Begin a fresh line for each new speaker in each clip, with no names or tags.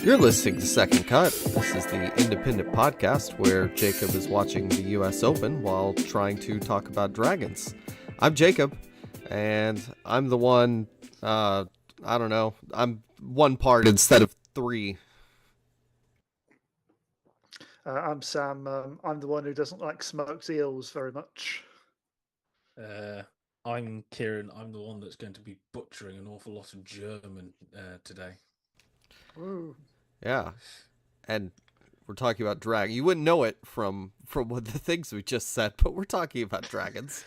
You're listening to Second Cut. This is the independent podcast where Jacob is watching the US Open while trying to talk about dragons. I'm Jacob, and I'm the one, I don't know, I'm one part instead of three.
I'm Sam. I'm the one who doesn't like smoked eels very much.
I'm Kieran. I'm the one that's going to be butchering an awful lot of German today.
Ooh.
Yeah, and we're talking about dragon. You wouldn't know it from what the things we just said, but we're talking about dragons.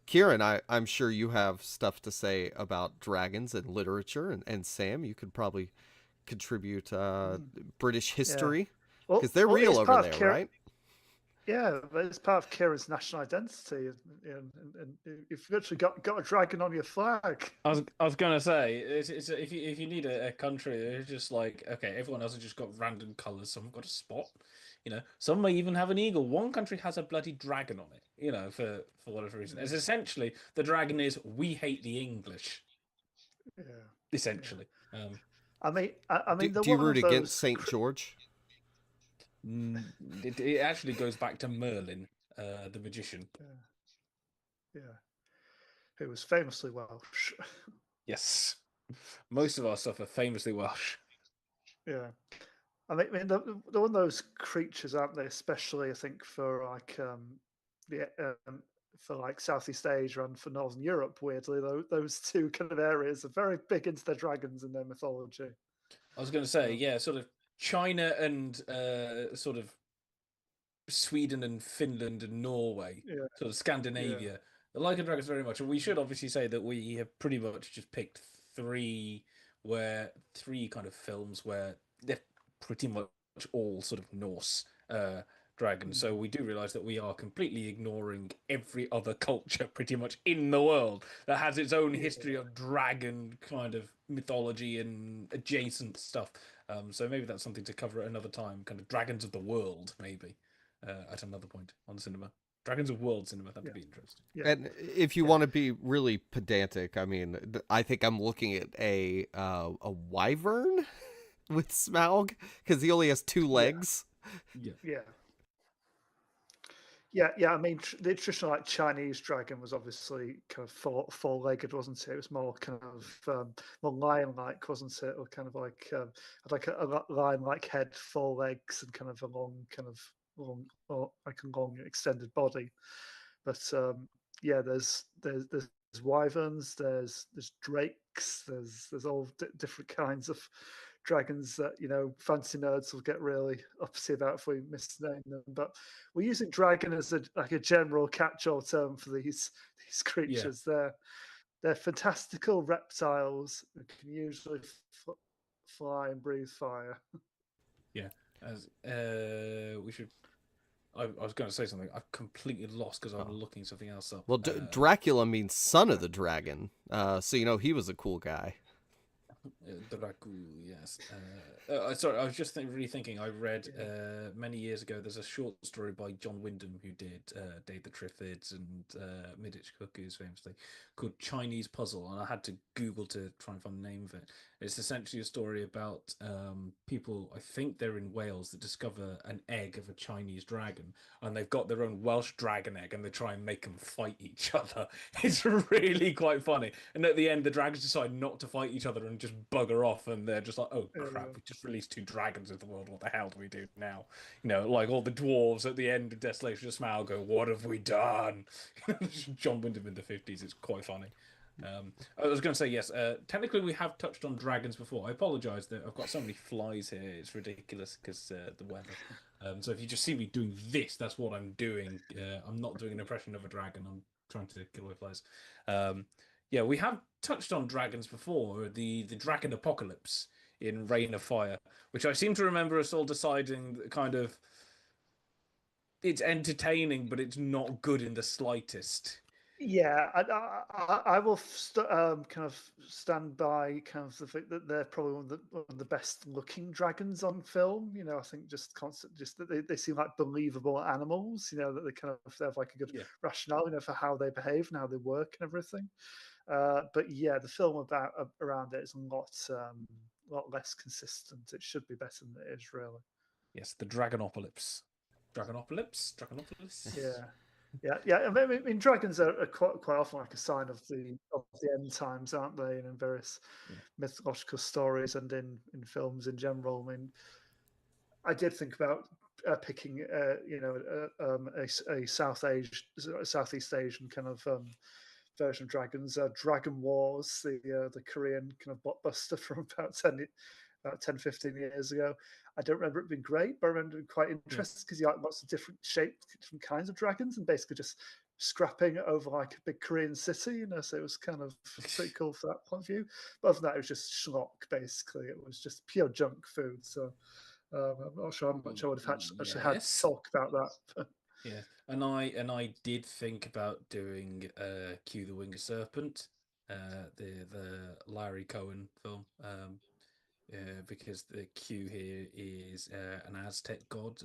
Kieran, I'm sure you have stuff to say about dragons and literature, and Sam, you could probably contribute British history because they're real over there, right?
Yeah, but it's part of Kieran's national identity, and you've literally got a dragon on your flag.
I was going to say, if you need a country, it's just like, okay, everyone else has just got random colours. Some have got a spot, Some may even have an eagle. One country has a bloody dragon on it, for whatever reason. It's essentially the dragon is we hate the English.
Yeah.
Essentially.
Yeah. I mean,
do you root against St. George?
It actually goes back to Merlin, the magician.
Yeah. Who was famously Welsh.
Yes. Most of our stuff are famously Welsh.
Yeah. I mean, they're one of those creatures, aren't they? Especially, I think, for like Southeast Asia and for Northern Europe. Weirdly, those two kind of areas are very big into their dragons in their mythology.
I was going to say, yeah, sort of China and sort of Sweden and Finland and Norway, sort of Scandinavia. The like of dragons very much, and we should obviously say that we have pretty much just picked three kind of films where they're pretty much all sort of Norse dragons. So we do realize that we are completely ignoring every other culture pretty much in the world that has its own history of dragon kind of mythology and adjacent stuff. So maybe that's something to cover at another time, kind of dragons of the world, maybe at another point on cinema. Dragons of World cinema, that'd be interesting.
Yeah. And if you want to be really pedantic, I mean, I think I'm looking at a wyvern with Smaug because he only has two legs.
Yeah. I mean, the traditional like Chinese dragon was obviously kind of four-legged, wasn't it? It was more kind of more lion-like, wasn't it? Or kind of like like a lion-like head, four legs, and kind of a long, or like a long extended body. But there's wyverns, there's drakes, there's all different kinds of dragons that fancy nerds will get really uppity about if we misname them. But we're using dragon as a general catch-all term for these creatures. They're fantastical reptiles who can usually fly and breathe fire.
Yeah, as we should. I was going to say something. I've completely lost because I'm looking something else up.
Well, Dracula means son of the dragon, so he was a cool guy.
Dracula, yes. Sorry, I was just really thinking. I read many years ago. There's a short story by John Wyndham who did Dave the Triffids and Midwich Cuckoos famously, called Chinese Puzzle, and I had to Google to try and find the name of it. It's essentially a story about people, I think they're in Wales, that discover an egg of a Chinese dragon, and they've got their own Welsh dragon egg, and they try and make them fight each other. It's really quite funny. And at the end, the dragons decide not to fight each other and just bugger off, and they're just like, oh crap, we just released two dragons into the world. What the hell do we do now? Like all the dwarves at the end of Desolation of Smaug go, what have we done? John Wyndham in the 50s. It's quite funny. I was going to say, yes, technically we have touched on dragons before. I apologise that I've got so many flies here. It's ridiculous because the weather. So if you just see me doing this, that's what I'm doing. I'm not doing an impression of a dragon. I'm trying to kill away flies. Yeah, we have touched on dragons before. The dragon apocalypse in Reign of Fire, which I seem to remember us all deciding that kind of it's entertaining, but it's not good in the slightest.
Yeah, I will kind of stand by kind of the fact that they're probably one of the best looking dragons on film. I think just that they seem like believable animals. That they kind of have like a good rationale, for how they behave and how they work and everything. But yeah, the film around it is a lot less consistent. It should be better than it is, really.
Yes, the Dragonopolis. Dragonopolis.
Yeah. I mean, dragons are quite often like a sign of the end times, aren't they? And in various mythological stories and in films in general. I mean, I did think about picking, a Southeast Asian kind of version of dragons. Dragon Wars, the Korean kind of blockbuster from about 10, 15 years ago. I don't remember it being great, but I remember it being quite interesting because you like lots of different shapes, different kinds of dragons, and basically just scrapping over like a big Korean city, so it was kind of pretty cool for that point of view. But other than that, it was just schlock, basically. It was just pure junk food. So I'm not sure how much I would have actually had to talk about that.
Yeah, and I did think about doing Q the Winged Serpent, the Larry Cohen film, because the Q here is an Aztec god,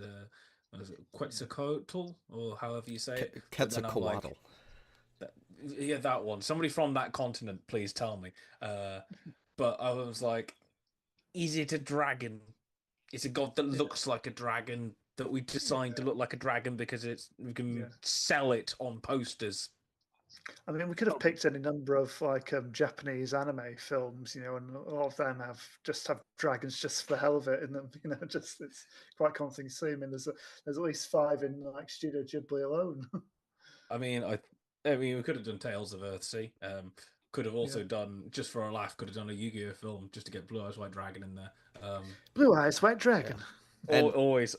was it Quetzalcoatl or however you say it? But then I'm like, that one. Somebody from that continent, please tell me. But I was like, is it a dragon? It's a god that looks like a dragon that we designed to look like a dragon because we can sell it on posters.
I mean, we could have picked any number of like Japanese anime films, and a lot of them have dragons just for the hell of it in them. Just it's quite common thing to see. I mean, there's at least 5 in like Studio Ghibli alone.
I mean, we could have done Tales of Earthsea. Could have also done, just for a laugh, could have done a Yu-Gi-Oh film just to get Blue Eyes White Dragon in there.
Blue Eyes White Dragon.
Always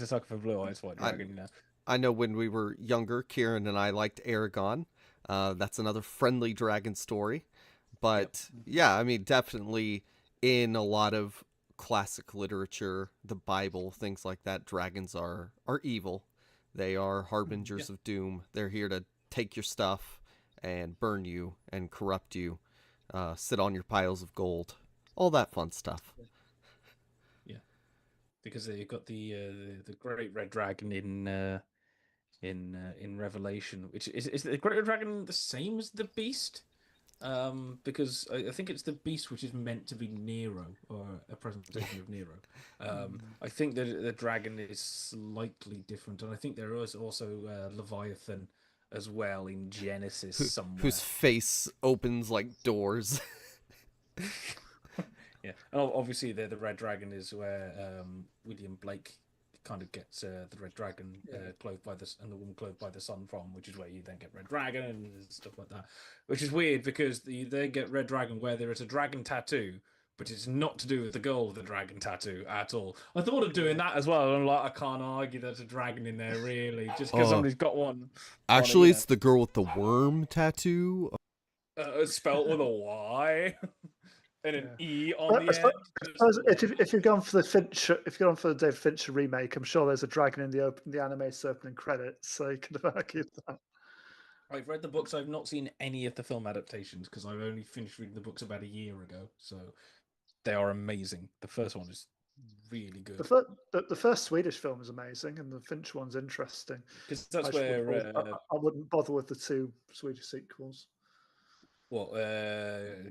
a sucker for Blue Eyes White Dragon.
I know when we were younger, Kieran and I liked Aragon. That's another friendly dragon story. But I mean, definitely in a lot of classic literature, the Bible, things like that, dragons are evil. They are harbingers of doom. They're here to take your stuff and burn you and corrupt you, sit on your piles of gold, all that fun stuff.
Yeah, because you've got the great red dragon in Revelation, which is the great red dragon the same as the beast? Because I think it's the beast which is meant to be Nero, or a presentation of Nero. I think that the dragon is slightly different, and I think there is also Leviathan as well in Genesis somewhere.
Whose face opens like doors.
Yeah, and obviously the red dragon is where William Blake kind of gets the red dragon clothed by and the woman clothed by the sun from, which is where you then get red dragon and stuff like that, which is weird because they get red dragon where there is a dragon tattoo, but it's not to do with the girl with the dragon tattoo at all. I thought of doing that as well. I'm like, I can't argue there's a dragon in there really, just because somebody's got one.
Actually, it's the girl with the worm tattoo.
Spelt with a Y. And an E on the end.
If you're going for the David Fincher remake, I'm sure there's a dragon in the anime opening credits, so you could have argued that.
I've read the books. I've not seen any of the film adaptations because I've only finished reading the books about a year ago. So they are amazing. The first one is really good.
The first Swedish film is amazing, and the Fincher one's interesting.
Because that's where
I wouldn't bother with the 2 Swedish sequels.
What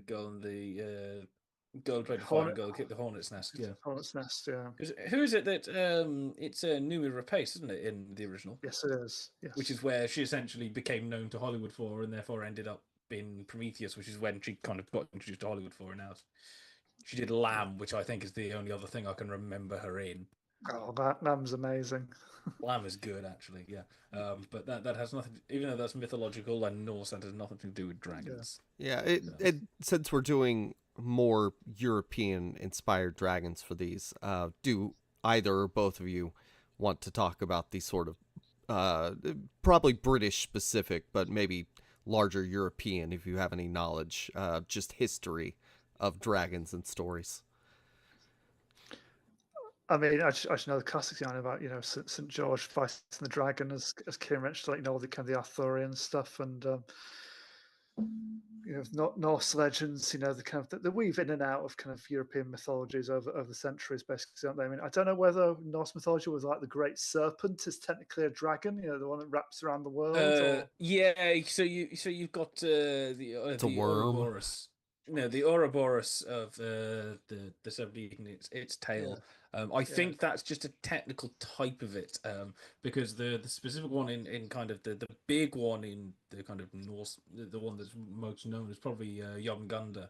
girl played the fire and girl kicked the hornet's nest. Yeah,
hornet's nest. Yeah.
Who is it that it's Noomi Rapace, isn't it, in the original?
Yes, it is. Yes.
Which is where she essentially became known to Hollywood for, and therefore ended up in Prometheus, which is when she kind of got introduced to Hollywood for. And now she did Lamb, which I think is the only other thing I can remember her in.
Oh, Lamb's amazing.
Lamb is good, actually, yeah. But that has nothing, even though that's mythological and Norse, that has nothing to do with dragons.
Yeah, since we're doing more European-inspired dragons for these, do either or both of you want to talk about these sort of, probably British-specific, but maybe larger European, if you have any knowledge, just history of dragons and stories?
I mean, I just know the classics, about St. George fighting the dragon, as Kieran mentioned, all the kind of the Arthurian stuff, and Norse legends, the kind of the weave in and out of kind of European mythologies over the centuries, basically, aren't they? I mean, I don't know whether Norse mythology was like the great serpent is technically a dragon, the one that wraps around the world, or
Yeah, so you've got
It's a
the
worm.
Ouroboros. No, the Ouroboros of the serpent eating its tail. I think that's just a technical type of it, because the specific one in kind of the big one in the kind of Norse, the one that's most known is probably Jormungandr,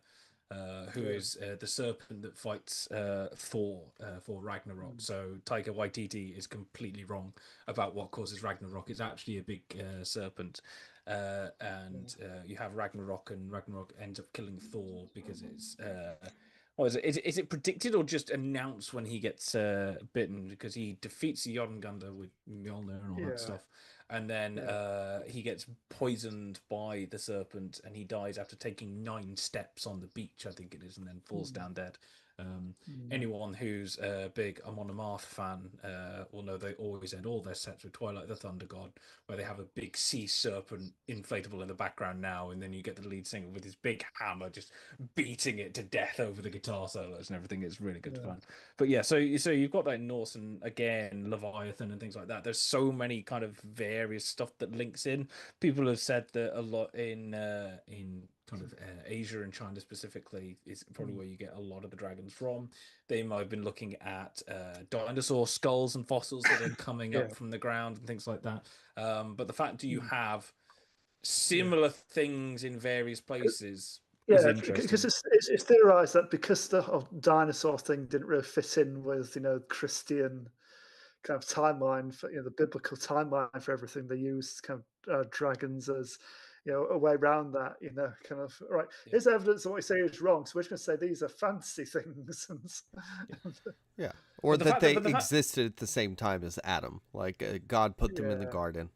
who is the serpent that fights Thor for Ragnarok. So Taika Waititi is completely wrong about what causes Ragnarok. It's actually a big serpent, and you have Ragnarok, and Ragnarok ends up killing Thor because it's. Or is it predicted or just announced when he gets bitten? Because he defeats the Jormungandr with Mjolnir and all that stuff, and then he gets poisoned by the serpent, and he dies after taking 9 steps on the beach, I think it is, and then falls down dead. Anyone who's a big Amon Amarth fan will know they always end all their sets with Twilight the Thunder God, where they have a big sea serpent inflatable in the background now, and then you get the lead singer with his big hammer just beating it to death over the guitar solos and everything. It's really good fun. But yeah, so you've got that in Norse, and again Leviathan and things like that. There's so many kind of various stuff that links in. People have said that a lot in kind of Asia and China specifically is probably where you get a lot of the dragons from. They might have been looking at dinosaur skulls and fossils that are coming up from the ground and things like that. But the fact that you have similar things in various places is interesting.
Because it's theorized that because the whole dinosaur thing didn't really fit in with Christian kind of timeline for the biblical timeline for everything, they used kind of dragons as a way around that. Kind of right. Here's evidence that what you say is wrong, so we're just going to say these are fantasy things.
Or that they existed at the same time as Adam, like God put them in the garden.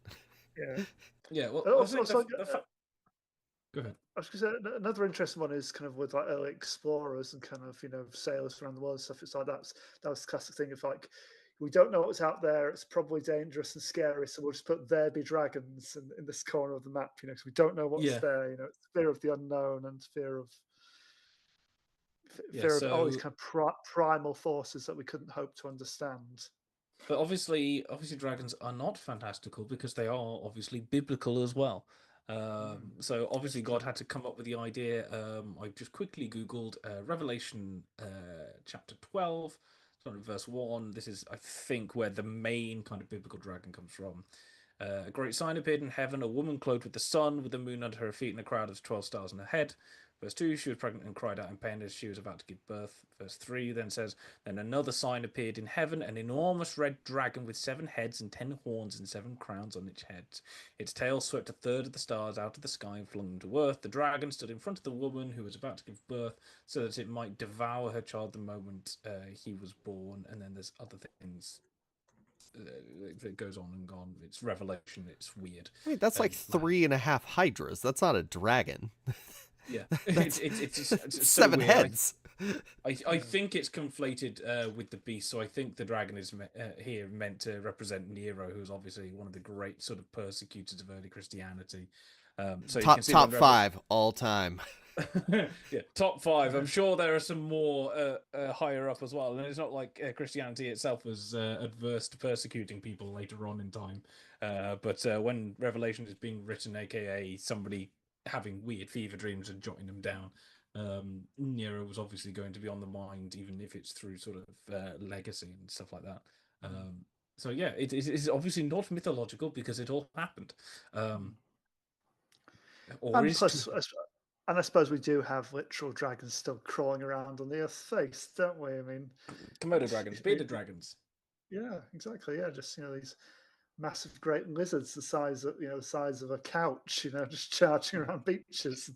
Well,
also,
go ahead.
I was going to say another interesting one is kind of with like early explorers and kind of sailors around the world and stuff. It's like that was the classic thing of like, we don't know what's out there. It's probably dangerous and scary, so we'll just put there be dragons in this corner of the map, because we don't know what's there. It's fear of the unknown and fear of all these kind of primal forces that we couldn't hope to understand.
But obviously dragons are not fantastical because they are obviously biblical as well. So obviously God had to come up with the idea. I just quickly Googled Revelation chapter 12, verse 1. This is, I think, where the main kind of biblical dragon comes from. A great sign appeared in heaven, a woman clothed with the sun, with the moon under her feet, and a crowd of 12 stars on her head. Verse 2, she was pregnant and cried out in pain as she was about to give birth. Verse 3 then says, then another sign appeared in heaven, an enormous red dragon with 7 heads and 10 horns and 7 crowns on its head. Its tail swept a third of the stars out of the sky and flung them to earth. The dragon stood in front of the woman who was about to give birth so that it might devour her child the moment he was born. And then there's other things. It goes on and on. It's Revelation. It's weird.
I mean, that's like 3.5 hydras. That's not a dragon.
Yeah, it's
7
so
heads.
I think it's conflated with the beast. So I think the dragon is here meant to represent Nero, who's obviously one of the great sort of persecutors of early Christianity. So
top 5 all time.
Yeah, top 5. I'm sure there are some more higher up as well. And it's not like Christianity itself was adverse to persecuting people later on in time. But when Revelation is being written, aka somebody having weird fever dreams and jotting them down, Nero was obviously going to be on the mind, even if it's through sort of legacy and stuff like that. So yeah, it's obviously not mythological because it all happened.
And I suppose we do have literal dragons still crawling around on the Earth's face, don't we? I mean,
Komodo dragons, bearded dragons.
Yeah, exactly. Yeah, just these massive, great lizards the size of a couch, just charging around beaches.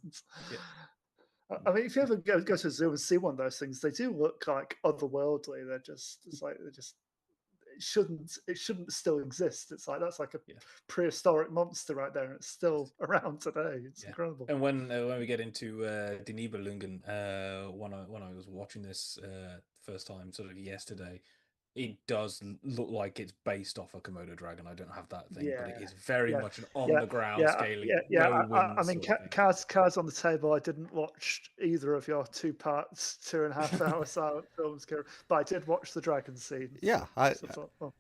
I mean, if you ever go to a zoo and see one of those things, they do look like otherworldly. They're just it shouldn't still exist. It's like that's like a prehistoric monster right there, and it's still around today. It's incredible.
And when we get into Die Nibelungen, when I was watching this first time, sort of yesterday, It does look like it's based off a Komodo dragon. I don't have that thing, but it
Yeah,
is very
yeah,
much an on-the-ground
yeah,
scaling,
yeah.
no
I
wings
mean,
sort of thing.
cards on the table. I didn't watch either of your 2 parts, 2.5 hour silent films, Kieran, but I did watch the dragon scenes.
Yeah,
So I thought, oh,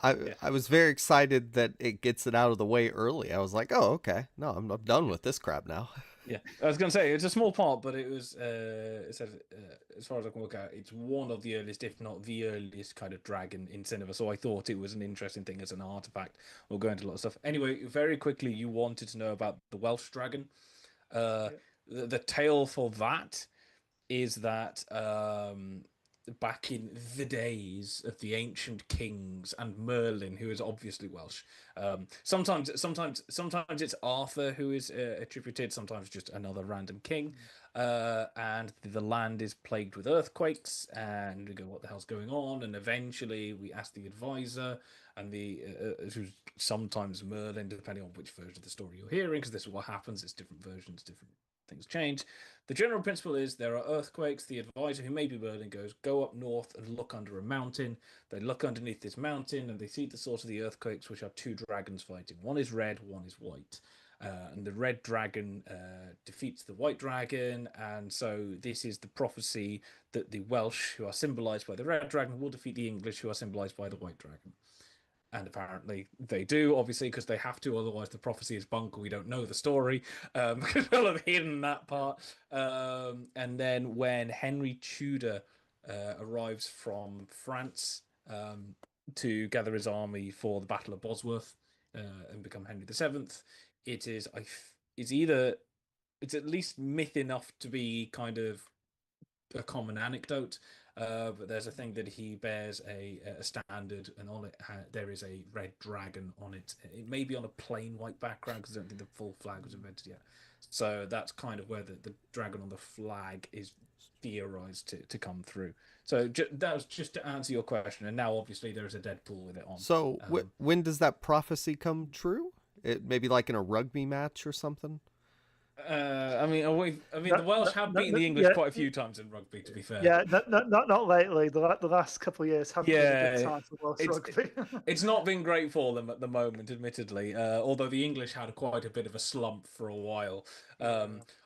Yeah.
I was very excited that it gets it out of the way early. I was like, oh, okay, no, I'm done with this crap now.
Yeah, I was going to say it's a small part, but it was. It says, as far as I can work out, it's one of the earliest, if not the earliest, kind of dragon in cinema. So I thought it was an interesting thing as an artifact. We'll go into a lot of stuff. Anyway, very quickly, you wanted to know about the Welsh dragon.
yeah.
The tale for that is that back in the days of the ancient kings and Merlin, who is obviously Welsh. Sometimes it's Arthur who is attributed. Sometimes just another random king. And the land is plagued with earthquakes, and we go, "What the hell's going on?" And eventually, we ask the advisor, and who's sometimes Merlin, depending on which version of the story you're hearing, because this is what happens. It's different versions, different things change. The general principle is there are earthquakes. The advisor, who may be Merlin, goes, "Go up north and look under a mountain." They look underneath this mountain and they see the source of the earthquakes, which are two dragons fighting. One is red, one is white. And the red dragon defeats the white dragon. And so this is the prophecy that the Welsh, who are symbolized by the red dragon, will defeat the English, who are symbolized by the white dragon. And apparently they do, obviously, because they have to. Otherwise, the prophecy is bunk. We don't know the story because they'll have hidden that part. And then when Henry Tudor arrives from France to gather his army for the Battle of Bosworth and become Henry VII, it's either it's at least myth enough to be kind of a common anecdote. But there's a thing that he bears a standard, and on it there is a red dragon on it. It may be on a plain white background because I don't think the full flag was invented yet. So that's kind of where the dragon on the flag is theorized to come through. So that was just to answer your question. And now obviously there is a Deadpool with it on.
So when does that prophecy come true? It maybe like in a rugby match or something.
I mean, the Welsh have beaten the English quite a few times in rugby. To be fair,
Yeah, not lately. The last couple of years haven't been a good
yeah,
time for Welsh rugby.
it's not been great for them at the moment, admittedly. Although the English had quite a bit of a slump for a while.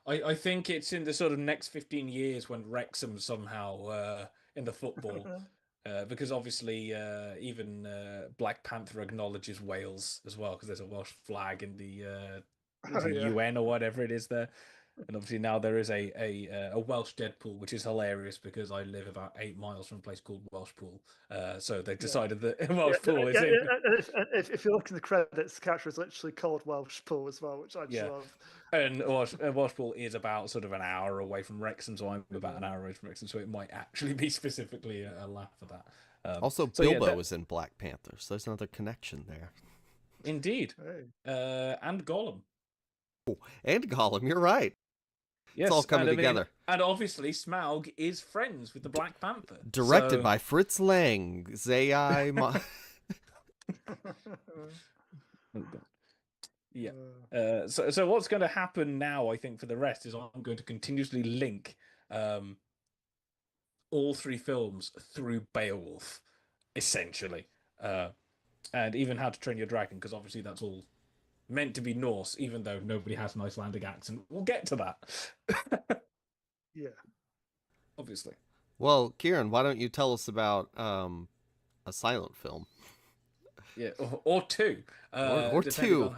I think it's in the sort of next 15 years when Wrexham somehow in the football. Because obviously, even Black Panther acknowledges Wales as well, because there's a Welsh flag in the UN or whatever it is there. And obviously now there is a Welsh Deadpool, which is hilarious because I live about 8 miles from a place called Welshpool. So they decided that Welshpool is in.
If you look in the credits, the character is literally called Welshpool as well, which I just love.
And Welshpool is about sort of an hour away from Wrexham, so I'm about an hour away from Wrexham, so it might actually be specifically a laugh for that.
Also, Bilbo was in Black Panther, so there's another connection there.
Indeed. And Gollum.
Oh, and Gollum, you're right.
Yes,
it's all coming together.
And obviously, Smaug is friends with the Black Panther.
Directed by Fritz Lang. Zai.
Yeah. So what's going to happen now, I think, for the rest is I'm going to continuously link all three films through Beowulf, essentially. And even How to Train Your Dragon, because obviously that's all meant to be Norse, even though nobody has an Icelandic accent. We'll get to that.
Yeah.
Obviously.
Well, Kieran, why don't you tell us about a silent film?
Yeah, or two.
Or two.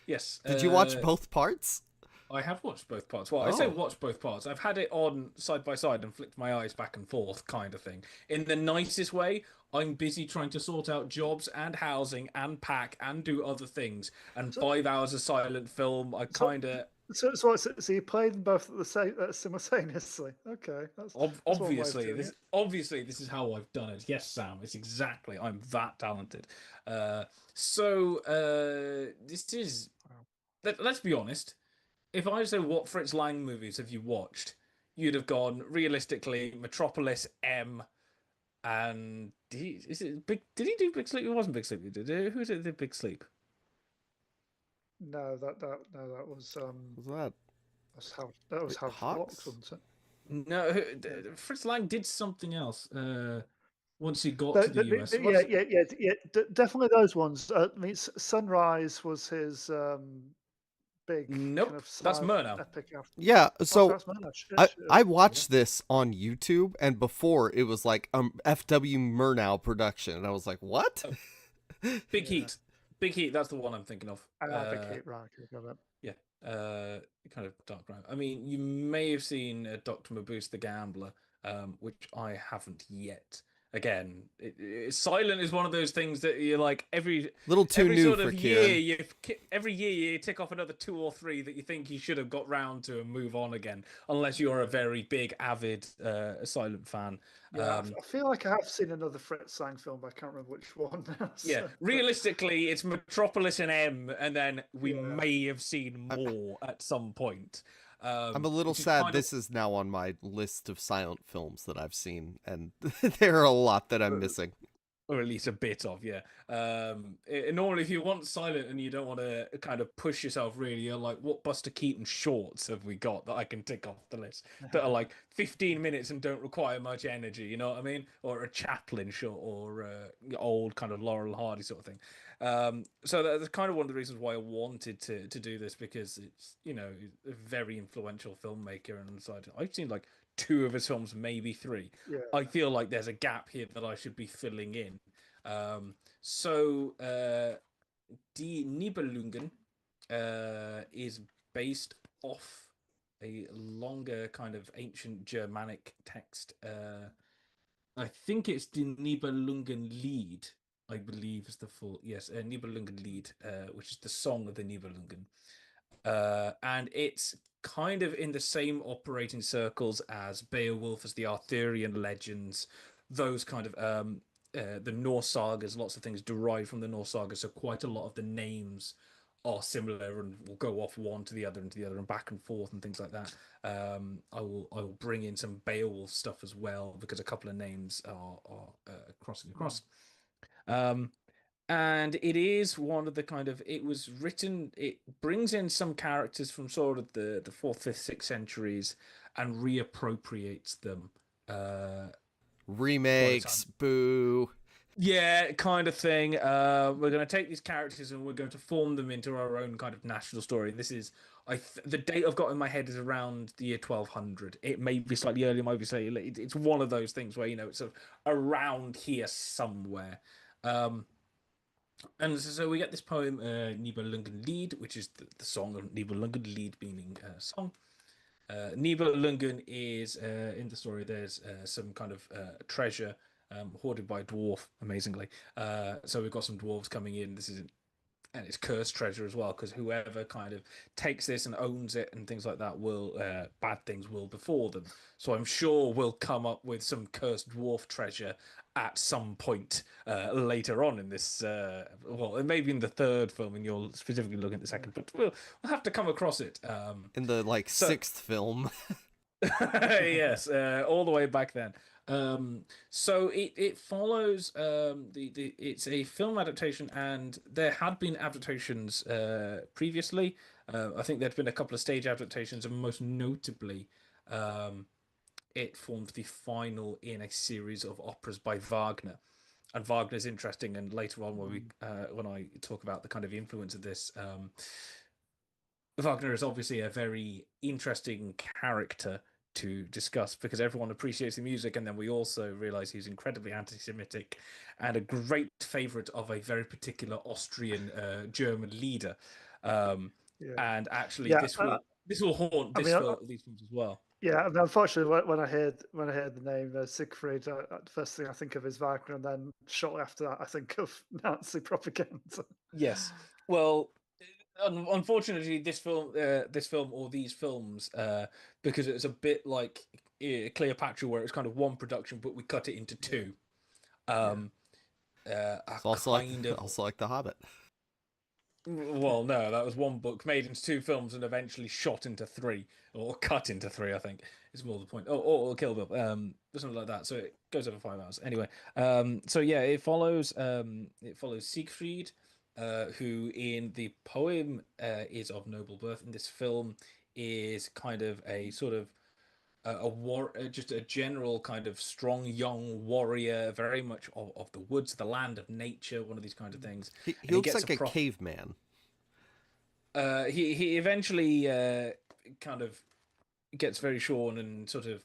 Yes.
Did you watch both parts?
I have watched both parts. Well, I say watch both parts. I've had it on side by side and flicked my eyes back and forth, kind of thing. In the nicest way, I'm busy trying to sort out jobs and housing and pack and do other things. And 5 hours of silent film, I kind of...
So you played them both at the same simultaneously? Okay. That's
obviously, this is how I've done it. Yes, Sam, it's exactly. I'm that talented. So this is... Let's be honest. If I say what Fritz Lang movies have you watched, you'd have gone realistically Metropolis, M, and did he do Big Sleep? It wasn't Big Sleep. Who was it? Did Big Sleep?
No, that was
that
was Howard Hawks, wasn't it?
No, Fritz Lang did something else. once he got to the US.
Definitely those ones. I mean, Sunrise was his big
Nope,
kind of
that's
silent
Murnau.
epic after.
Yeah, so
That's Murnau.
I watched this on YouTube, and before it was like FW Murnau production, and I was like, what?
Big Heat. Big Heat, that's the one I'm thinking of.
Big Heat, right, got it.
Yeah, kind of dark crime. I mean, you may have seen Dr. Mabuse the Gambler, which I haven't yet. Again, Silent is one of those things that you're like every
Little new
sort
for
of year,
Kieran.
every year you tick off another 2 or 3 that you think you should have got round to and move on again, unless you're a very big avid Silent fan.
Yeah, I feel like I have seen another Fritz Lang film, but I can't remember which one.
Yeah, realistically, it's Metropolis and M, and then we may have seen more at some point.
I'm a little sad this is now on my list of silent films that I've seen, and there are a lot that I'm missing.
Or at least a bit of, yeah. Normally, if you want silent and you don't want to kind of push yourself really, you're like, what Buster Keaton shorts have we got that I can tick off the list that are like 15 minutes and don't require much energy, you know what I mean? Or a Chaplin short, or old kind of Laurel Hardy sort of thing. So that's kind of one of the reasons why I wanted to do this, because it's, you know, a very influential filmmaker, and I've seen like 2 of his films, maybe 3.
Yeah.
I feel like there's a gap here that I should be filling in. Die Nibelungen is based off a longer kind of ancient Germanic text. I think it's Die Nibelungenlied, I believe is the full, yes, Nibelungenlied, which is the song of the Nibelungen. And it's kind of in the same operating circles as Beowulf, as the Arthurian legends, those kind of the Norse sagas. Lots of things derive from the Norse sagas, so quite a lot of the names are similar and will go off one to the other and to the other and back and forth and things like that. I will bring in some Beowulf stuff as well, because a couple of names are crossing across. And it is one of the kind of, it was written, it brings in some characters from sort of the 4th, 5th, 6th centuries and reappropriates them.
Remakes, boo.
Yeah, kind of thing. We're going to take these characters and we're going to form them into our own kind of national story. This is, the date I've got in my head is around the year 1200. It may be slightly earlier, might be slightly late. It's one of those things where, you know, it's sort of around here somewhere. And so we get this poem, Nibelungenlied, which is the song of Nibelungenlied, meaning song. Nibelungen is, in the story, there's some kind of treasure hoarded by a dwarf, amazingly. So we've got some dwarves coming in. And it's cursed treasure as well, because whoever kind of takes this and owns it and things like that will, bad things will befall them. So I'm sure we'll come up with some cursed dwarf treasure at some point later on in this, well, maybe in the 3rd film, and you're specifically looking at the 2nd, but we'll have to come across it.
In the 6th film.
Yes, all the way back then. So it follows it's a film adaptation, and there had been adaptations previously. I think there'd been a couple of stage adaptations, and most notably, it formed the final in a series of operas by Wagner. And Wagner's interesting, and later on when I talk about the kind of influence of this, Wagner is obviously a very interesting character to discuss, because everyone appreciates the music, and then we also realize he's incredibly anti-Semitic and a great favorite of a very particular Austrian German leader. And actually, this will haunt these films as well.
Yeah, and unfortunately, when I heard the name Siegfried, the first thing I think of is Wagner, and then shortly after that, I think of Nazi propaganda.
Yes, well, unfortunately, this film or these films, because it's a bit like Cleopatra, where it's kind of one production, but we cut it into 2.
It's also like The Hobbit.
Well, no, that was one book made into 2 films and eventually shot into 3, or cut into 3. I think is more the point. Or Kill Bill, something like that. So it goes over 5 hours. Anyway, so yeah, it follows Siegfried, who in the poem is of noble birth. In this film is kind of a sort of just a general kind of strong young warrior, very much of the woods, the land of nature, one of these kind of things.
He
And he
looks
gets
like a caveman.
He eventually kind of gets very shorn and sort of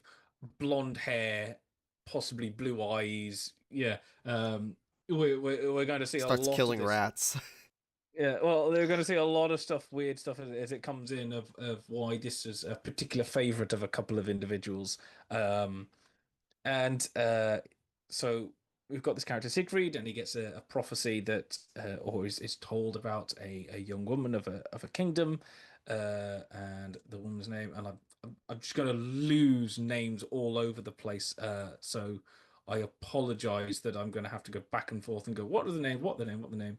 blonde hair, possibly blue eyes. Yeah, we're going to see a
Starts
lot
killing
of this.
rats.
Yeah, well, they're going to see a lot of stuff, weird stuff, as it comes in of why this is a particular favorite of a couple of individuals. Um, and so we've got this character Siegfried, and he gets a prophecy that, or is told about a young woman of a kingdom, and the woman's name, and I'm just going to lose names all over the place. So I apologize that I'm going to have to go back and forth and go, what are the name? What the name? What the name?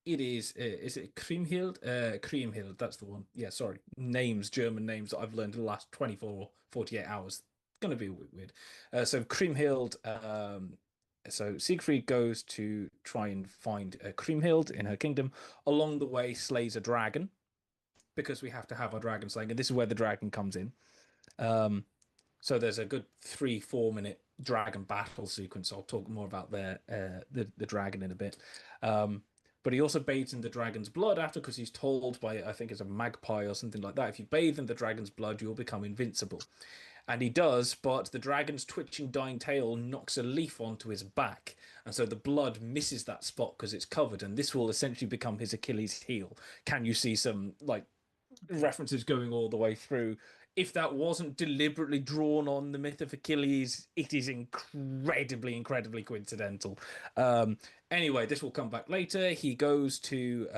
It is it Kriemhild? Kriemhild, that's the one. Yeah, sorry. Names, German names that I've learned in the last 24, 48 hours. Going to be a bit weird. So Kriemhild, so Siegfried goes to try and find Kriemhild in her kingdom. Along the way, slays a dragon, because we have to have our dragon slaying, and this is where the dragon comes in. So there's a good 3-4 minute dragon battle sequence. I'll talk more about the dragon in a bit. But he also bathes in the dragon's blood after, because he's told by, I think it's a magpie or something like that, if you bathe in the dragon's blood, you'll become invincible. And he does, but the dragon's twitching, dying tail knocks a leaf onto his back. And so the blood misses that spot because it's covered. And this will essentially become his Achilles heel. Can you see some references going all the way through? If that wasn't deliberately drawn on the myth of Achilles, it is incredibly coincidental. Anyway, this will come back later. He goes to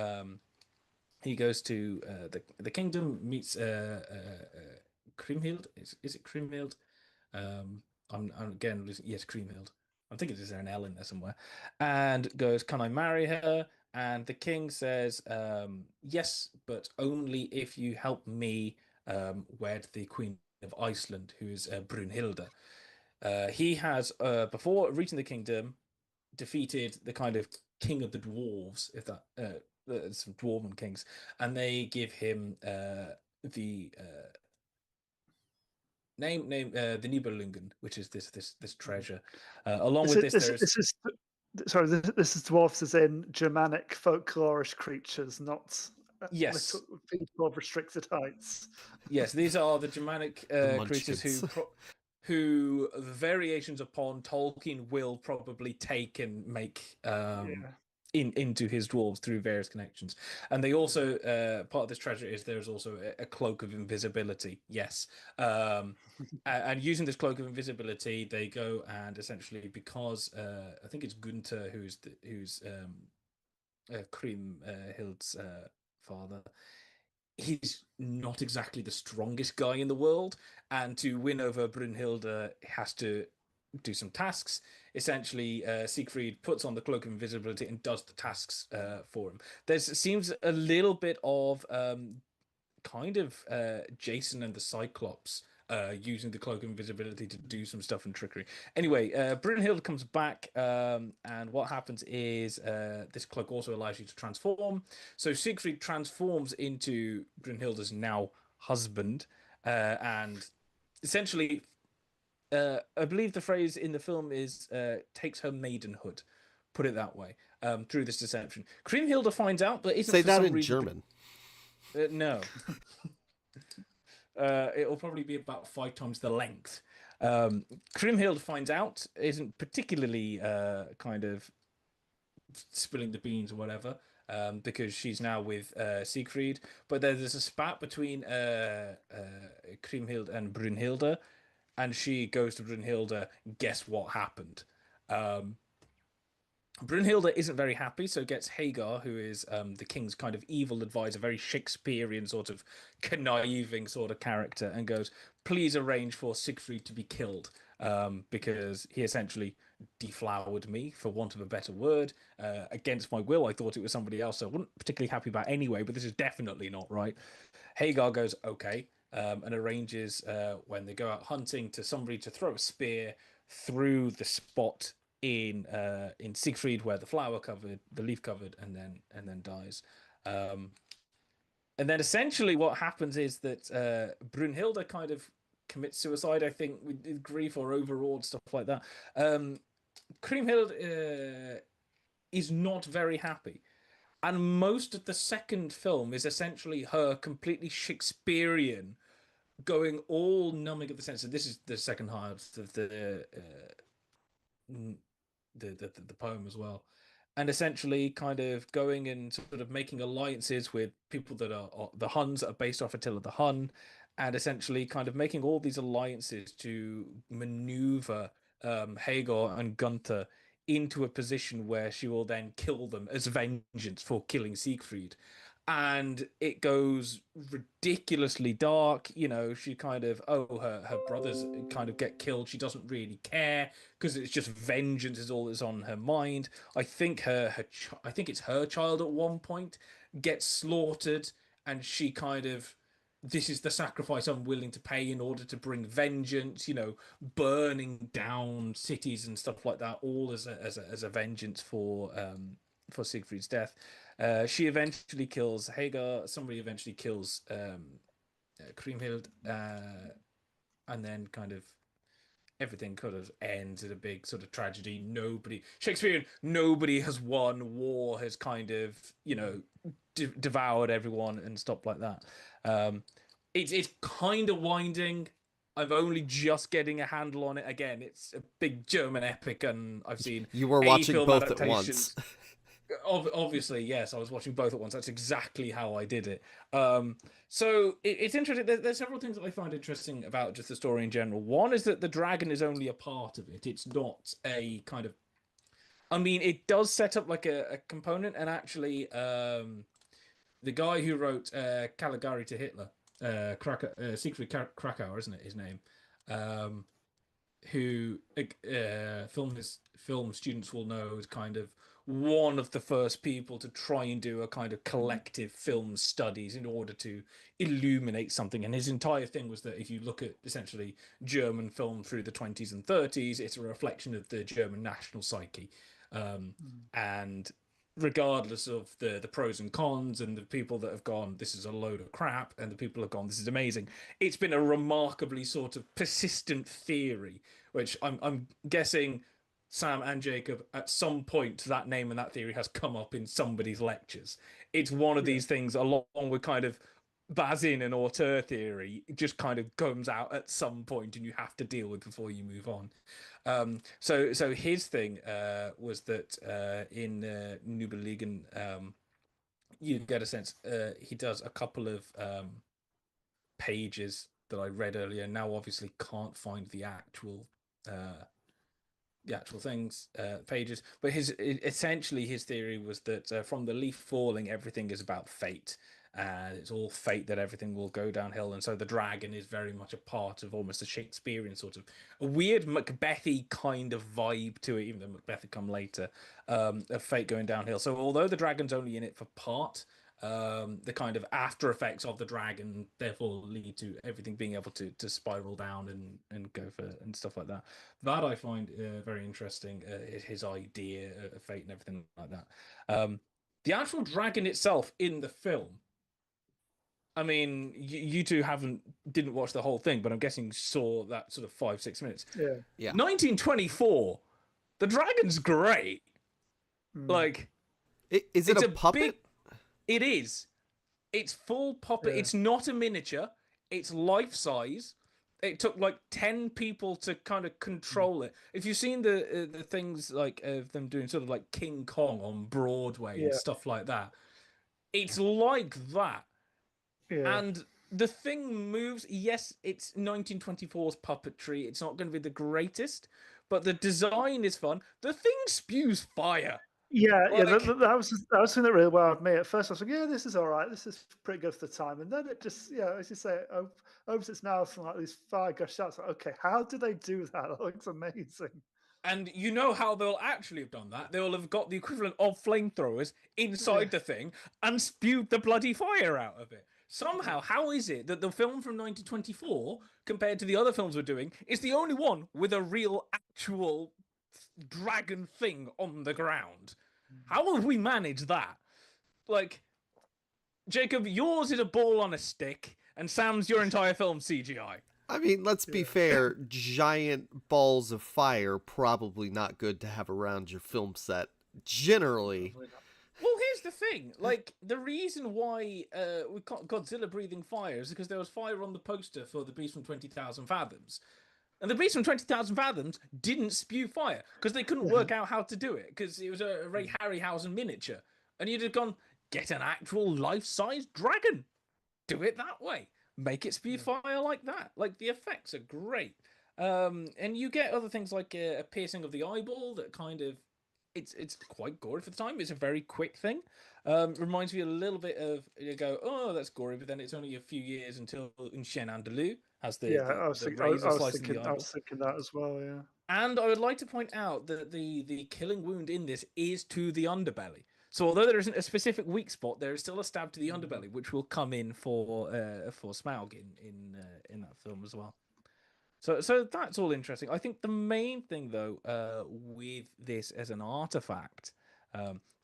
the kingdom, meets Kriemhild. Is it Kriemhild? I'm again losing. Yes, Kriemhild. I'm thinking, is there an L in there somewhere? And goes, can I marry her? And the king says, yes, but only if you help me wed the Queen of Iceland, who is Brunhilde. He has, before reaching the kingdom, defeated the kind of king of the dwarves, if that some dwarven kings, and they give him the name the Nibelungen, which is this treasure. Along with this,
this is dwarfs as in Germanic folklorish creatures, not
yes,
little people of restricted heights.
Yes, these are the Germanic creatures who the variations upon Tolkien will probably take and make into his dwarves through various connections. And they also part of this treasure is there's also a cloak of invisibility. Yes. And using this cloak of invisibility, they go and essentially, because I think it's Gunther who's Kriemhild's father. He's not exactly the strongest guy in the world, and to win over Brunhilde, has to do some tasks. Essentially, Siegfried puts on the cloak of invisibility and does the tasks for him. There seems a little bit of kind of Jason and the Cyclops using the cloak of invisibility to do some stuff and trickery. Anyway, Brunhilde comes back, and what happens is this cloak also allows you to transform. So Siegfried transforms into Brunhilde's now husband, and essentially, I believe the phrase in the film is takes her maidenhood. Put it that way, through this deception. Kriemhilde finds out, but isn't
Say
for
that
some
in
reason.
German.
No. It'll probably be about 5 times the length. Kriemhild finds out, isn't particularly kind of spilling the beans or whatever, because she's now with Siegfried. But there's a spat between Kriemhild and Brunhilde, and she goes to Brunhilde. Guess what happened? Brunhilde isn't very happy, so gets Hagar, who is the king's kind of evil advisor, very Shakespearean sort of conniving sort of character, and goes, please arrange for Siegfried to be killed, because he essentially deflowered me, for want of a better word, against my will. I thought it was somebody else, so I wasn't particularly happy about anyway, but this is definitely not right. Hagar goes, okay, and arranges, when they go out hunting, to somebody to throw a spear through the spot in Siegfried where the leaf covered, and then dies. And then essentially what happens is that Brunhilde kind of commits suicide, I think, with grief or overawed, stuff like that. Kriemhild is not very happy. And most of the second film is essentially her completely Shakespearean, going all numbing at the sense that this is the second half of the poem as well, and essentially kind of going and sort of making alliances with people that are the Huns that are based off Attila the Hun, and essentially kind of making all these alliances to maneuver Hagar and Gunther into a position where she will then kill them as vengeance for killing Siegfried. And it goes ridiculously dark. You know, she kind of, her brothers kind of get killed. She doesn't really care because it's just vengeance is all that's on her mind. I think I think it's her child at one point gets slaughtered, and she kind of, this is the sacrifice I'm willing to pay in order to bring vengeance. You know, burning down cities and stuff like that, all as a vengeance for Siegfried's death. She eventually kills Hagar. Somebody eventually kills Kriemhild, and then kind of everything kind of ends in a big sort of tragedy. Shakespearean, nobody has won. War has kind of, you know, devoured everyone and stuff like that. It's kind of winding. I'm only just getting a handle on it. Again, it's a big German epic, and I've seen
You were watching both at once.
Obviously, yes, I was watching both at once. That's exactly how I did it. So it's interesting. There's several things that I find interesting about just the story in general. One is that the dragon is only a part of it. It's not a kind of. I mean, it does set up like a component, and actually, the guy who wrote Caligari to Hitler, Siegfried Krakauer, isn't it his name? Who film students will know is kind of one of the first people to try and do a kind of collective film studies in order to illuminate something. And his entire thing was that if you look at essentially German film through the 20s and 30s, it's a reflection of the German national psyche. And regardless of the pros and cons, and the people that have gone, this is a load of crap, and the people have gone, this is amazing, it's been a remarkably sort of persistent theory, which I'm guessing Sam and Jacob, at some point that name and that theory has come up in somebody's lectures. It's one of these things, along with kind of Bazin and auteur theory, just kind of comes out at some point and you have to deal with before you move on. So his thing was that in Nubelungen, you get a sense he does a couple of pages that I read earlier. Now obviously can't find the actual things pages, but essentially his theory was that from the leaf falling, everything is about fate, and it's all fate that everything will go downhill. And so the dragon is very much a part of almost a Shakespearean sort of a weird Macbethy kind of vibe to it, even though Macbeth had come later, of fate going downhill. So although the dragon's only in it for part, the kind of after effects of the dragon therefore lead to everything being able to spiral down and go for and stuff like that. That I find very interesting, his idea of fate and everything like that. The actual dragon itself in the film, I mean, you two didn't watch the whole thing, but I'm guessing saw that sort of 5-6 minutes.
Yeah.
1924, the dragon's great. Like,
is it a puppet?
It is. It's full puppet. Yeah. It's not a miniature. It's life size. It took like 10 people to kind of control it. If you've seen the things like of them doing sort of like King Kong on Broadway and stuff like that, it's like that. Yeah. And the thing moves. Yes, it's 1924's puppetry. It's not going to be the greatest, but the design is fun. The thing spews fire.
Yeah, that was something that really wowed me. At first, I was like, "Yeah, this is all right. This is pretty good for the time." And then it just, as you say, opens its mouth and like these fire gush out. Like, okay, how do they do that? That looks amazing.
And you know how they'll actually have done that? They'll have got the equivalent of flamethrowers inside the thing and spewed the bloody fire out of it. Somehow, how is it that the film from 1924, compared to the other films we're doing, is the only one with a real, actual dragon thing on the ground? How have we managed that? Like, Jacob, yours is a ball on a stick, and Sam's your entire film CGI.
I mean, let's be fair. Giant balls of fire probably not good to have around your film set. Generally.
Well, here's the thing. Like, the reason why we got Godzilla breathing fire is because there was fire on the poster for The Beast from 20,000 Fathoms. And The Beast from 20,000 Fathoms didn't spew fire because they couldn't work out how to do it because it was a Ray Harryhausen miniature. And you'd have gone, get an actual life-size dragon. Do it that way. Make it spew fire like that. Like, the effects are great. And you get other things like a piercing of the eyeball that kind of it's quite gory for the time. It's a very quick thing. Reminds me a little bit of you go, oh, that's gory, but then it's only a few years until Shen Andalou has the razor slicing the eyeball.
I was thinking that as well. Yeah.
And I would like to point out that the killing wound in this is to the underbelly. So although there isn't a specific weak spot, there is still a stab to the underbelly, which will come in for Smaug in that film as well. So that's all interesting. I think the main thing, though, with this as an artifact,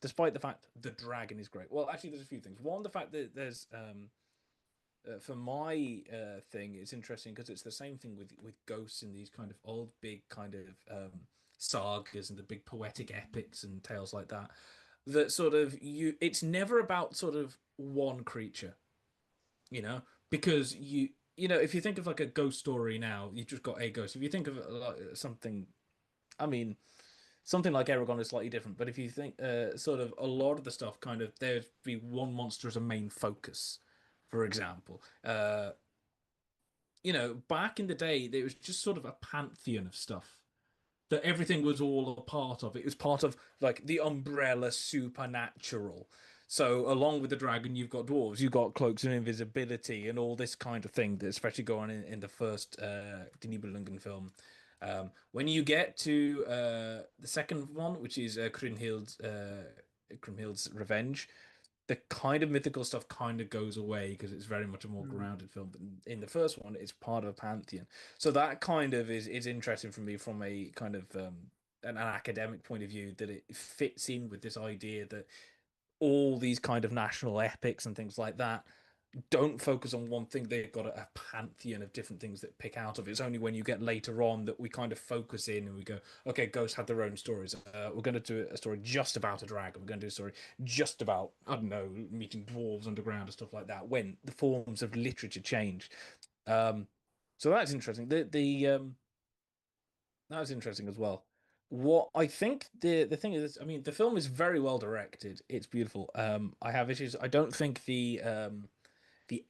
despite the fact the dragon is great. Well, actually, there's a few things. One, the fact that there's, for my thing, it's interesting because it's the same thing with ghosts in these kind of old, big kind of sagas and the big poetic epics and tales like that. That sort of it's never about sort of one creature, because if you think of like a ghost story now, you've just got a ghost. If you think of like something, I mean, something like Aragon is slightly different. But if you think sort of a lot of the stuff, kind of there'd be one monster as a main focus, for example. Back in the day, there was just sort of a pantheon of stuff that everything was all a part of. It was part of like the umbrella supernatural. So along with the dragon, you've got dwarves, you've got cloaks and invisibility and all this kind of thing that especially go on in the first Denis Nibelungen film. When you get to the second one, which is Kriemhild's Revenge, the kind of mythical stuff kind of goes away because it's very much a more grounded film. But in the first one, it's part of a pantheon. So that kind of is interesting for me from a kind of an academic point of view, that it fits in with this idea that all these kind of national epics and things like that don't focus on one thing. They've got a pantheon of different things that pick out of it. It's only when you get later on that we kind of focus in and we go, okay, ghosts have their own stories. We're going to do a story just about a dragon. We're going to do a story just about, I don't know, meeting dwarves underground and stuff like that, when the forms of literature change. So that's interesting. That was interesting as well. What I think the thing is, I mean, the film is very well directed. It's beautiful. I have issues. I don't think the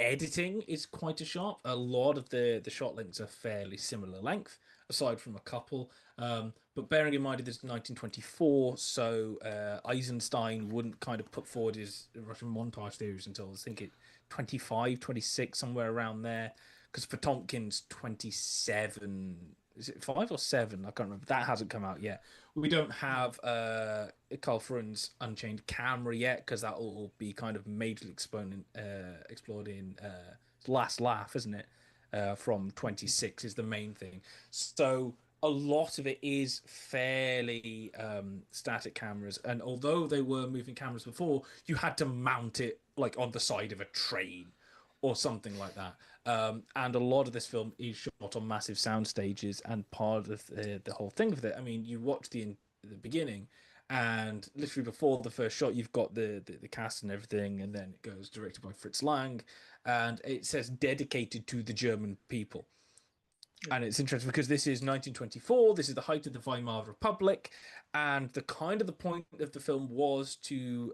editing is quite as sharp. A lot of the shot lengths are fairly similar length, aside from a couple. But bearing in mind it is 1924, so Eisenstein wouldn't kind of put forward his Russian montage theories until I think 25, 26, somewhere around there. Because for Tompkins, 27, is it 5 or 7? I can't remember. That hasn't come out yet. We don't have Carl Frun's Unchained Camera yet, because that will be kind of majorly explored in Last Laugh, isn't it? From 26 is the main thing. So a lot of it is fairly static cameras, and although they were moving cameras before, you had to mount it like on the side of a train or something like that. And a lot of this film is shot on massive sound stages, and part of the whole thing with it, I mean, you watch the beginning, and literally before the first shot, you've got the cast and everything, and then it goes directed by Fritz Lang, and it says dedicated to the German people. And it's interesting because this is 1924. This is the height of the Weimar Republic, and the point of the film was to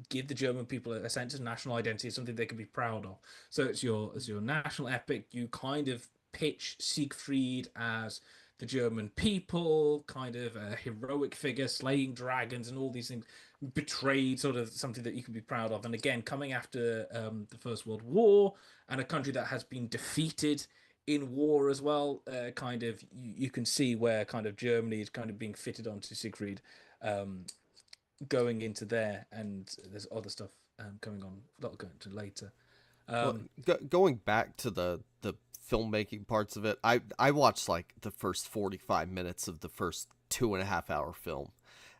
give the German people a sense of national identity, something they can be proud of. So it's your national epic. You kind of pitch Siegfried as the German people, kind of a heroic figure, slaying dragons and all these things, betrayed, sort of something that you can be proud of. And again, coming after the First World War, and a country that has been defeated in war as well, kind of you can see where kind of Germany is kind of being fitted onto Siegfried, going into there, and there's other stuff coming on that I'll go into later.
Going back to the filmmaking parts of it, I watched like the first 45 minutes of the first 2.5 hour film,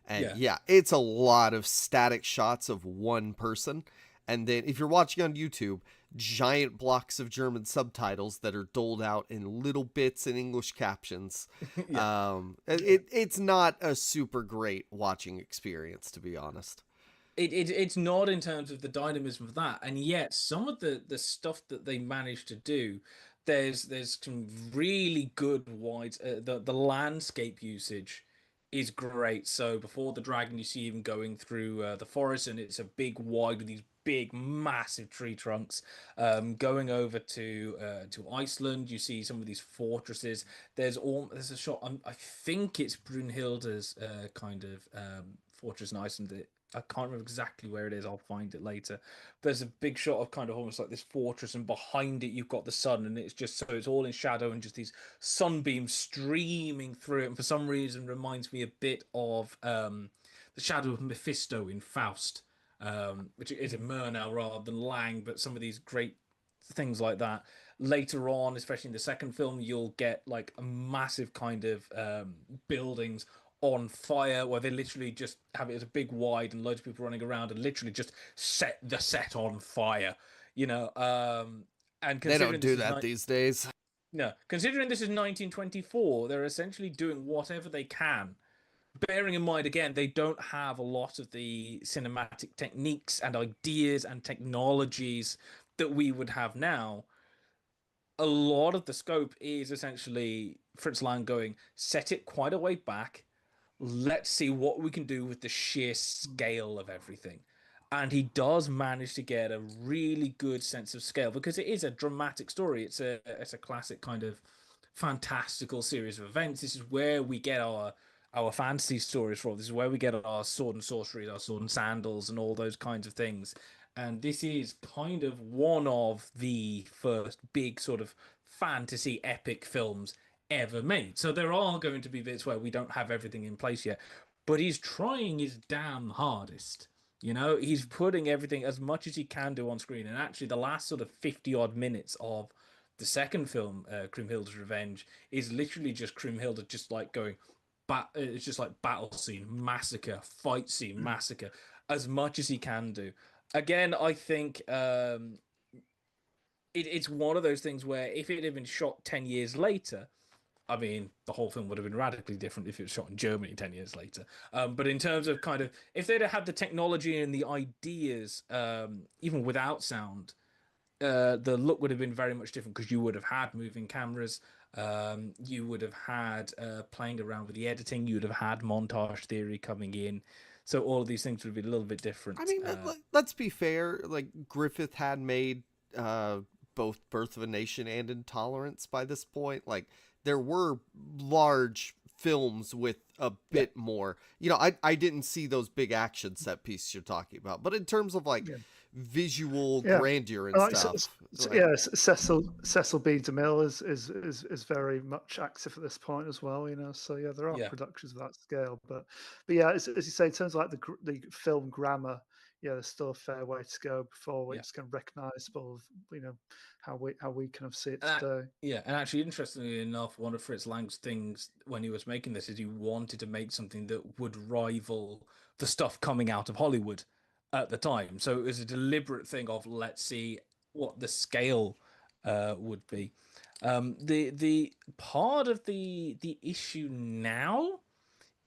and yeah, it's a lot of static shots of one person. And then if you're watching on YouTube, giant blocks of German subtitles that are doled out in little bits and English captions.
Yeah.
It's not a super great watching experience, to be honest.
It's not in terms of the dynamism of that, and yet some of the stuff that they managed to do, there's some really good wide the landscape usage is great. So before the dragon, you see him going through the forest, and it's a big wide with these big massive tree trunks. Going over to Iceland, you see some of these fortresses. There's a shot. I think it's Brunhilde's kind of fortress in Iceland. I can't remember exactly where it is. I'll find it later. There's a big shot of kind of almost like this fortress, and behind it you've got the sun, and it's just so it's all in shadow and just these sunbeams streaming through it. And for some reason, reminds me a bit of the shadow of Mephisto in Faust, which is in Murnau rather than Lang, but some of these great things like that. Later on, especially in the second film, you'll get like a massive kind of buildings on fire where they literally just have it as a big wide and loads of people running around and literally just set the set on fire, you know. And
They don't
considering this
do
is
that these days.
no, considering this is 1924, they're essentially doing whatever they can. Bearing in mind, again, they don't have a lot of the cinematic techniques and ideas and technologies that we would have now. A lot of the scope is essentially Fritz Lang going, set it quite a way back. Let's see what we can do with the sheer scale of everything. And he does manage to get a really good sense of scale because it is a dramatic story. It's a classic kind of fantastical series of events. This is where we get our fantasy stories from. This is where we get our sword and sorcery, our sword and sandals, and all those kinds of things. And this is kind of one of the first big sort of fantasy epic films ever made. So there are going to be bits where we don't have everything in place yet, but he's trying his damn hardest. You know, he's putting everything as much as he can do on screen. And actually, the last sort of 50 odd minutes of the second film, Kriemhilde's Revenge, is literally just Kriemhilde just like going, it's just like battle scene, massacre, fight scene, massacre, as much as he can do. Again, I think it's one of those things where if it had been shot 10 years later, I mean, the whole film would have been radically different if it was shot in Germany 10 years later. But in terms of kind of, if they'd have had the technology and the ideas, even without sound, the look would have been very much different because you would have had moving cameras. You would have had playing around with the editing. You would have had montage theory coming in. So all of these things would be a little bit different.
I mean, let's be fair. Like, Griffith had made both Birth of a Nation and Intolerance by this point. Like, there were large films with a bit more. You know, I didn't see those big action set pieces you're talking about, but in terms of like visual grandeur and stuff.
Cecil B. DeMille is very much active at this point as well. You know, so there are productions of that scale, but yeah, as you say, in terms of like the film grammar, there's still a fair way to go before it's kind of recognisable of how we kind of see it today.
And actually, interestingly enough, one of Fritz Lang's things when he was making this is he wanted to make something that would rival the stuff coming out of Hollywood at the time. So it was a deliberate thing of let's see what the scale would be. The part of the issue now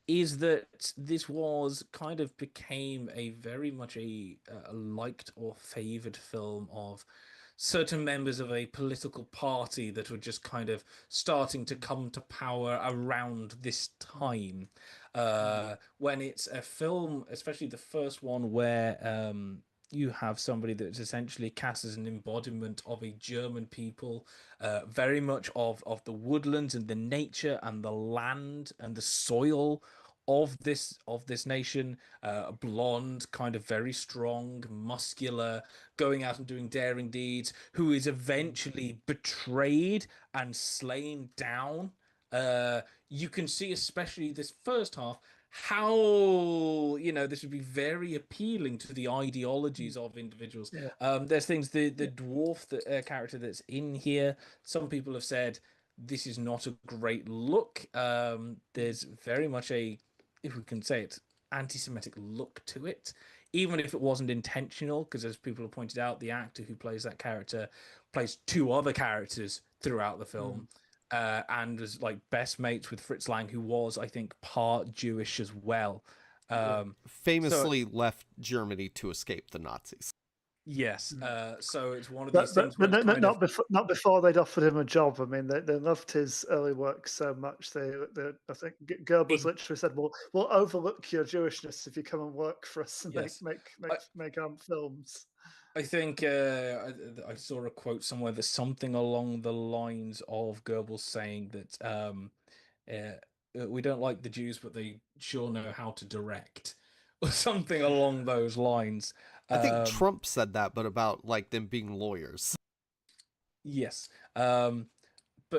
is that this was kind of became a very much a liked or favored film of certain members of a political party that were just kind of starting to come to power around this time. When it's a film, especially the first one, where you have somebody that's essentially cast as an embodiment of a German people, very much of the woodlands and the nature and the land and the soil of this nation, blonde, kind of very strong, muscular, going out and doing daring deeds, who is eventually betrayed and slain down. You can see, especially this first half, how this would be very appealing to the ideologies of individuals. There's things, the dwarf character that's in here, some people have said this is not a great look. There's very much a, if we can say it, anti-Semitic look to it, even if it wasn't intentional, because as people have pointed out, the actor who plays that character plays two other characters throughout the film, and was like best mates with Fritz Lang, who was, I think, part Jewish as well. So
Famously left Germany to escape the Nazis.
yes, so it's one of
But
these things where
but
it's kind
not
of
before they'd offered him a job. I mean, they loved his early work so much. I think Goebbels
in,
literally said, "We'll overlook your Jewishness if you come and work for us and
yes.
make films."
I think I saw a quote somewhere that's something along the lines of Goebbels saying that we don't like the Jews, but they sure know how to direct, or something along those lines.
I think Trump said that, but about like them being lawyers.
Yes. But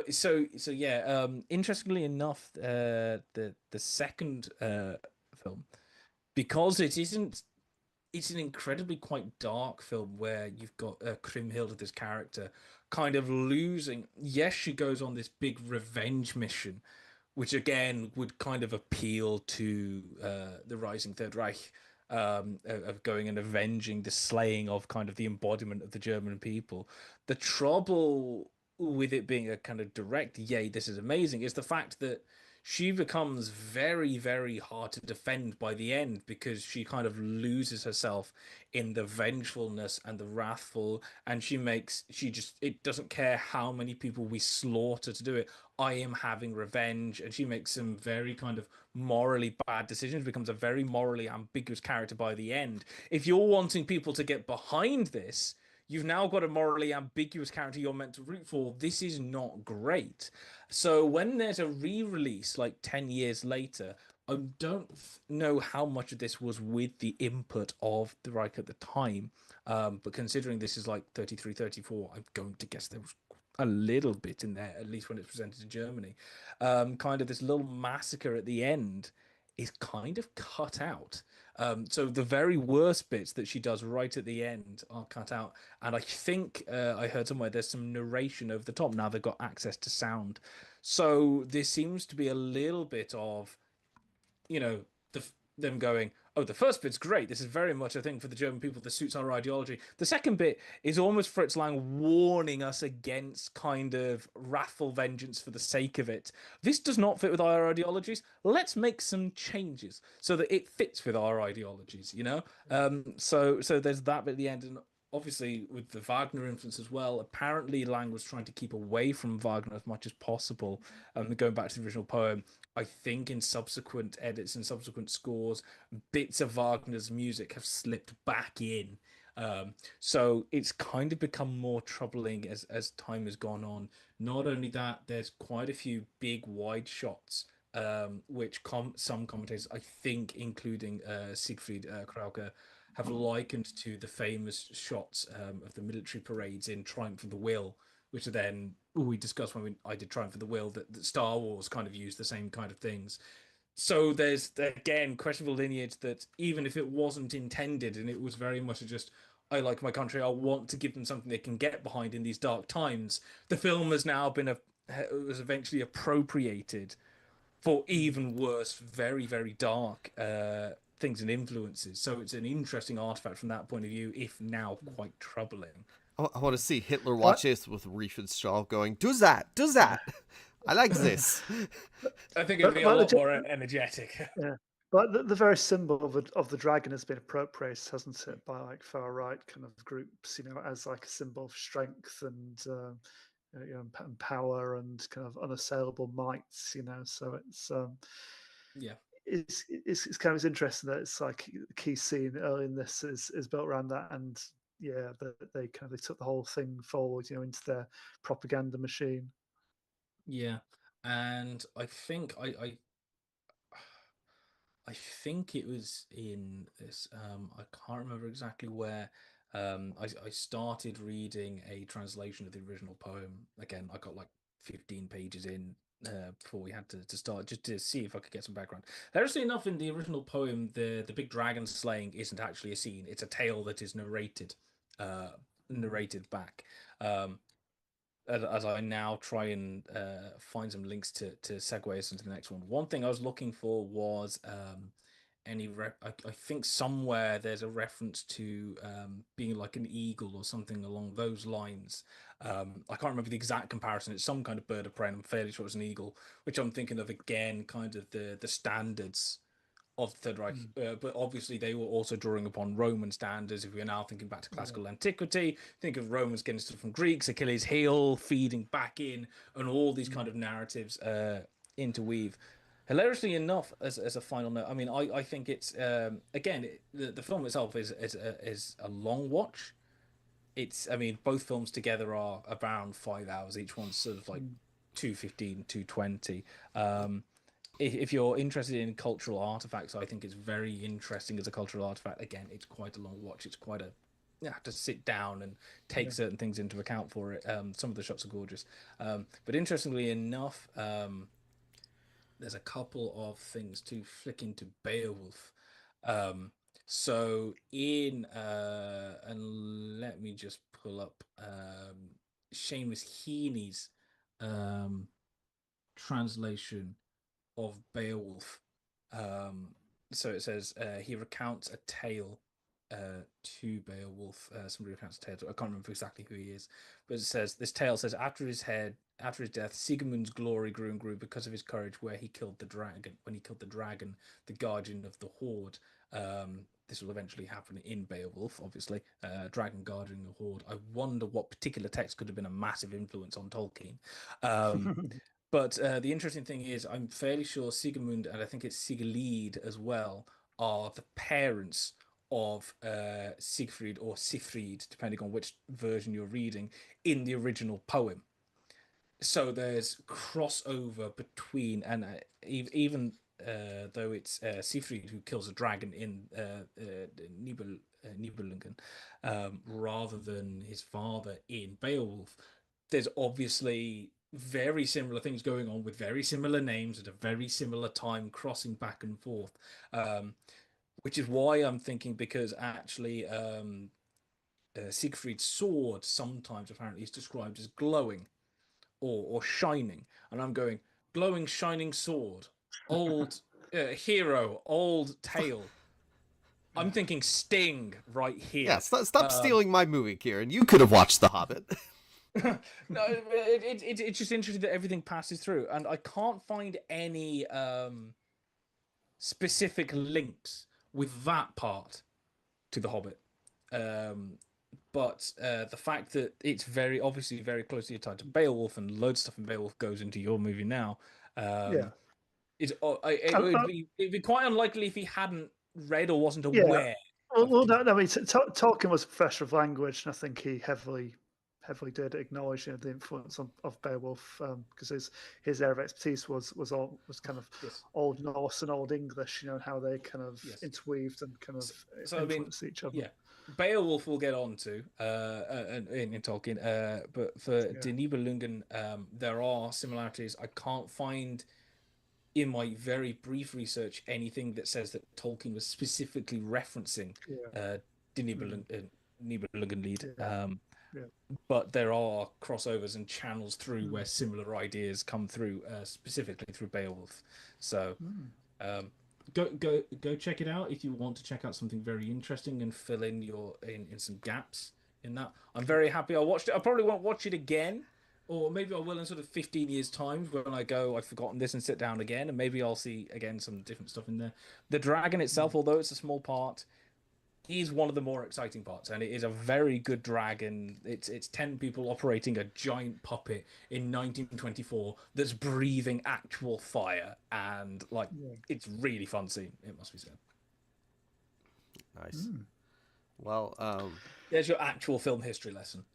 so yeah. Interestingly enough, the second film, because it isn't, it's an incredibly quite dark film where you've got Kriemhild, this character, kind of losing. Yes, she goes on this big revenge mission, which again would kind of appeal to the rising Third Reich, of going and avenging the slaying of kind of the embodiment of the German people. The trouble with it being a kind of direct, yay, this is amazing, is the fact that she becomes very, very hard to defend by the end because she kind of loses herself in the vengefulness and the wrathful, and she just, it doesn't care how many people we slaughter to do it. I am having revenge, and she makes some very kind of morally bad decisions, becomes a very morally ambiguous character by the end. If you're wanting people to get behind this, you've now got a morally ambiguous character you're meant to root for. This is not great. So when there's a re-release like 10 years later, I don't know how much of this was with the input of the Reich at the time. But considering this is like 33, 34, I'm going to guess there was a little bit in there, at least when it's presented in Germany. Kind of this little massacre at the end is kind of cut out. So the very worst bits that she does right at the end are cut out. And I think I heard somewhere there's some narration over the top. Now they've got access to sound. So there seems to be a little bit of, you know, them going, oh, the first bit's great. This is very much a thing for the German people that suits our ideology. The second bit is almost Fritz Lang warning us against kind of wrathful vengeance for the sake of it. This does not fit with our ideologies. Let's make some changes so that it fits with our ideologies, you know? So there's that bit at the end. And obviously with the Wagner influence as well, apparently Lang was trying to keep away from Wagner as much as possible. Going back to the original poem, I think in subsequent edits and subsequent scores, bits of Wagner's music have slipped back in. So it's kind of become more troubling as time has gone on. Not only that, there's quite a few big wide shots, which some commentators, I think, including Siegfried Krauke, have likened to the famous shots of the military parades in Triumph of the Will, which are then we discussed when I did Triumph of the Will that Star Wars kind of used the same kind of things. So there's again questionable lineage that even if it wasn't intended and it was very much just I like my country, I want to give them something they can get behind in these dark times. The film has now been was eventually appropriated for even worse, very, very dark things and influences. So it's an interesting artifact from that point of view, if now quite troubling.
I want to see Hitler
But
watch this with Riefenstahl going, do that, do that. I like this.
I think it'd be a lot more energetic.
yeah, but the very symbol of the dragon has been appropriated, hasn't it, by like far right kind of groups, you know, as like a symbol of strength and you know, and power and kind of unassailable mights, you know. So
Yeah.
It's kind of interesting that it's like the key scene early in this is built around that, and yeah, they kind of they took the whole thing forward, you know, into their propaganda machine.
Yeah. And I think I think it was in this. I can't remember exactly where. I started reading a translation of the original poem. Again, I got like 15 pages in before we had to start, just to see if I could get some background. There's enough in the original poem. The big dragon slaying isn't actually a scene; it's a tale that is uh, narrated back. Um, as I now try and find some links to segue us into the next one. One thing I was looking for was I think somewhere there's a reference to being like an eagle or something along those lines. I can't remember the exact comparison. It's some kind of bird of prey, and I'm fairly sure it's an eagle, which I'm thinking of again, kind of the standards of the Third Reich. But obviously they were also drawing upon Roman standards. If we're now thinking back to classical antiquity, think of Romans getting stuff from Greeks, Achilles' heel feeding back in, and all these kind of narratives interweave. Hilariously enough, as a final note, I mean, I think it's again the film itself is a long watch. I mean, both films together are around 5 hours. Each one's sort of like 2:15, 2:20. If you're interested in cultural artifacts, I think it's very interesting as a cultural artifact. Again, it's quite a long watch. It's quite you have to sit down and take certain things into account for it. Some of the shots are gorgeous, but interestingly enough, there's a couple of things to flick into Beowulf. So and let me just pull up Seamus Heaney's translation of Beowulf. So it says he recounts a tale to Beowulf. Somebody recounts a tale. I can't remember exactly who he is, but it says this tale says after his death, Siegmund's glory grew and grew because of his courage. When he killed the dragon, the guardian of the horde. This will eventually happen in Beowulf, obviously. Dragon guardian the horde. I wonder what particular text could have been a massive influence on Tolkien. But the interesting thing is, I'm fairly sure Siegmund, and I think it's Siegelied as well, are the parents of Siegfried or Sifrid, depending on which version you're reading, in the original poem. So there's crossover between, and even though it's Sifrid who kills a dragon in Nibelungen, rather than his father in Beowulf, there's obviously very similar things going on with very similar names at a very similar time, crossing back and forth, which is why I'm thinking, because actually Siegfried's sword sometimes apparently is described as glowing or shining, and I'm going, glowing shining sword, old hero, old tale. I'm thinking Sting right here.
Yeah, stop stealing my movie, Kieran. You could have watched The Hobbit.
No, it's just interesting that everything passes through, and I can't find any specific links with that part to The Hobbit. But the fact that it's very obviously very closely tied to Beowulf, and loads of stuff in Beowulf goes into your movie now. It'd be quite unlikely if he hadn't read or wasn't aware.
Well, no, I mean, Tolkien was a professor of language, and I think he heavily did acknowledge the influence of Beowulf, because his area of expertise was kind of Old Norse and Old English, and how they kind of interweaved and kind of influenced each other.
Yeah, Beowulf we'll get on to in Tolkien, but for Die Nibelungen, there are similarities. I can't find in my very brief research anything that says that Tolkien was specifically referencing Die Nibelungenlied. But there are crossovers and channels through where similar ideas come through, specifically through Beowulf. So go check it out if you want to check out something very interesting and fill in in some gaps in that. I'm very happy I watched it. I probably won't watch it again, or maybe I will in sort of 15 years' time when I go, I've forgotten this, and sit down again, and maybe I'll see again some different stuff in there. The dragon itself, although it's a small part, is one of the more exciting parts, and it is a very good dragon. It's 10 people operating a giant puppet in 1924 that's breathing actual fire, and it's really fun scene, it must be said.
Nice. Well,
there's your actual film history lesson.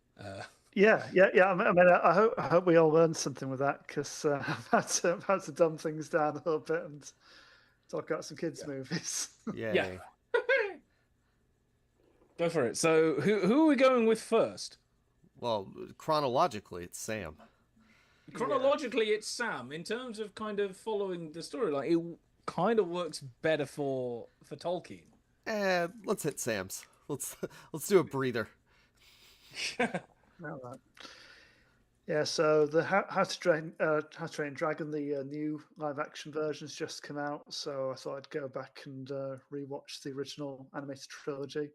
Yeah. I mean, I hope we all learned something with that, because I've had to dumb things down a little bit and talk about some kids' movies.
Yeah.
Go for it. So, who are we going with first?
Well, chronologically, it's Sam.
Chronologically, it's Sam. In terms of kind of following the storyline, it kind of works better for Tolkien.
Let's hit Sam's. Let's do a breather.
Yeah, so the How to Train Dragon, the new live action version's just come out. So I thought I'd go back and rewatch the original animated trilogy.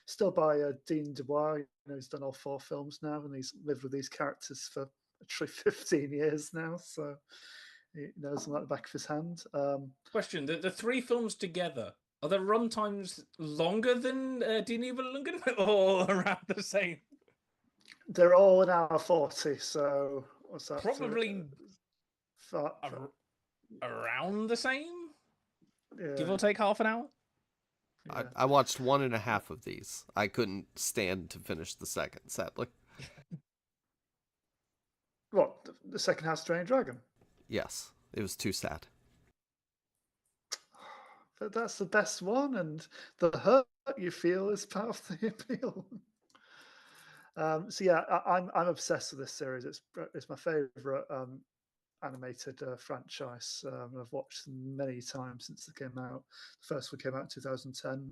Still by Dean DeWar. He's done all 4 films now, and he's lived with these characters for actually 15 years now. So he knows them like the back of his hand.
Question: the 3 films together, are the run times longer than Die Nibelungen or around the same?
They're all an hour 40. So what's that?
Probably around the same, give or take half an hour.
Yeah. I watched 1.5 of these. I couldn't stand to finish the second, sadly.
What, the second House of Train Dragon?
Yes, it was too sad.
But that's the best one, and the hurt you feel is part of the appeal. So yeah, I'm obsessed with this series. It's my favorite animated franchise. I've watched them many times since they came out. The first one came out in 2010.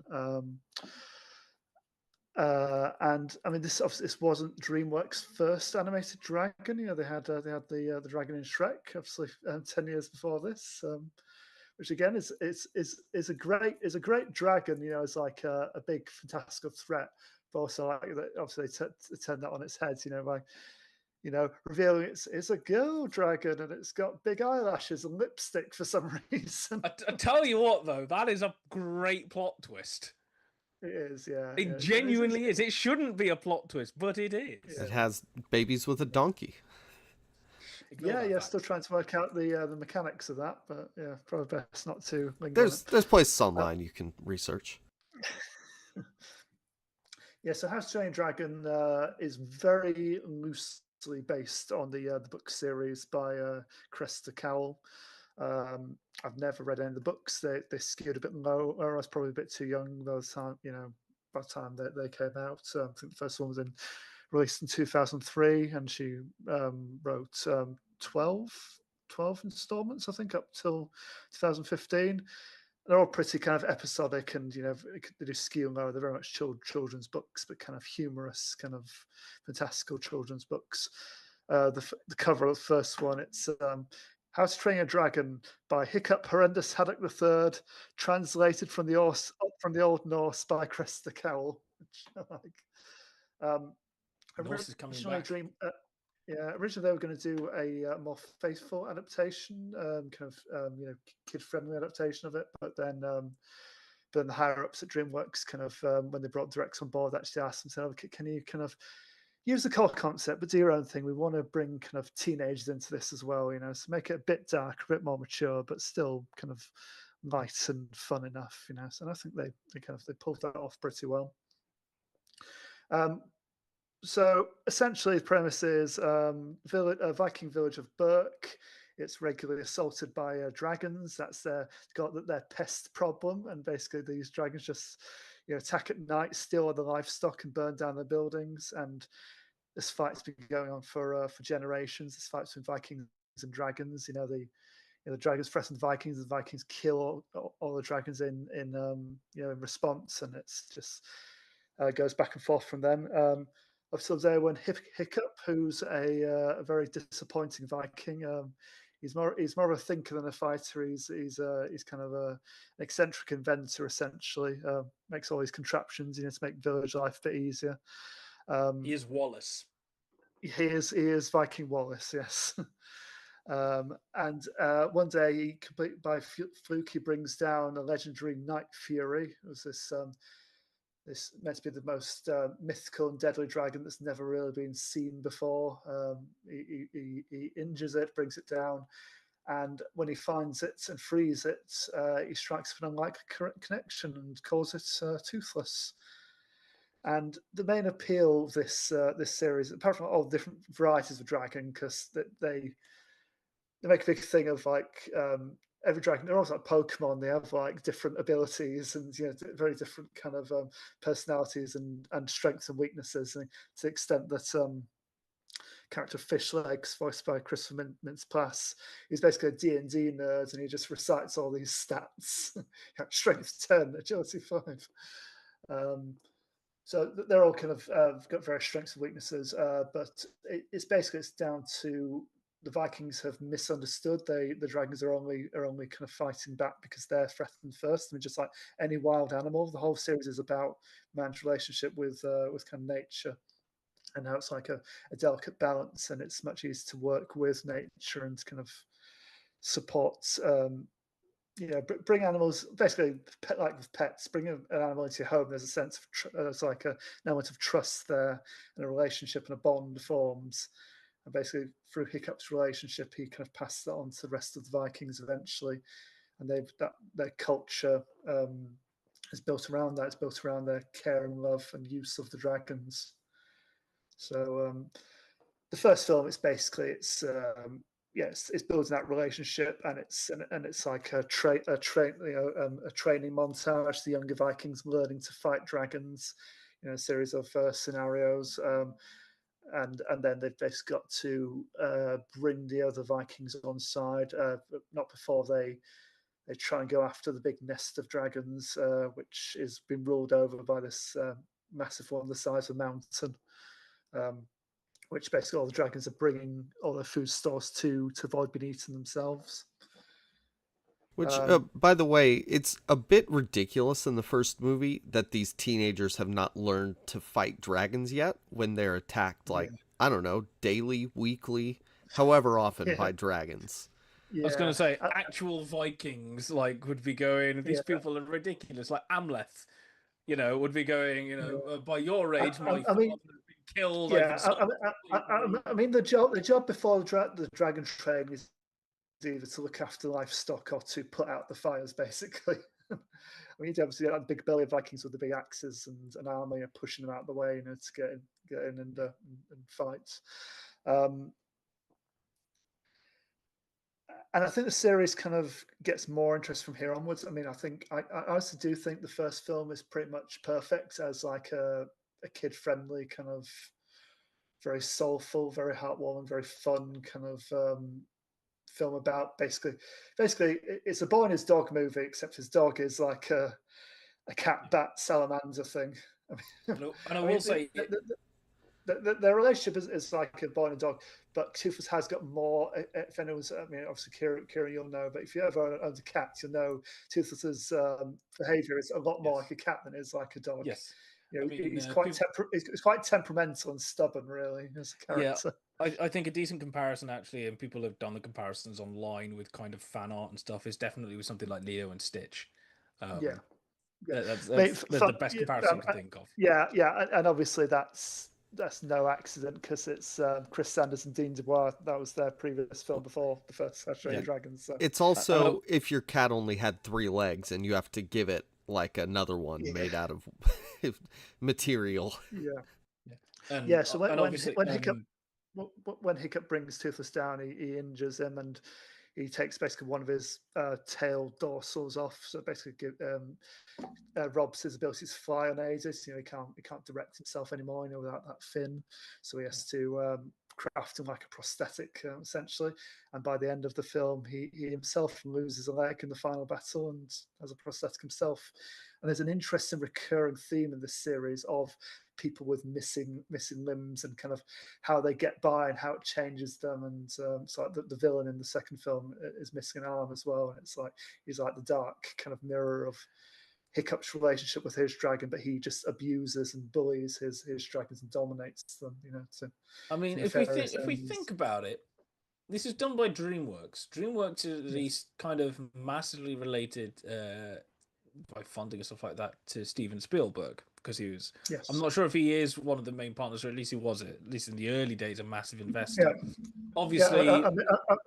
And I mean, this wasn't DreamWorks' first animated dragon. They had the dragon in Shrek, obviously 10 years before this. Which again is a great dragon. It's like a big fantastical threat, but also like obviously they turn that on its head. By revealing it's a girl dragon and it's got big eyelashes and lipstick for some reason.
I tell you what, though, that is a great plot twist.
It is, yeah.
It genuinely is. It shouldn't be a plot twist, but it is.
It has babies with a donkey.
Yeah. Still trying to work out the mechanics of that, but yeah, probably best not to linger on it.
There's places online you can research.
Yeah, so House of Train Dragon is very loosely based on the book series by Cressida Cowell. I've never read any of the books. They skewed a bit low, or I was probably a bit too young by the time by the time they came out. I think the first one was released in 2003, and she wrote 12 installments, I think, up till 2015. They're all pretty kind of episodic, and they do skew low. They're very much children's books, but kind of humorous, kind of fantastical children's books. The cover of the first one, it's How to Train a Dragon by Hiccup Horrendous Haddock III, translated from the Old Norse by Cressida Cowell, which I like.
Norse is coming back.
Originally they were going to do a more faithful adaptation, kid-friendly adaptation of it, but then the higher ups at DreamWorks kind of when they brought directs on board, actually asked them, said, "Can you kind of use the core concept, but do your own thing? We want to bring kind of teenagers into this as well, so make it a bit dark, a bit more mature, but still kind of light and fun enough, So and I think they pulled that off pretty well. So essentially, the premise is a Viking village of Berk. It's regularly assaulted by dragons. That's their pest problem, and basically these dragons just attack at night, steal all the livestock, and burn down their buildings. And this fight's been going on for generations. This fight between Vikings and dragons. The dragons threaten the Vikings. The Vikings kill all the dragons in response, and it's just goes back and forth from them. Obviously, there when Hiccup, who's a very disappointing Viking. He's more of a thinker than a fighter. He's kind of an eccentric inventor, essentially. Makes all these contraptions, to make village life a bit easier.
He is Wallace.
He is Viking Wallace, yes. And one day, by fluke, he brings down a legendary Night Fury. It was this meant to be the most mythical and deadly dragon that's never really been seen before. He injures it, brings it down, and when he finds it and frees it, he strikes up an unlikely connection and calls it Toothless. And the main appeal of this series, apart from all the different varieties of dragon, because they make a big thing of like every dragon, they're also like Pokemon. They have like different abilities and very different kind of personalities and strengths and weaknesses. And to the extent that character Fishlegs, voiced by Christopher Mintz-Plasse, he's basically a D&D nerd, and he just recites all these stats: strength 10, agility 5. So they're all kind of got various strengths and weaknesses, but it's down to the Vikings have misunderstood. The dragons are only kind of fighting back because they're threatened first. I mean, just like any wild animal, the whole series is about man's relationship with kind of nature, and how it's like a delicate balance, and it's much easier to work with nature and kind of support bring animals basically like with pets. Bring an animal into your home. There's a sense of there's like an element of trust there, and a relationship and a bond forms. And basically, through Hiccup's relationship, he kind of passed that on to the rest of the Vikings eventually, and their culture is built around that. It's built around their care and love and use of the dragons. So the first film, it's building that relationship, and it's like a training montage. The younger Vikings learning to fight dragons, a series of scenarios, and then they've basically got to bring the other Vikings on side, but not before they try and go after the big nest of dragons, which has been ruled over by this massive one the size of a mountain. Which basically all the dragons are bringing all their food stores to avoid being eaten themselves.
Which, by the way, it's a bit ridiculous in the first movie that these teenagers have not learned to fight dragons yet when they're attacked, like, I don't know, daily, weekly, however often by dragons.
I was going to say, actual Vikings would be going, these people are ridiculous, like Amleth, would be going, by your age, my father has been killed.
I mean, the job before the dragon train is either to look after livestock or to put out the fires, basically. I mean, you obviously have big belly Vikings with the big axes and an army are pushing them out of the way, to get in and fight. And I think the series kind of gets more interest from here onwards. I mean, I also do think the first film is pretty much perfect as like a kid-friendly kind of very soulful, very heartwarming, very fun kind of film about basically it's a boy and his dog movie, except his dog is like a cat bat salamander thing.
I will say
their relationship is like a boy and a dog, but Toothless has got more. If anyone's, I mean, obviously Kieran, you'll know, but if you ever owned a cat, you'll know Toothless's behaviour is a lot more like a cat than it is like a dog.
Yes.
He's quite temperamental and stubborn, really, as a character.
Yeah, I think a decent comparison, actually, and people have done the comparisons online with kind of fan art and stuff, is definitely with something like Leo and Stitch. That's the best comparison you can think of.
Yeah, and obviously that's no accident because it's Chris Sanders and Dean Dubois. That was their previous film before the first Australian Dragons. So.
It's also if your cat only had 3 legs and you have to give it like another one made out of material.
So when Hiccup brings Toothless down, he injures him and he takes basically one of his tail dorsals off. So basically robs his ability to fly unaided. He can't direct himself anymore, without that fin. So he has to craft him like a prosthetic, essentially. And by the end of the film, he himself loses a leg in the final battle and has a prosthetic himself. And there's an interesting recurring theme in this series of people with missing limbs and kind of how they get by and how it changes them. And so like the villain in the second film is missing an arm as well. And it's like he's like the dark kind of mirror of Hiccup's relationship with his dragon, but he just abuses and bullies his dragons and dominates them.
If we think about it, this is done by DreamWorks. DreamWorks is these kind of massively related by funding and stuff like that to Steven Spielberg, because he was.
Yes.
I'm not sure if he is one of the main partners, or at least he was, at least in the early days, a massive investor. Yeah. Obviously,
I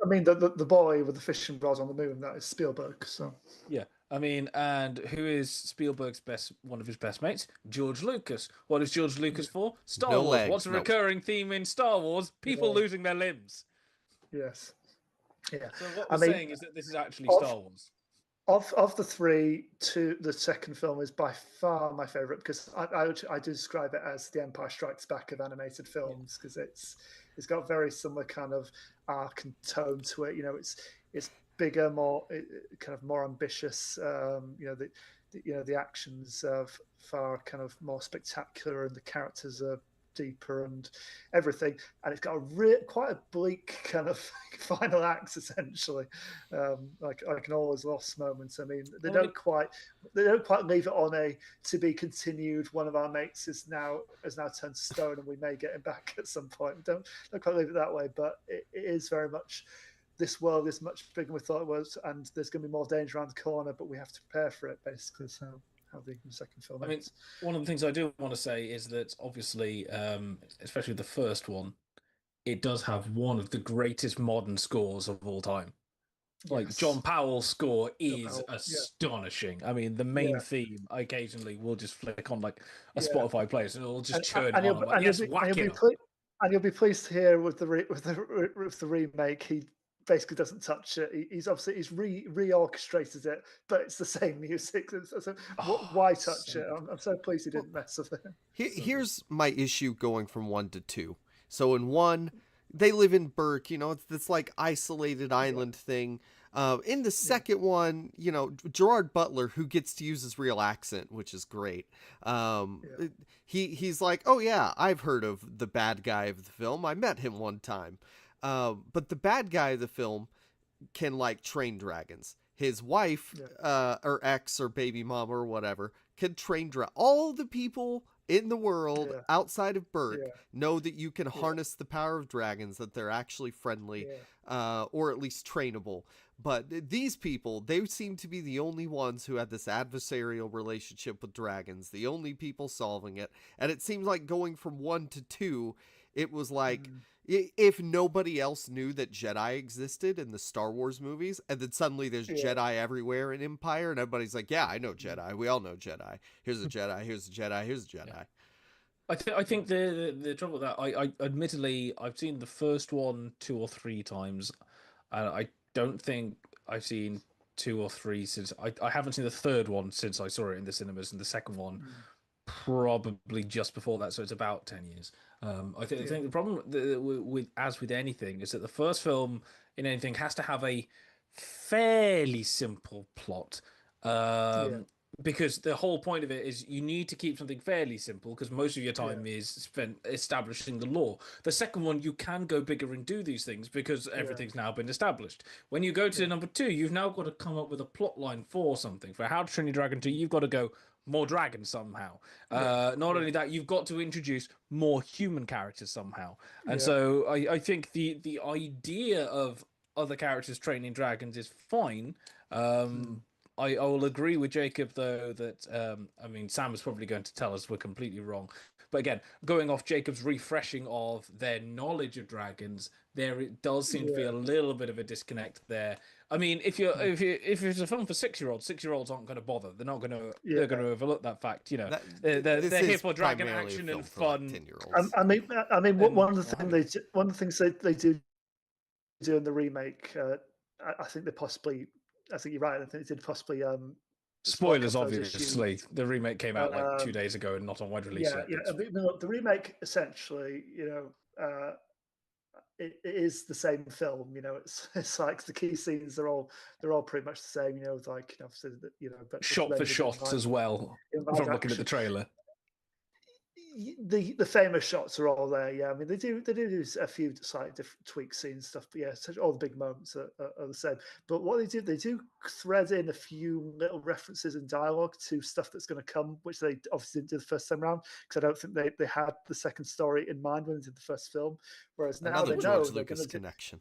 mean the boy with the fishing rods on the moon, that is Spielberg. So
yeah. And who is Spielberg's one of his best mates? George Lucas. What is George Lucas for? Star Wars.
Legs.
What's a recurring theme in Star Wars? People losing their limbs.
Yes. Yeah.
So what we're saying is that this is actually Star Wars.
Of the 3, the second film is by far my favourite, because I do describe it as the Empire Strikes Back of animated films, because it's got very similar kind of arc and tone to it. It's bigger, more kind of more ambitious. the actions are far kind of more spectacular, and the characters are deeper and everything, and it's got quite a bleak kind of final act essentially, like an always lost moment. I mean, they don't quite leave it on a to be continued. One of our mates has now turned to stone, and we may get him back at some point. We don't quite leave it that way, but it is very much, this world is much bigger than we thought it was, and there's going to be more danger around the corner, but we have to prepare for it, basically. So how the second film ends.
I mean, one of the things I do want to say is that obviously, especially the first one, it does have one of the greatest modern scores of all time. Like,
Yes.
John Powell's score is astonishing.
Yeah.
I mean, the main theme occasionally will just flick on like a Spotify playlist, and it'll just churn on. I'm like, yes, whack it.
And you'll be pleased to hear with the remake, he basically doesn't touch it. He's reorchestrated it, but it's the same music. So why touch it? I'm so pleased he didn't mess with it.
Here's my issue going from 1 to 2. So in 1, they live in Burke, it's this like isolated island thing. In the second one, Gerard Butler, who gets to use his real accent, which is great. He's like, oh yeah, I've heard of the bad guy of the film. I met him one time. But the bad guy of the film can like train dragons. His wife, or ex or baby mama or whatever, can train all the people in the world outside of Burke know that you can harness the power of dragons, that they're actually friendly, or at least trainable. But these people, they seem to be the only ones who had this adversarial relationship with dragons, the only people solving it. And it seems like going from 1 to 2, it was like, if nobody else knew that Jedi existed in the Star Wars movies, and then suddenly there's Jedi everywhere in Empire, and everybody's like, yeah, I know Jedi. We all know Jedi. Here's a Jedi. Here's a Jedi. Here's a Jedi.
Yeah. I think the trouble with that, I admittedly, I've seen the first one 2 or 3 times, and I don't think I've seen 2 or 3 since I haven't seen the third one since I saw it in the cinemas, and the second one probably just before that, so it's about 10 years. I think the problem with anything is that the first film in anything has to have a fairly simple plot. Because the whole point of it is you need to keep something fairly simple, because most of your time is spent establishing the lore. The second one, you can go bigger and do these things because everything's now been established. When you go to number 2, you've now got to come up with a plot line for something. For How to Train Your Dragon 2, you've got to go more dragons somehow. Not only that, you've got to introduce more human characters somehow. And so I think the idea of other characters training dragons is fine. I will agree with Jacob, though, that, I mean, Sam is probably going to tell us we're completely wrong. But again, going off Jacob's refreshing of their knowledge of dragons, it does seem to be a little bit of a disconnect there. I mean, if it's a film for 6-year-olds, 6-year-olds aren't going to bother. They're not going to. They're going to overlook that fact. They're here for dragon action and fun.
I mean, one of the things they do in the remake, I think they possibly. I think you're right. I think it did possibly.
Spoilers, obviously. The remake came out like 2 days ago and not on wide release yet.
I mean, look, the remake essentially, it is the same film. It's like the key scenes they're all pretty much the same. Obviously, but
shot for shot as well. From looking at the trailer.
The famous shots are all there. Yeah, I mean they do a few slightly different tweak scenes stuff, but yeah, all the big moments are the same. But what they do thread in a few little references and dialogue to stuff that's going to come, which they obviously didn't do the first time around, because I don't think they had the second story in mind when they did the first film. Whereas now they know they're going to
connection.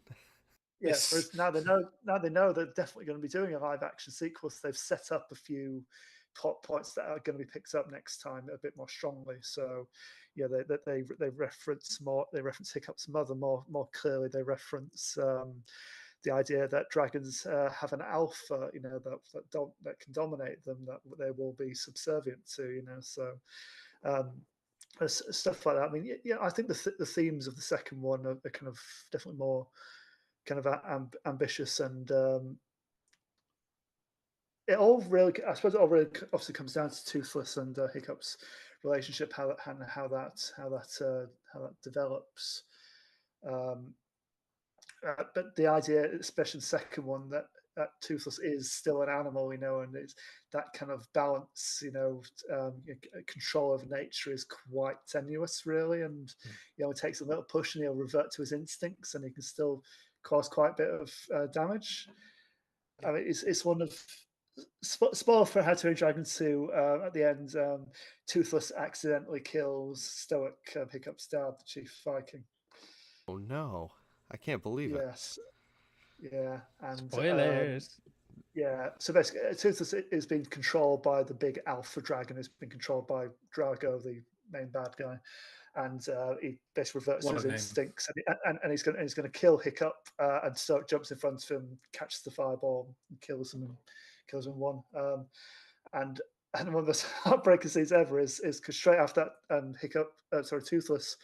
Yes, whereas now they know they're definitely going to be doing a live action sequel. So they've set up a few plot points that are going to be picked up next time a bit more strongly. So yeah, they reference more. They reference Hiccup's mother more clearly. They reference the idea that dragons have an alpha, that can dominate them, that they will be subservient to. So stuff like that. I mean, I think the themes of the second one are kind of definitely more kind of ambitious, and I suppose it all really obviously comes down to Toothless and Hiccup's relationship, how that develops. But the idea, especially the second one, that Toothless is still an animal, and it's that kind of balance, control over nature is quite tenuous, really, and it takes a little push and he'll revert to his instincts, and he can still cause quite a bit of damage. I mean, it's one of spoil for How to Train Dragon 2. At the end, Toothless accidentally kills Stoic Hiccup Star, the chief Viking.
Oh no, I can't believe it.
Yes, yeah, and
Spoilers.
yeah. So basically, Toothless is being controlled by the big alpha dragon. It's been controlled by Drago, the main bad guy, and he basically reverts to his instincts, and he's going to kill Hiccup, and so jumps in front of him, catches the fireball, and kills him in one. And one of the heartbreaking scenes ever is because straight after that, Toothless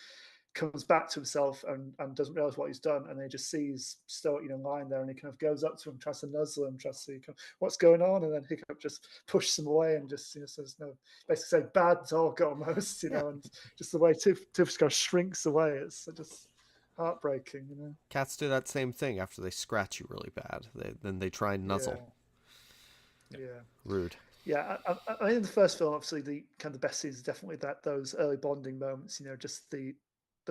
comes back to himself and doesn't realize what he's done, and then he just sees Stoic, lying there, and he kind of goes up to him, tries to nuzzle him, tries to see what's going on, and then Hiccup just pushes him away and just says no, basically say bad dog almost, and just the way Toothless kind of shrinks away, it's just heartbreaking.
Cats do that same thing after they scratch you really bad. Then they try and nuzzle.
Yeah.
Rude.
Yeah, I mean, in the first film, obviously the kind of the best scenes is definitely those early bonding moments. Just the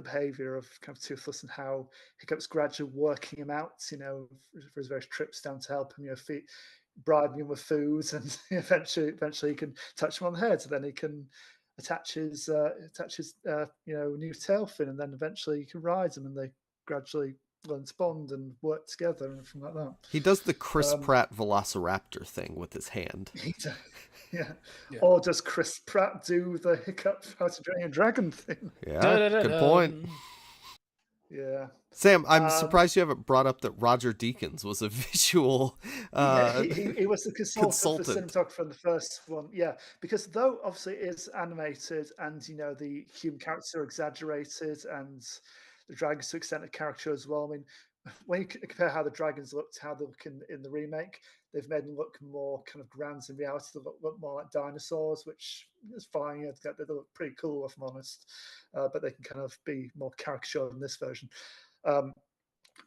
behavior of kind of Toothless and how Hiccup's gradually working him out. For his various trips down to help him. Bribing him with food, and eventually he can touch him on the head, so then he can attach his new tail fin, and then eventually he can ride him, and they gradually learn to bond and work together and everything like that.
He does the Chris Pratt Velociraptor thing with his hand.
Yeah. Or does Chris Pratt do the Hiccup How to Train a Dragon thing?
Yeah, good point.
Yeah.
Sam, I'm surprised you haven't brought up that Roger Deakins was a visual
he was the consultant for cinematographer in the first one. Yeah, because though obviously it is animated and the human characters are exaggerated and the dragons to extent of character as well. I mean, when you compare how the dragons looked, how they look in the remake, they've made them look more kind of grand in reality. They look more like dinosaurs, which is fine. They look pretty cool, if I'm honest. But they can kind of be more caricature in this version.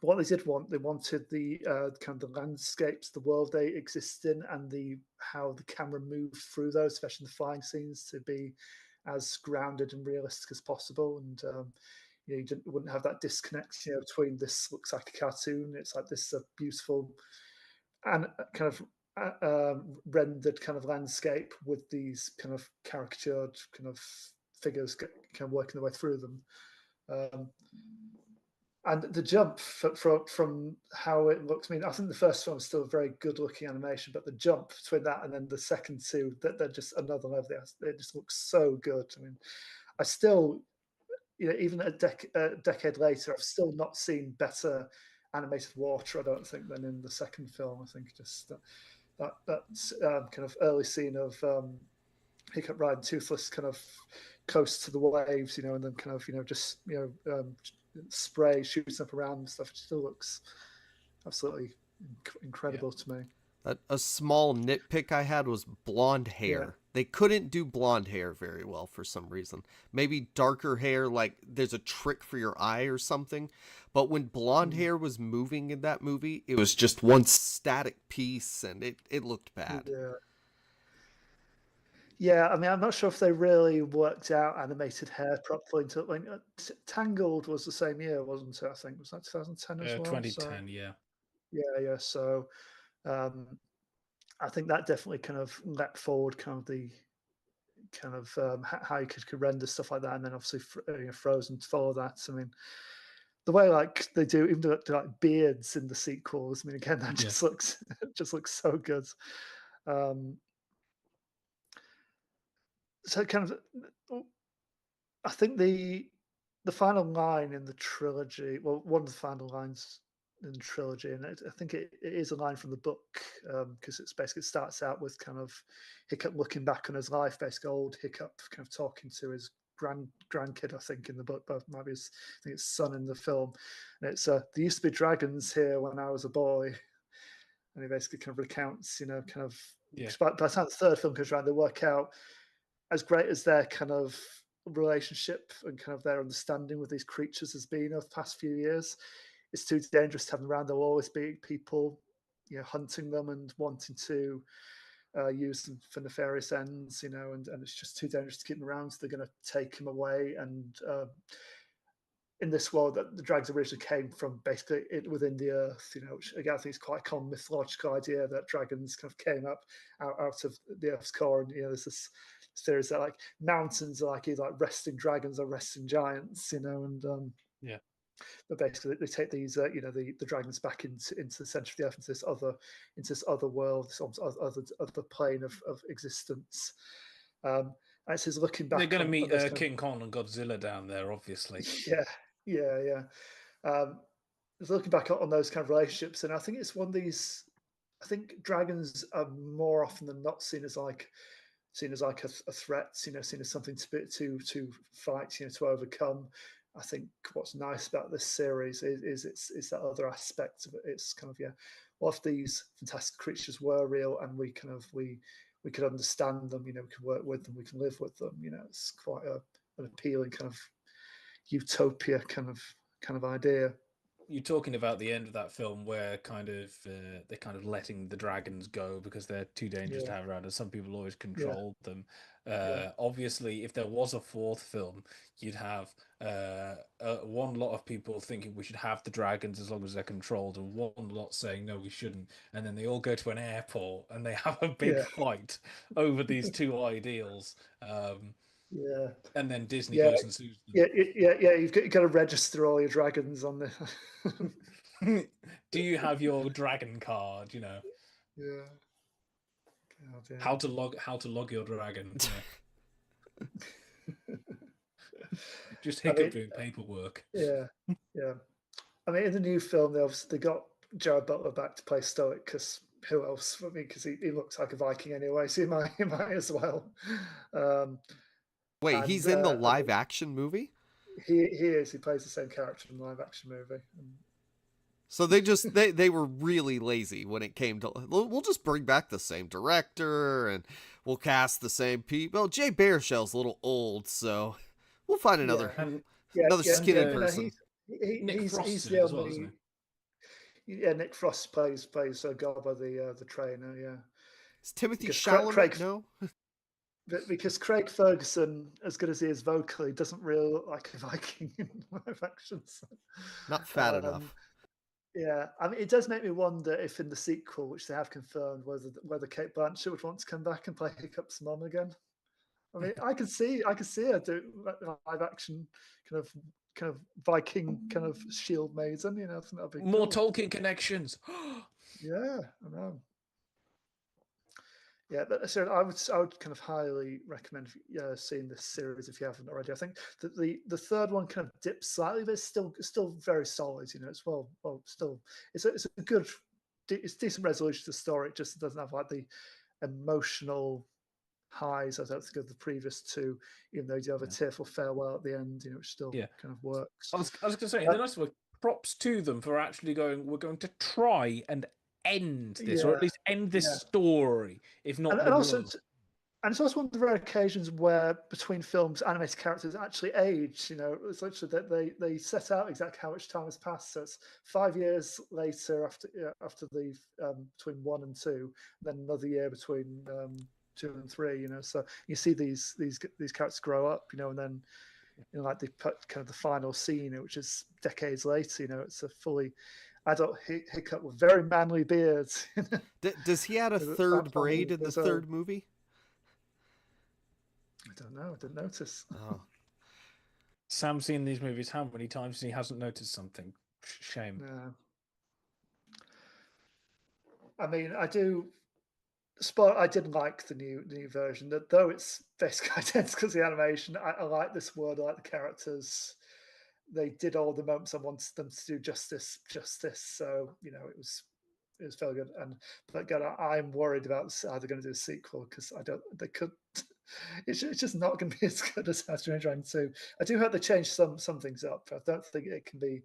What they wanted the kind of the landscapes, the world they exist in, and how the camera moved through those, especially the flying scenes, to be as grounded and realistic as possible. And you wouldn't have that disconnect between this looks like a cartoon, it's like this beautiful and kind of rendered kind of landscape with these kind of caricatured kind of figures kind of working their way through them. And the jump from how it looks, I mean, I think the first one is still a very good looking animation, but the jump between that and then the second two, they're just another level. They just look so good. I mean, I still, even a decade later, I've still not seen better animated water, I don't think, than in the second film. I think just that kind of early scene of Hiccup riding Toothless kind of close to the waves, and then kind of, just, spray shoots up around and stuff. It still looks absolutely incredible to me.
A small nitpick I had was blonde hair. Yeah. They couldn't do blonde hair very well for some reason. Maybe darker hair, like there's a trick for your eye or something. But when blonde hair was moving in that movie, it was just one static piece, and it looked bad.
Yeah, I mean, I'm not sure if they really worked out animated hair properly until Tangled was the same year, wasn't it? I think was that 2010 as well.
2010,
so, yeah. So, I think that definitely kind of let forward kind of the kind of how you could render stuff like that, and then obviously Frozen to follow that. I mean, the way like they do, even do like beards in the sequels. I mean, again, that just looks so good. So kind of, I think the final line in the trilogy, well, one of the final lines in the trilogy, and I think it is a line from the book, because it's basically, it starts out with kind of Hiccup looking back on his life, basically old Hiccup kind of talking to his grandkid, I think, in the book, but maybe I think it's son in the film, and it's there used to be dragons here when I was a boy, and he basically kind of recounts, kind of, by the time the third film comes around, they work out, as great as their kind of relationship and kind of their understanding with these creatures has been over the past few years, it's too dangerous to have them around. There'll always be people hunting them and wanting to use them for nefarious ends, and it's just too dangerous to keep them around, so they're going to take him away. And in this world, that the dragons originally came from basically within the earth, which again I think is quite a common mythological idea that dragons kind of came up out of the earth's core. And there's this theories that like mountains are like either like resting dragons or resting giants, and
yeah.
But basically, they take these, the dragons back into the center of the earth, into this other world, this other plane of existence. And it says looking back,
they're going to meet
on
King Kong and Godzilla down there, obviously.
Yeah. Looking back on those kind of relationships, and I think it's one of these. I think dragons are more often than not seen as like a threat, seen as something to fight, to overcome. I think what's nice about this series is it's that other aspect of it. It's kind of what if these fantastic creatures were real and we could understand them, we can work with them, we can live with them. It's quite an appealing kind of utopia kind of idea.
You're talking about the end of that film where they're kind of letting the dragons go because they're too dangerous to have around, and some people always controlled them. Obviously, if there was a fourth film, you'd have one lot of people thinking we should have the dragons as long as they're controlled, and one lot saying no, we shouldn't. And then they all go to an airport and they have a big fight over these two ideals. And then Disney goes and sues them.
You've got to register all your dragons on the.
Do you have your dragon card?
Yeah. God,
How to log your dragon? Just hiccup doing paperwork.
Yeah. I mean, in the new film, they got Jared Butler back to play Stoic because who else? I mean, because he looks like a Viking anyway, so he might as well.
Wait, he's in the live action movie?
He is. He plays the same character in the live action movie.
So they were really lazy when it came to, we'll just bring back the same director and we'll cast the same people. Well, Jay Baruchel's a little old, so we'll find another skinny person.
Nick Frost
he's
as well, isn't he?
Yeah, Nick Frost plays Garbo, the trainer. Yeah.
Is Timothy Chalamet? No.
Because Craig Ferguson, as good as he is vocally, doesn't really look like a Viking in live action. So.
Not fat enough.
Yeah, I mean, it does make me wonder if in the sequel, which they have confirmed, whether Cate Blanchett would want to come back and play Hiccup's mom again. I mean, I could see her do live action kind of Viking kind of shield maiden. I think that'd be
more
cool.
Tolkien connections.
Yeah, I know. Yeah, but so I would kind of highly recommend seeing this series if you haven't already. I think that the third one kind of dips slightly, but it's still very solid. It's it's a good, it's decent resolution to the story. It just doesn't have like the emotional highs as of the previous two, even though you do have a tearful farewell at the end. Which still kind of works.
I was going to say, the nice word, props to them for actually going. We're going to try and end this, or at least end this story, if not
and also it's also one of the rare occasions where between films animated characters actually age. It's literally that they set out exactly how much time has passed, so it's 5 years later after the between 1 and 2, and then another year between 2 and 3. So you see these characters grow up, and then like they put kind of the final scene, which is decades later. It's a fully adult Hiccup with very manly beards.
Does he add a third braid in the third movie?
I don't know. I didn't notice.
Oh.
Sam's seen these movies how many times and he hasn't noticed something? Shame.
Yeah. I mean, I didn't like the new version, though it's basically identical to the animation. I like this world. I like the characters. They did all the moments I wanted them to do justice. So it was very good. But again, I'm worried about how they're going to do a sequel because they could. It's just not going to be as good as Stranger Dragon 2. I do hope they change some things up. I don't think it can be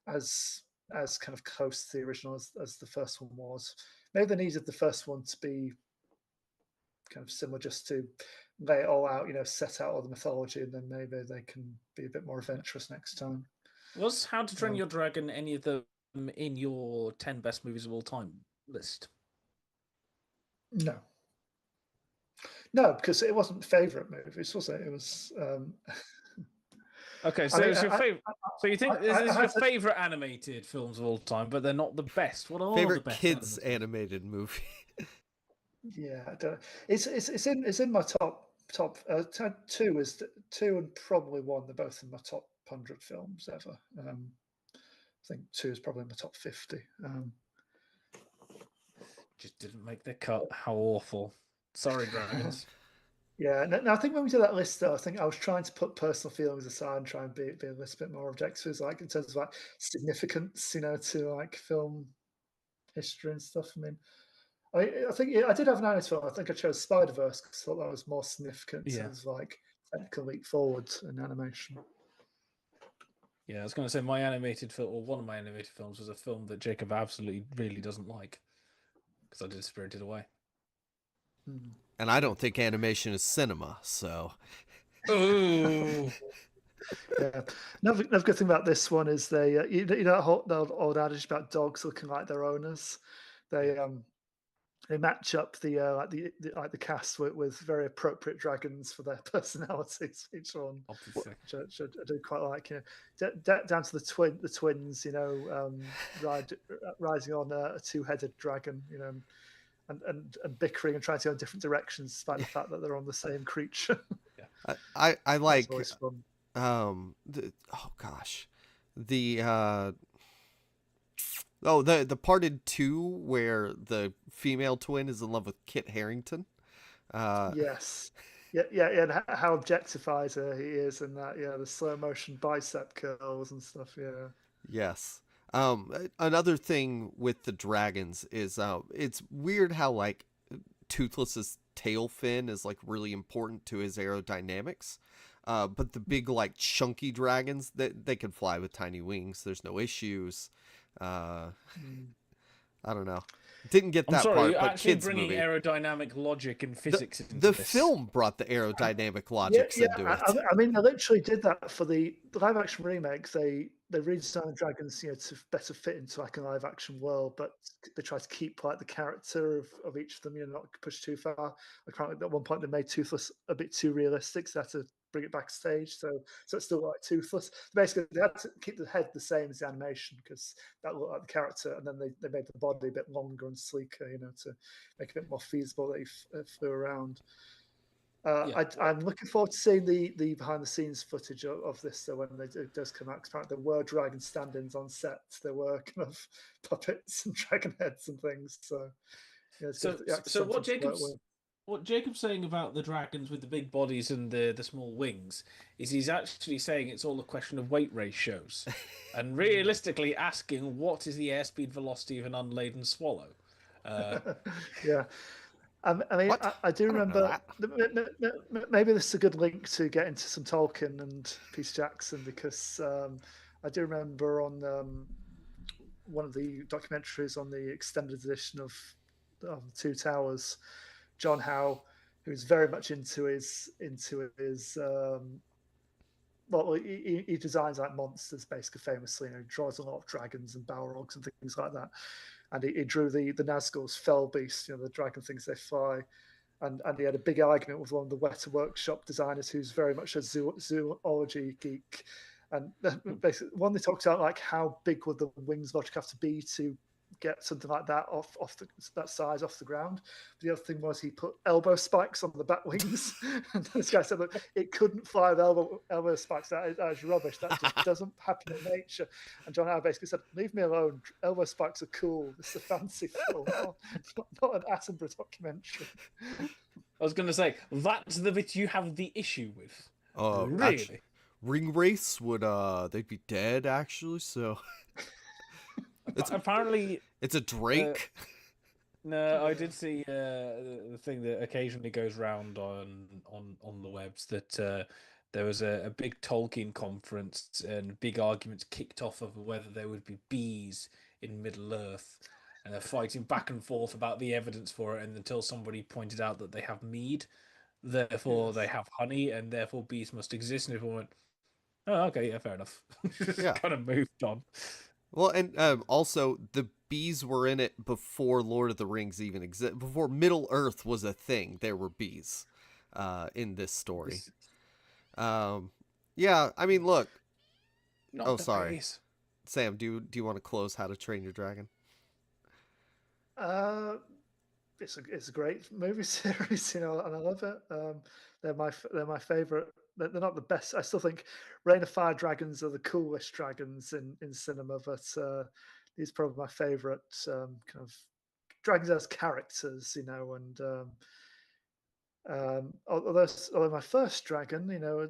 as kind of close to the original as the first one was. Maybe they needed the first one to be kind of similar, just to lay it all out, set out all the mythology, and then maybe they can be a bit more adventurous next time.
Was How to Train Your Dragon any of them in your 10 best movies of all time? list?
No. No, because it wasn't favourite movies, was it? It was.
Okay, so it's your favorite. So you think this is your favorite animated films of all time, but they're not the best. What are
favorite
the best
kids animated movie?
Yeah, I don't. It's in my top 2 is 2 and probably 1. They're both in my top 100 films ever. I think 2 is probably in my top 50.
Just didn't make the cut. How awful! Sorry, Dragons.
Yeah, no, I think when we did that list, though, I think I was trying to put personal feelings aside and try and be a little bit more objective, like in terms of like significance, to like film history and stuff. I mean, I think I did have an animated film. I think I chose Spider-Verse because I thought that was more significant in terms of like technical leap forward in animation.
Yeah, I was going to say my animated film, or one of my animated films, was a film that Jacob absolutely really doesn't like because I did Spirited Away.
And I don't think animation is cinema, so.
Oh.
Yeah. Another good thing about this one is they, that old adage about dogs looking like their owners. They match up the cast with very appropriate dragons for their personalities. Each one,
obviously,
which I do quite like. Down to the twins, rising on a 2-headed dragon, and bickering and trying to go in different directions, despite the fact that they're on the same creature.
Yeah. I like.
Fun.
The Parted 2 where the female twin is in love with Kit Harington.
Yes. Yeah, and how objectified he is, and that, the slow motion bicep curls and stuff. Yeah.
Yes. Another thing with the dragons is it's weird how like Toothless's tail fin is like really important to his aerodynamics. But the big like chunky dragons, they can fly with tiny wings. There's no issues. I don't know. Didn't get that part,
you're
but
actually
kids
bringing
movie.
aerodynamic logic and physics into
the
this.
film brought the aerodynamic logics into it.
I mean, they literally did that for the live action remake. They redesigned the dragons, to better fit into like a live action world, but they tried to keep like the character of each of them, not push too far. Apparently, at one point they made Toothless a bit too realistic, so they had to bring it backstage. So it's still like Toothless. Basically, they had to keep the head the same as the animation because that looked like the character, and then they made the body a bit longer and sleeker, to make it a bit more feasible that he flew around. I'm looking forward to seeing the behind the scenes footage of this, though, when it does come out. Because apparently there were dragon stand-ins on set. There were kind of puppets and dragon heads and things. So,
so what Jacob's saying about the dragons with the big bodies and the small wings is he's actually saying it's all a question of weight ratios, and realistically asking what is the airspeed velocity of an unladen swallow.
Yeah. I mean, I do remember. Maybe this is a good link to get into some Tolkien and Peter Jackson, because I do remember on one of the documentaries on the extended edition of Two Towers, John Howe, who's very much into his well, he designs like monsters, basically, famously. He draws a lot of dragons and balrogs and things like that. And he drew the Nazgul's fell beast, the dragon things they fly. And he had a big argument with one of the Weta Workshop designers, who's very much a zoology geek. And basically, one, they talked about like how big would the wings logic have to be to get something like that that size off the ground. The other thing was he put elbow spikes on the back wings, and this guy said that it couldn't fly with elbow spikes. That is rubbish. That just doesn't happen in nature. And John Howard basically said, "Leave me alone. Elbow spikes are cool. This is a fancy film, not an Attenborough documentary."
I was going to say that's the bit you have the issue with. Really?
Actually, Ring Race would they'd be dead actually. So.
Apparently,
it's a drake.
No, I did see the thing that occasionally goes round on the webs that there was a big Tolkien conference and big arguments kicked off over whether there would be bees in Middle Earth, and they're fighting back and forth about the evidence for it, and until somebody pointed out that they have mead, therefore they have honey, and therefore bees must exist, and everyone went, "Oh, okay, yeah, fair enough." Just kind of moved on.
Well, and also the bees were in it before Lord of the Rings even existed. Before Middle Earth was a thing, there were bees in this story. Yeah, I mean, look.
Not
Oh,
the
sorry.
base.
Sam, do you want to close How to Train Your Dragon?
It's a great movie series, and I love it. They're my favorite. They're not the best. I still think Reign of Fire dragons are the coolest dragons in cinema, but these are probably my favorite kind of dragons as characters, and although my first dragon,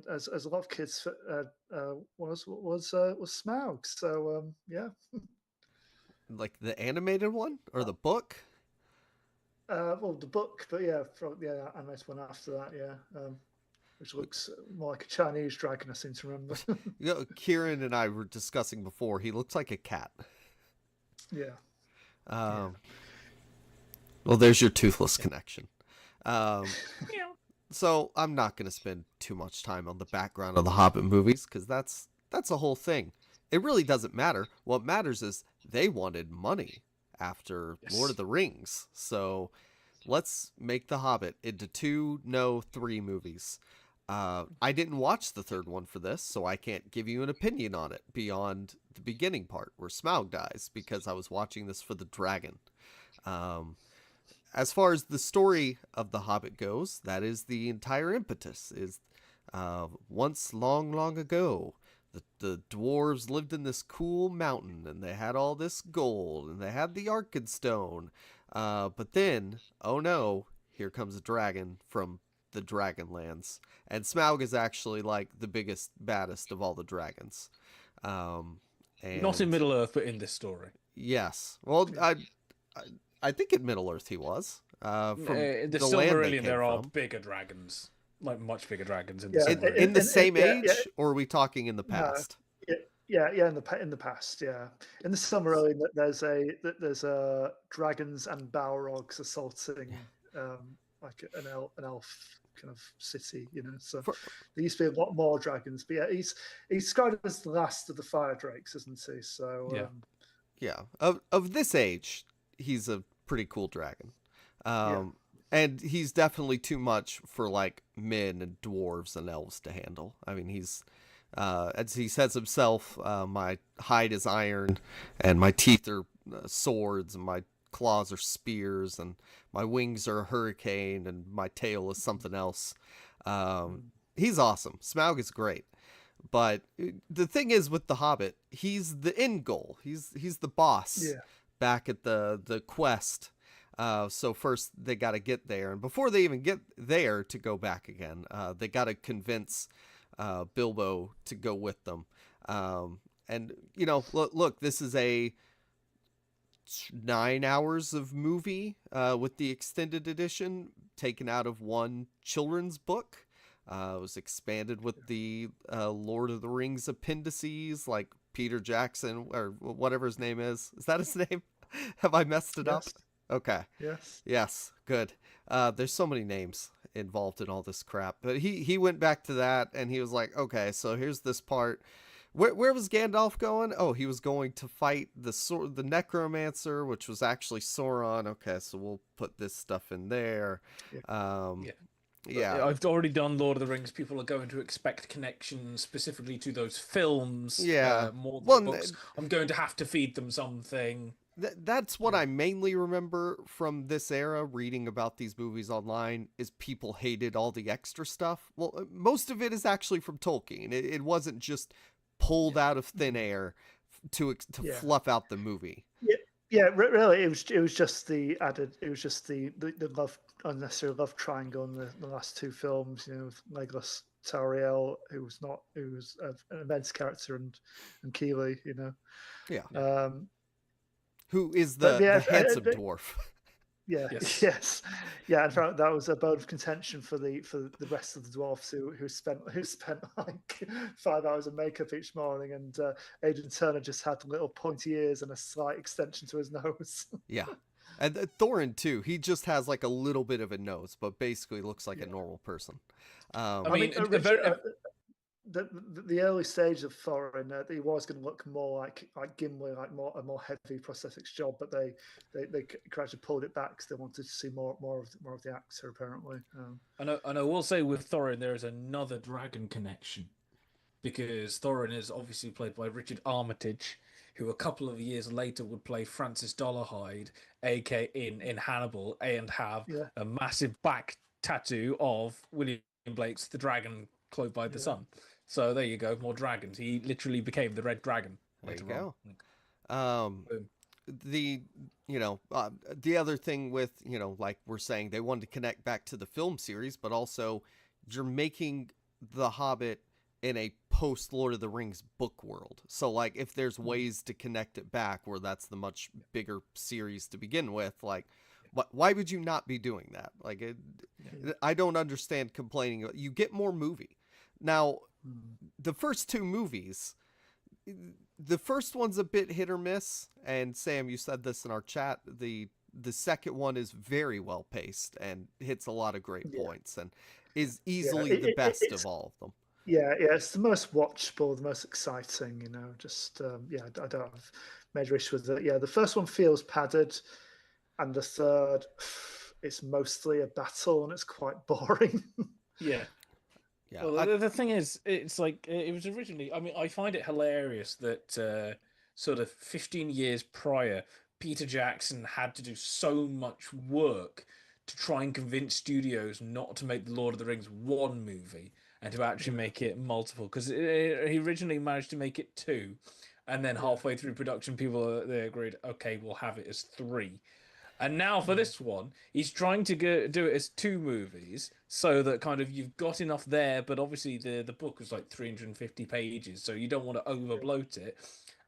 as a lot of kids was Smaug. So yeah.
Like the animated one or the book?
Well, the book, but yeah, I made one after that, yeah, which looks more like a Chinese dragon. I seem to remember.
Kieran and I were discussing before. He looks like a cat.
Yeah.
Well, there's your toothless connection. So I'm not going to spend too much time on the background of the Hobbit movies because that's a whole thing. It really doesn't matter. What matters is they wanted money after Lord of the Rings. So let's make The Hobbit into 3 movies. I didn't watch the third one for this, so I can't give you an opinion on it beyond the beginning part where Smaug dies because I was watching this for the dragon. As far as the story of The Hobbit goes, that is the entire impetus. Is once long, long ago, the dwarves lived in this cool mountain, and they had all this gold, and they had the Arkenstone. But then, oh no, here comes a dragon from the Dragonlands. And Smaug is actually like the biggest, baddest of all the dragons. And
Not in Middle Earth, but in this story.
Yes. Well, I think in Middle Earth he was. From
the
the land
Silmarillion, there are
from.
bigger dragons, like much bigger dragons in
Yeah,
the Silmarillion.
In the same age,
yeah.
or are we talking in the past?
Yeah, in the past, yeah. In the Silmarillion, there's a dragons and Balrogs assaulting like an elf kind of city, So there used to be a lot more dragons, but yeah, he's described as the last of the fire drakes, isn't he? So
yeah, of this age, he's a pretty cool dragon. And he's definitely too much for like men and dwarves and elves to handle. I mean, he's as he says himself, my hide is iron, and my teeth are swords, and my claws are spears, and my wings are a hurricane, and my tail is something else. He's awesome. Smaug is great. But the thing is with the Hobbit, he's the end goal. He's the boss back at the quest. So first they got to get there, and before they even get there to go back again, they got to convince Bilbo to go with them. And look, this is a 9 hours of movie with the extended edition taken out of one children's book. It was expanded with the Lord of the Rings appendices, like Peter Jackson or whatever his name is. Is that his name? Have I messed it up? Okay. Yes. Good. There's so many names involved in all this crap, but he went back to that and he was like, okay, so here's this part. Where was Gandalf going? Oh, he was going to fight the necromancer, which was actually Sauron. Okay, so we'll put this stuff in there. Yeah.
I've already done Lord of the Rings. People are going to expect connections specifically to those films. More than books. I'm going to have to feed them something.
That's what I mainly remember from this era, reading about these movies online, is people hated all the extra stuff. Well, most of it is actually from Tolkien. It wasn't just pulled out of thin air to fluff out the movie.
Really, it was just the love, unnecessary love triangle in the last two films. Legolas, Tauriel, who was an immense character, and Keeley.
Who is the handsome dwarf?
Yes. In fact, that was a bone of contention for the rest of the dwarfs who spent like 5 hours of makeup each morning, and Aidan Turner just had little pointy ears and a slight extension to his nose.
Yeah, and Thorin too. He just has like a little bit of a nose, but basically looks like a normal person.
the early stage of Thorin, he was going to look more like Gimli, like a more heavy prosthetics job, but they gradually pulled it back because they wanted to see more of the actor apparently.
And I will say with Thorin, there is another dragon connection because Thorin is obviously played by Richard Armitage, who a couple of years later would play Francis Dolarhyde, aka in Hannibal, and have
Yeah,
a massive back tattoo of William Blake's The Dragon Cloaked by the
yeah,
Sun. So there you go, more dragons. He literally became the Red Dragon
There you
later on.
go.
Boom.
The the other thing with like we're saying they wanted to connect back to the film series, but also you're making The Hobbit in a post Lord of the Rings book world. So like if there's ways to connect it back where that's the much bigger series to begin with, like why would you not be doing that? Like I don't understand complaining. You get more movie. Now, the first two movies, the first one's a bit hit or miss, and Sam, you said this in our chat. The second one is very well paced and hits a lot of great points and is easily the best of all of them.
Yeah, it's the most watchable, the most exciting. Just I don't have major issues with it. Yeah, the first one feels padded, and the third, it's mostly a battle, and it's quite boring.
Yeah.
Yeah.
Well, the thing is, it's like it was originally. I mean, I find it hilarious that sort of 15 years prior, Peter Jackson had to do so much work to try and convince studios not to make the Lord of the Rings one movie and to actually make it multiple. Because he originally managed to make it two, and then halfway through production, they agreed, okay, we'll have it as three. And now for this one, he's trying to do it as two movies so that kind of you've got enough there, but obviously the book was like 350 pages, so you don't want to overbloat it.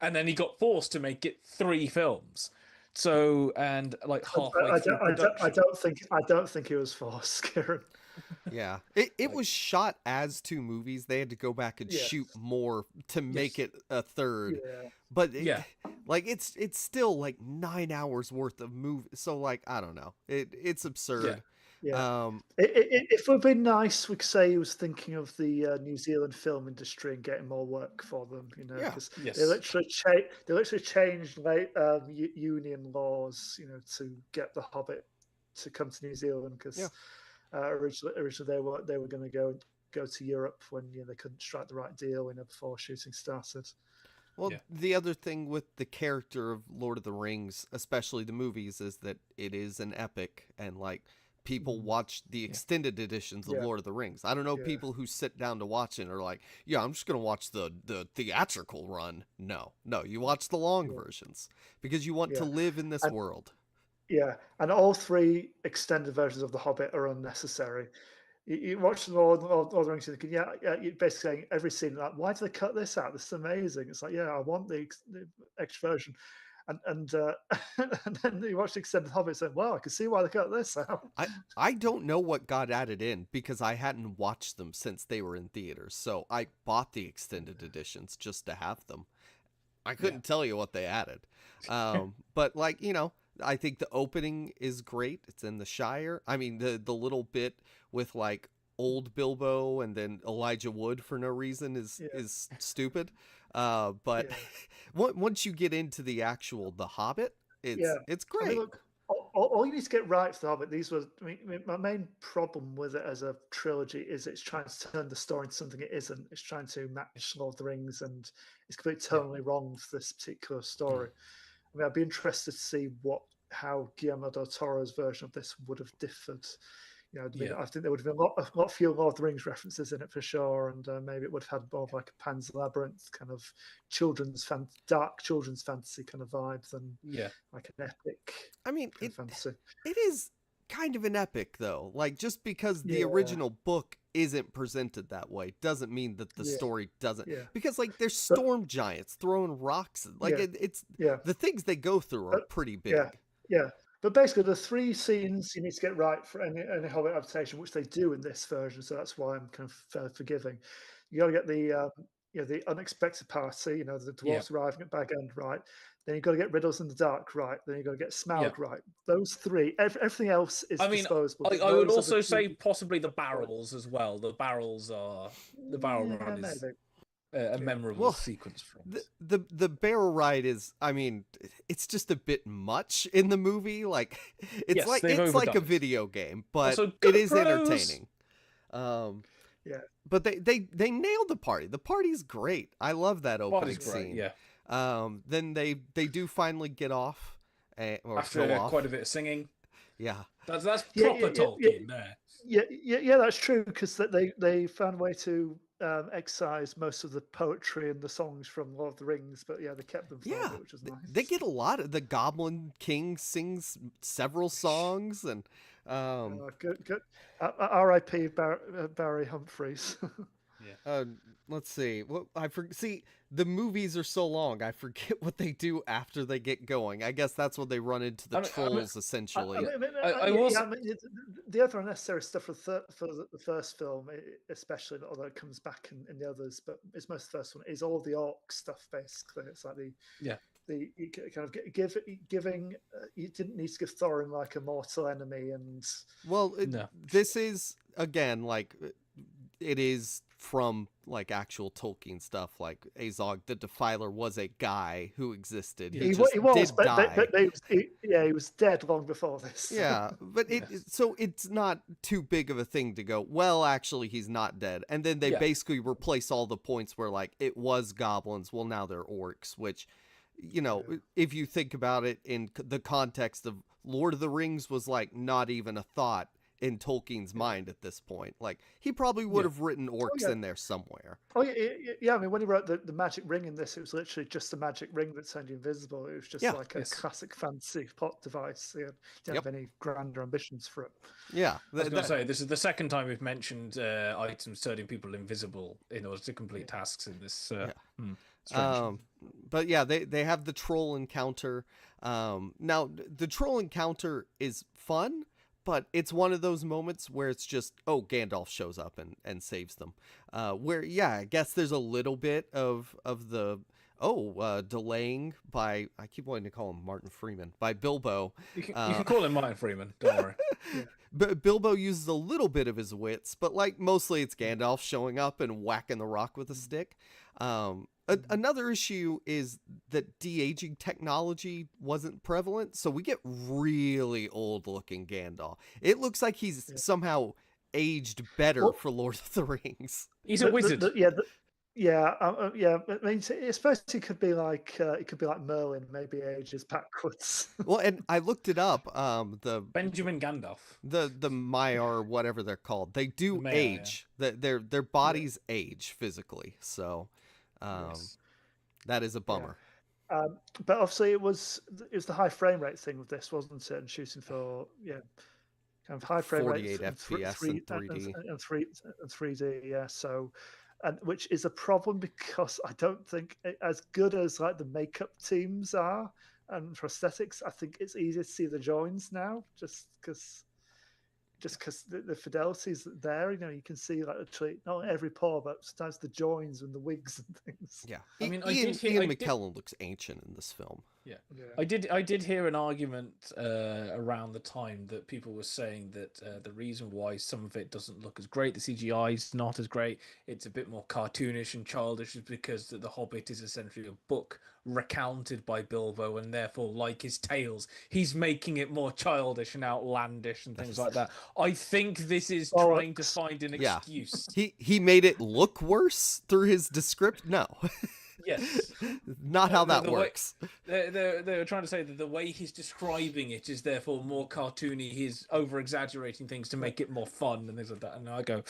And then he got forced to make it three films. So, and like halfway through production.
I don't think he was forced, Kieran.
Yeah, it was shot as two movies. They had to go back and shoot more to make it a third.
Yeah.
But like it's still like 9 hours worth of movie. So like I don't know, it's absurd.
Yeah. If it would be nice, we could say he was thinking of the New Zealand film industry and getting more work for them. Because they literally changed union laws, to get The Hobbit to come to New Zealand because. Originally they were going to go to Europe when they couldn't strike the right deal before shooting started.
Well, the other thing with the character of Lord of the Rings, especially the movies, is that it is an epic, and like people watch the extended editions of Lord of the Rings. I don't know people who sit down to watch it and are like, yeah, I'm just gonna watch the theatrical run. No, you watch the long versions because you want to live in this world.
Yeah, and all three extended versions of The Hobbit are unnecessary. You watch the Lord of the Rings, you're thinking, you're basically saying every scene, like, why did they cut this out? This is amazing. It's like, I want the extra version. And and then you watch the extended Hobbit saying, well, I can see why they cut this out.
I don't know what got added in because I hadn't watched them since they were in theaters. So I bought the extended editions just to have them. I couldn't tell you what they added. But like, I think the opening is great. It's in the Shire. I mean, the little bit with like old Bilbo and then Elijah Wood for no reason is stupid. But once you get into the actual The Hobbit, it's great.
I mean, look, all you need to get right for The Hobbit. My main problem with it as a trilogy is it's trying to turn the story into something it isn't. It's trying to match Lord of the Rings, and it's completely totally wrong for this particular story. I mean, I'd be interested to see how Guillermo del Toro's version of this would have differed. I think there would have been a lot fewer Lord of the Rings references in it for sure, and maybe it would have had more of like a Pan's Labyrinth kind of dark children's fantasy kind of vibe than like an epic.
I mean,
fantasy.
It is kind of an epic though. Like just because the original book isn't presented that way doesn't mean that the story doesn't. Because like there's storm giants throwing rocks. Like it's the things they go through are pretty big.
But basically, the three scenes you need to get right for any Hobbit adaptation, which they do in this version, so that's why I'm kind of fairly forgiving. You got to get the unexpected party, the dwarves arriving at Bag End right. Then you've got to get Riddles in the Dark right. Then you've got to get Smaug right. Those three. Everything else is disposable.
I would also say possibly the barrels as well. The barrels are the barrel run is a memorable sequence from
the barrel ride is. I mean, it's just a bit much in the movie. Like it's like a video game, but it is entertaining. But they nailed the party. The party's great. I love that opening scene.
Yeah.
Then they do finally get off
after quite a bit of singing.
Yeah.
That's proper Tolkien there.
Yeah, that's true, because they found a way to excise most of the poetry and the songs from Lord of the Rings, but they kept them for it, which was nice.
They get a lot of the Goblin King sings several songs and
good. R.I.P. Barry Humphries.
Let's see. Well, see, the movies are so long, I forget what they do after they get going. I guess that's when they run into the trolls, essentially.
The other unnecessary stuff for the first film, especially, although it comes back in the others, but it's most of the first one, is all the orc stuff, basically. It's like the kind of giving you didn't need to give Thorin like a mortal enemy, and
this is again like it is from like actual Tolkien stuff. Like Azog the Defiler was a guy who existed. He
was dead long before this.
Yeah, but so it's not too big of a thing to go, well, actually he's not dead, and then they basically replace all the points where like it was goblins, well now they're orcs, which if you think about it in the context of Lord of the Rings was like not even a thought in Tolkien's mind at this point. Like he probably would have written orcs in there somewhere.
I mean, when he wrote the magic ring in this, it was literally just a magic ring that turned you invisible. It was just like a classic fantasy plot device. He didn't have any grander ambitions for it.
Yeah,
I was going to say, this is the second time we've mentioned items turning people invisible in order to complete tasks in this.
But yeah, they have the troll encounter. Now the troll encounter is fun, but it's one of those moments where it's just, Gandalf shows up and saves them. Where, I guess there's a little bit of the, delaying by, I keep wanting to call him Martin Freeman, by Bilbo.
You can call him Martin Freeman, don't worry.
But Bilbo uses a little bit of his wits, but like mostly it's Gandalf showing up and whacking the rock with a stick. Another issue is that de-aging technology wasn't prevalent, so we get really old-looking Gandalf. It looks like he's somehow aged better for Lord of the Rings.
He's a wizard.
I mean, I suppose he could be like Merlin, maybe ages backwards.
Well, and I looked it up. The
Benjamin Gandalf,
the Maiar, whatever they're called, they do age. Their bodies age physically, so. That is a bummer.
But obviously it was the high frame rate thing with this, wasn't it? And shooting for kind of high frame rate,
48 FPS and 3D
and 3D. So, and which is a problem because I don't think as good as like the makeup teams are and prosthetics, I think it's easier to see the joins now, just because the fidelity's there. You can see like literally not every pore, but sometimes the joins and the wigs and things.
Yeah, I mean, Ian McKellen looks ancient in this film.
Yeah. I did hear an argument around the time that people were saying that the reason why some of it doesn't look as great, the CGI is not as great, it's a bit more cartoonish and childish, is because The Hobbit is essentially a book recounted by Bilbo, and therefore, like his tales, he's making it more childish and outlandish and things like that. I think this is trying to find an excuse.
He made it look worse through his description. No.
Yes.
Not how that works.
They were trying to say that the way he's describing it is therefore more cartoony. He's over-exaggerating things to make it more fun and things like that. And I go,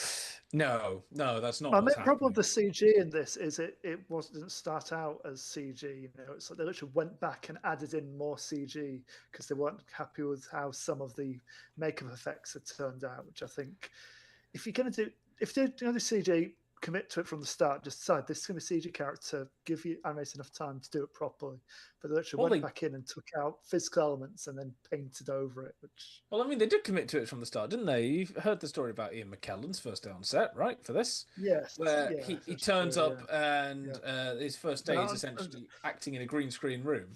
no, that's not what's happening. The problem with the
CG in this is it didn't start out as CG. It's like they literally went back and added in more CG because they weren't happy with how some of the makeup effects had turned out, which I think if you're going to do CG, commit to it from the start. Just decide this is going to be a CG character. Give you animators enough time to do it properly. But they actually went back in and took out physical elements and then painted over it.
Well, I mean, they did commit to it from the start, didn't they? You've heard the story about Ian McKellen's first day on set, right? For this,
yes,
where he turns up and his first day is essentially acting in a green screen room.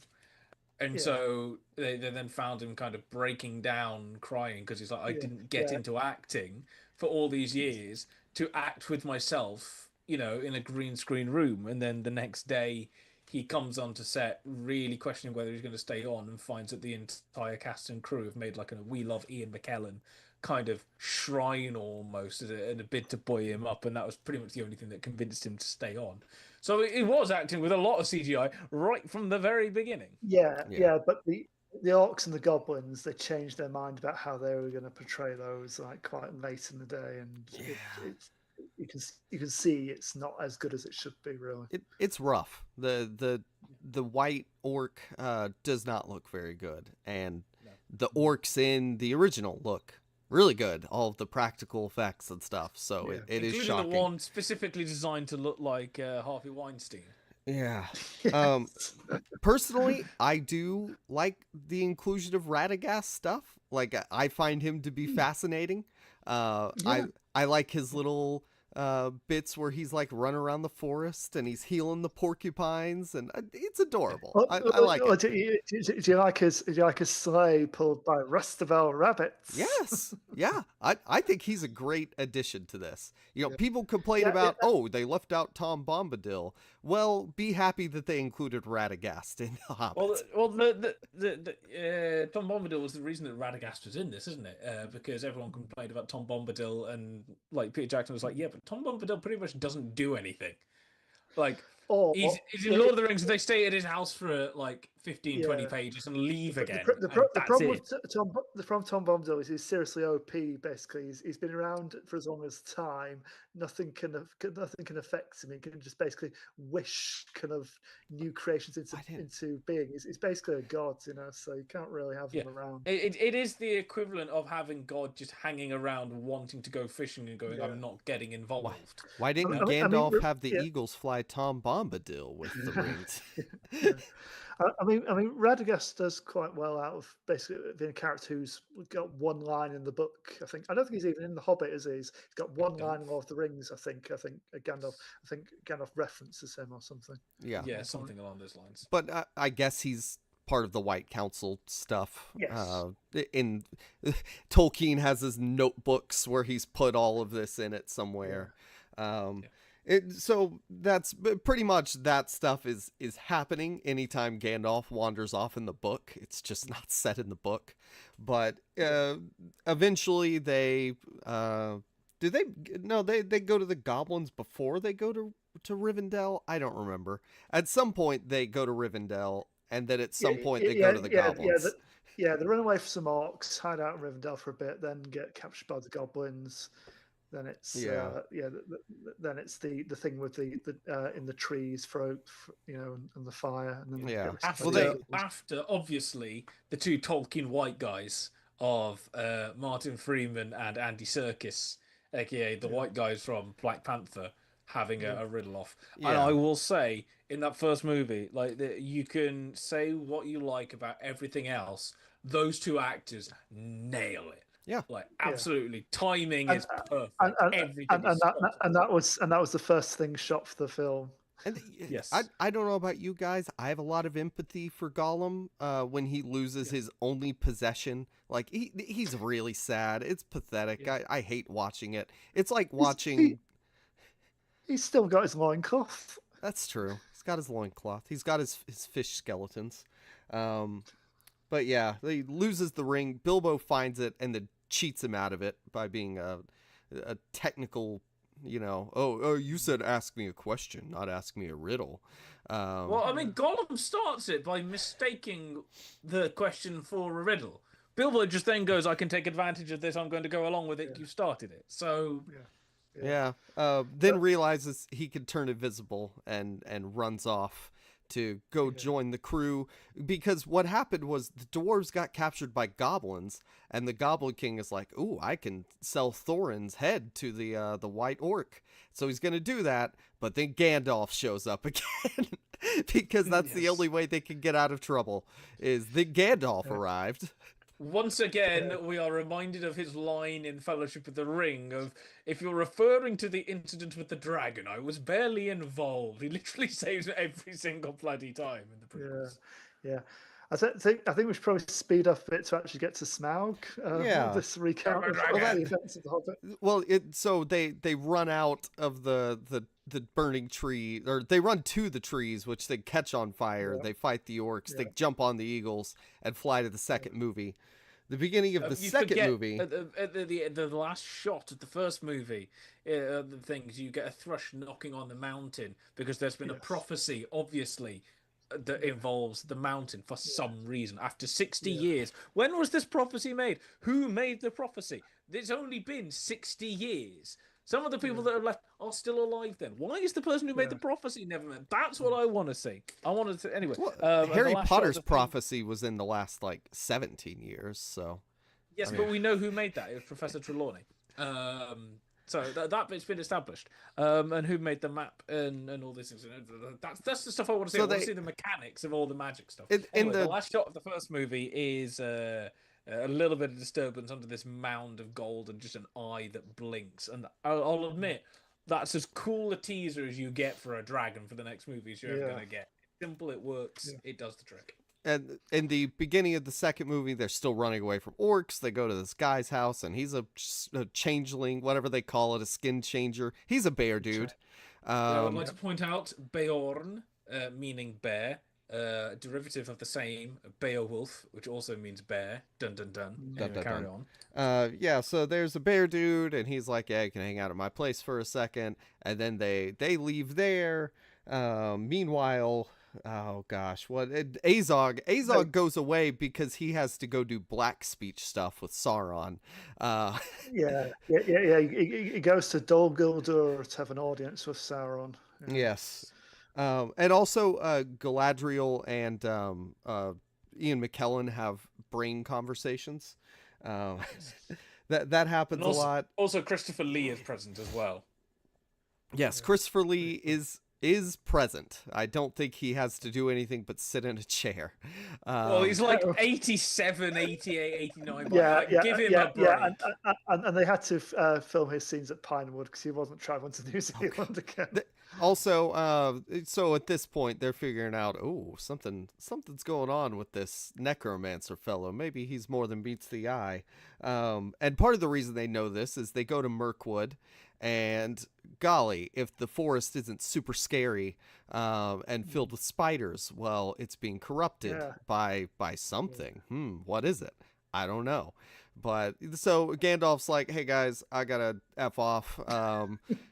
And so they then found him kind of breaking down, crying, because he's like, I didn't get into acting for all these years to act with myself, in a green screen room. And then the next day he comes onto set really questioning whether he's going to stay on, and finds that the entire cast and crew have made like a We Love Ian McKellen kind of shrine almost in a bid to buoy him up. And that was pretty much the only thing that convinced him to stay on. So it was acting with a lot of CGI right from the very beginning.
Yeah. But the orcs and the goblins, they changed their mind about how they were going to portray those like quite late in the day, and you can see it's not as good as it should be. Really,
it's rough. The white orc does not look very good, and the orcs in the original look really good. All of the practical effects and stuff. So it is shocking.
The one specifically designed to look like Harvey Weinstein.
Yeah. Personally, I do like the inclusion of Radagast stuff. Like, I find him to be fascinating. I like his little bits where he's like running around the forest and he's healing the porcupines, and it's adorable. I like it.
Do you like his sleigh pulled by Rustavel rabbits?
Yes. Yeah. I think he's a great addition to this. People complain about, oh, they left out Tom Bombadil. Well, be happy that they included Radagast in The Hobbit.
Well, Tom Bombadil was the reason that Radagast was in this, isn't it? Because everyone complained about Tom Bombadil, and like Peter Jackson was like, yeah, but Tom Bombadil pretty much doesn't do anything. Like, he's in Lord of the Rings. They stay at his house for like 15, 20 pages and leave again.
The problem with Tom Bombadil is he's seriously OP. Basically, he's been around for as long as time. Nothing can affect him. He can just basically wish kind of new creations into being. He's basically a god, so you can't really have him around.
It is the equivalent of having God just hanging around wanting to go fishing and going, I'm not getting involved.
Why didn't Gandalf have the eagles fly Tom Bombadil with the rings?
I mean, Radagast does quite well out of basically being a character who's got one line in the book. I don't think he's even in The Hobbit, is he? He's got one line in Lord of the Rings. I think Gandalf references him or something.
Yeah, something along those lines.
But I guess he's part of the White Council stuff.
Yes.
In Tolkien has his notebooks where he's put all of this in it somewhere. So that's pretty much that stuff is happening anytime Gandalf wanders off in the book. It's just not set in the book. But eventually they go to the goblins before they go to Rivendell. I don't remember. At some point they go to Rivendell, and then at some point they go to the goblins.
They run away from some orcs, hide out in Rivendell for a bit, then get captured by the goblins. Then it's then it's the thing with the in the trees, and the fire, and then
after obviously the two Tolkien white guys of Martin Freeman and Andy Serkis, aka the white guys from Black Panther, having a riddle off. And I will say, in that first movie, like you can say what you like about everything else, those two actors nail it.
Yeah,
like absolutely. Timing is perfect. Everything
and that was the first thing shot for the film.
And I don't know about you guys. I have a lot of empathy for Gollum when he loses his only possession. Like he's really sad. It's pathetic. I hate watching it. It's like watching.
He's still got his loincloth.
That's true. He's got his loincloth. He's got his fish skeletons. But yeah, he loses the ring. Bilbo finds it and then cheats him out of it by being a technical, you said ask me a question, not ask me a riddle.
Well, I mean, Gollum starts it by mistaking the question for a riddle. Bilbo just then goes, I can take advantage of this, I'm going to go along with it, you started it. So...
then realizes he can turn invisible and runs off to go join the crew, because what happened was the dwarves got captured by goblins, and the Goblin King is like, ooh, I can sell Thorin's head to the white orc. So he's gonna do that, but then Gandalf shows up again because that's the only way they can get out of trouble, is that Gandalf arrived.
Once again, we are reminded of his line in Fellowship of the Ring of, if you're referring to the incident with the dragon, I was barely involved. He literally saves every single bloody time in the prequels.
Yeah. I think we should probably speed up a bit to actually get to Smaug.
Yeah.
This recount of the events of the Hobbit.
Well, so they run out of the burning tree, or they run to the trees, which they catch on fire.
Yeah.
They fight the orcs.
Yeah.
They jump on the eagles and fly to the second movie. The beginning of the second movie.
At the last shot of the first movie, the things you get a thrush knocking on the mountain because there's been a prophecy, obviously, that involves the mountain for some reason. After 60 years, when was this prophecy made? Who made the prophecy? There's only been 60 years. Some of the people that are left are still alive then. Why is the person who made the prophecy never met? That's what I want to see. I wanted to anyway.
Well, Harry Potter's prophecy was in the last 17 years, so.
Yes, but we know who made that. It was Professor Trelawney. So that bit's been established. And who made the map and all these things. That's the stuff I want to see. I want to see the mechanics of all the magic stuff. The last shot of the first movie is a little bit of disturbance under this mound of gold and just an eye that blinks. And I'll admit, that's as cool a teaser as you get for a dragon for the next movies you're ever going to get. Simple, it works, it does the trick.
And in the beginning of the second movie, they're still running away from orcs. They go to this guy's house, and he's a changeling, whatever they call it, a skin changer. He's a bear dude.
I would like to point out Beorn, meaning bear, derivative of the same Beowulf, which also means bear. Dun dun dun. Carry on.
So there's a bear dude, and he's like, yeah, you can hang out at my place for a second. And then they leave there. Meanwhile... Oh gosh, Azog goes away because he has to go do black speech stuff with Sauron.
He goes to Dol Guldur to have an audience with Sauron.
Yes, and also Galadriel and Ian McKellen have brain conversations. That happens a lot.
Also, Christopher Lee is present as well.
Yes, Christopher Lee is present. I don't think he has to do anything but sit in a chair.
Well, he's like 87, 88, 89. Give him a break.
And they had to film his scenes at Pinewood because he wasn't traveling to New Zealand again.
Also, so at this point, they're figuring out, something's going on with this necromancer fellow. Maybe he's more than meets the eye. And part of the reason they know this is they go to Mirkwood. And golly, if the forest isn't super scary and filled with spiders, well, it's being corrupted by something. What is it? I don't know. But so Gandalf's like, hey guys, I gotta F off.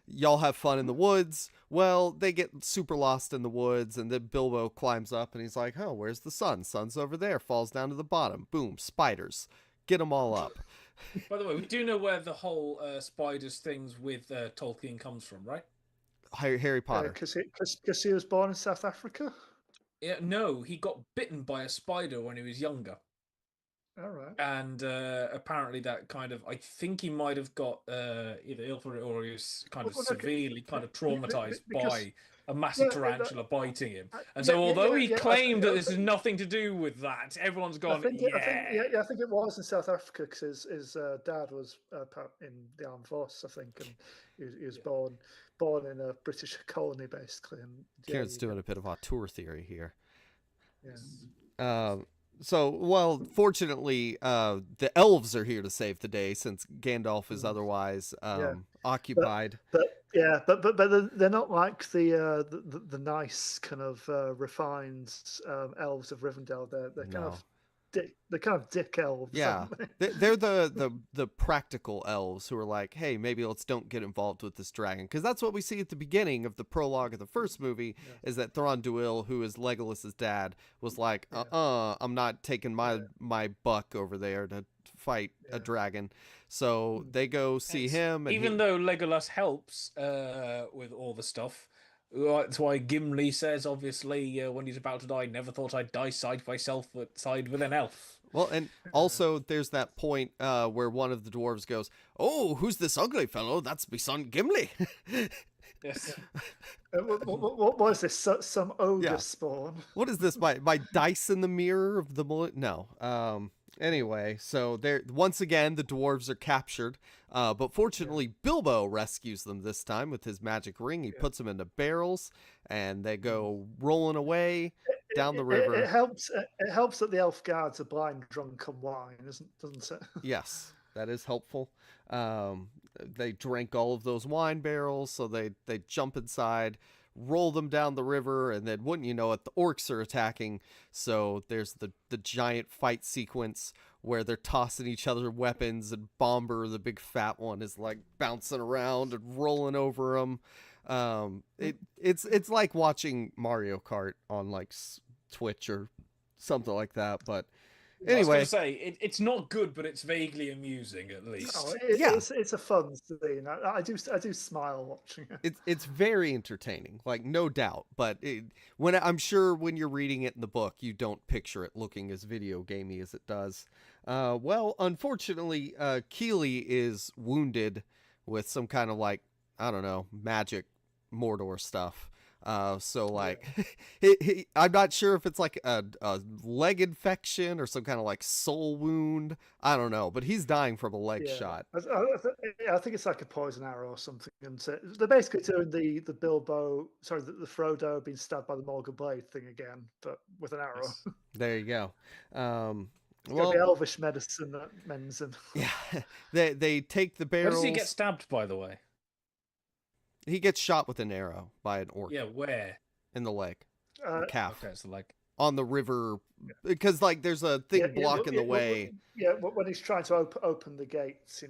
Y'all have fun in the woods. Well, they get super lost in the woods, and then Bilbo climbs up and he's like, oh, where's the sun? Sun's over there. Falls down to the bottom. Boom, spiders. Get them all up.
By the way, we do know where the whole spiders things with Tolkien comes from, right?
Harry Potter.
Because he was born in South Africa?
Yeah, no, he got bitten by a spider when he was younger.
All right.
And apparently that kind of, I think he might have got either ill for it or he was kind of severely kind of traumatized by a massive tarantula biting him. And so although he claimed that this has nothing to do with that, everyone's gone,
I think it was in South Africa because his dad was in the armed force, I think, and he was born in a British colony, basically. And
Kieran's doing a bit of auteur theory here.
Yes.
So, well, fortunately, the elves are here to save the day since Gandalf is otherwise occupied.
But they're not like the nice kind of refined elves of Rivendell. They're kind of dick elves.
Yeah, they're the practical elves who are like, hey, maybe let's don't get involved with this dragon, because that's what we see at the beginning of the prologue of the first movie is that Thranduil, who is Legolas's dad, was like, I'm not taking my buck over there to fight a dragon. So they go see him, and
even though Legolas helps with all the stuff. That's why Gimli says, obviously, when he's about to die, never thought I'd die side by side with an elf.
Well, and also there's that point where one of the dwarves goes, oh, who's this ugly fellow? That's my son Gimli.
Yes.
What was this? Some ogre spawn?
What is this? My dice in the mirror of the no. Anyway, so once again the dwarves are captured, but fortunately Bilbo rescues them this time with his magic ring. He puts them into barrels, and they go rolling away. down the river.
It helps. It helps that the elf guards are blind drunk on wine, doesn't it?
Yes, that is helpful. Um, they drank all of those wine barrels, so they jump inside, roll them down the river, and then wouldn't you know it, the orcs are attacking. So there's the giant fight sequence where they're tossing each other weapons, and Bomber, the big fat one, is like bouncing around and rolling over them. It's like watching Mario Kart on like Twitch or something like that, but. Anyway,
I was going to say it's not good, but it's vaguely amusing at least.
Oh,
yeah,
it's a fun scene. I do smile watching it.
It's very entertaining, like no doubt. But when I'm sure when you're reading it in the book, you don't picture it looking as video gamey as it does. Well, unfortunately, Keely is wounded with some kind of like I don't know magic Mordor stuff. So like, I'm not sure if it's like a leg infection or some kind of like soul wound. I don't know, but he's dying from a leg shot.
I think it's like a poison arrow or something. And so they're basically doing the Bilbo, sorry, the Frodo being stabbed by the Morgan Blade thing again, but with an arrow.
Yes.
There you go.
It's got the elvish medicine that mends him.
Yeah, they take the barrels.
Where does he get stabbed, by the way?
He gets shot with an arrow by an orc.
Yeah, where?
In the leg, the calf.
Okay, so like
on the river, because like there's a thing blocking the way.
When he's trying to open the gates, to.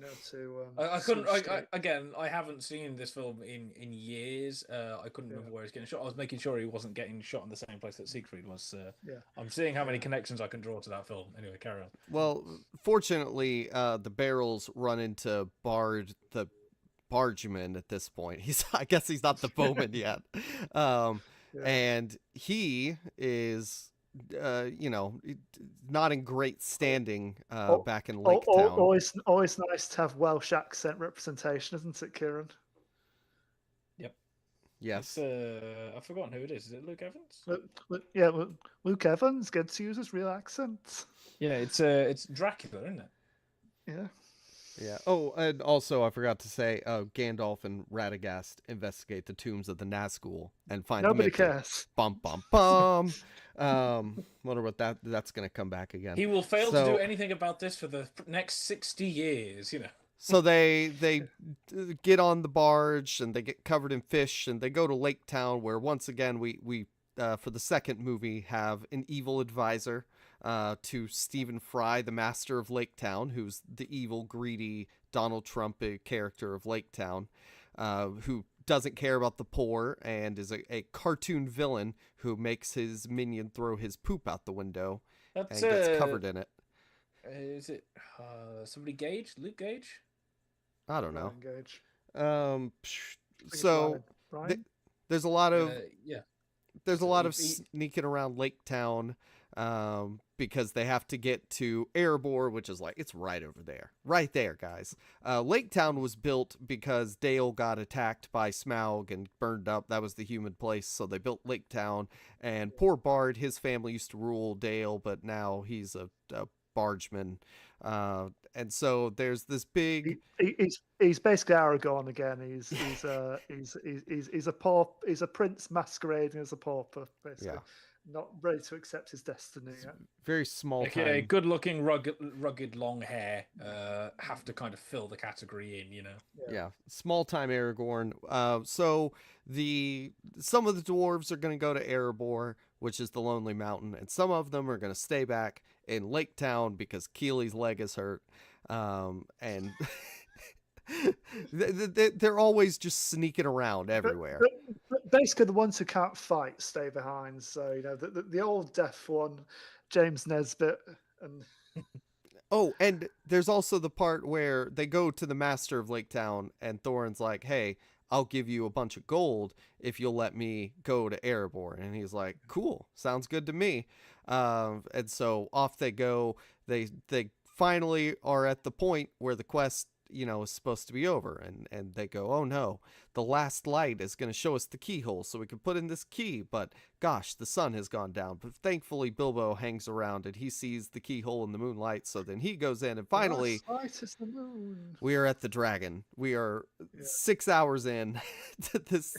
I couldn't. Again, I haven't seen this film in years. I couldn't remember where he's getting shot. I was making sure he wasn't getting shot in the same place that Siegfried was. I'm seeing how many connections I can draw to that film. Anyway, carry on.
Well, fortunately, the barrels run into Bard the Bargeman at this point. I guess he's not the bowman yet. And he is not in great standing back in Lake Town.
Always nice to have Welsh accent representation, isn't it, Kieran?
Yep.
Yes.
I've forgotten who it is. Is it Luke Evans?
Luke Evans gets to use his real accent.
Yeah, it's Dracula, isn't it?
Yeah.
Yeah. Oh, and also I forgot to say, Gandalf and Radagast investigate the tombs of the Nazgul and find
nobody cares.
Bum bum bum. Wonder what that's gonna come back again.
He will fail to do anything about this for the next 60 years.
So they get on the barge and they get covered in fish and they go to Lake Town, where once again we for the second movie have an evil advisor. To Stephen Fry, the master of Lake Town, who's the evil, greedy Donald Trump character of Lake Town, who doesn't care about the poor and is a cartoon villain who makes his minion throw his poop out the window and gets covered in it.
Is it somebody Gage? Luke Gage?
I don't know.
Gage.
So there's a lot of there's a lot of
he
sneaking around Lake Town. Because they have to get to Erebor, which is like, it's right over there. Right there, guys. Lake Town was built because Dale got attacked by Smaug and burned up. That was the human place, so they built Lake Town. And poor Bard, his family used to rule Dale, but now he's a bargeman. And so there's this big...
He's basically Aragorn again. He's a prince masquerading as a pauper, basically. Yeah. Not ready to accept his destiny yet.
Very small time.
Okay, good-looking, rugged, long hair. Have to kind of fill the category in,
Yeah, small-time Aragorn. So some of the dwarves are going to go to Erebor, which is the Lonely Mountain, and some of them are going to stay back in Lake Town because Keely's leg is hurt. And they're always just sneaking around everywhere.
But basically, the ones who can't fight stay behind. So the old deaf one, James Nesbitt, and
oh, and there's also the part where they go to the master of Lake Town, and Thorin's like, "Hey, I'll give you a bunch of gold if you'll let me go to Erebor," and he's like, "Cool, sounds good to me." And so off they go. They finally are at the point where the quest is supposed to be over, and they go, oh no, the last light is going to show us the keyhole so we can put in this key, but gosh, the sun has gone down. But thankfully Bilbo hangs around and he sees the keyhole in the moonlight, so then he goes in, and finally
the light is the moon.
We are at the dragon. We are 6 hours in to this.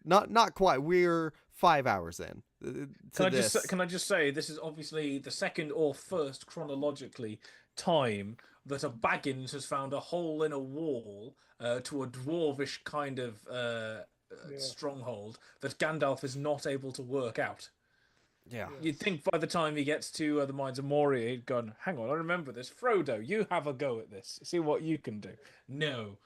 Not quite, we're 5 hours in this.
Can I just say this is obviously the second or first chronologically time that a Baggins has found a hole in a wall to a dwarvish kind of stronghold that Gandalf is not able to work out.
Yeah.
You'd think by the time he gets to the Mines of Moria, he'd gone, hang on, I remember this. Frodo, you have a go at this. See what you can do. No.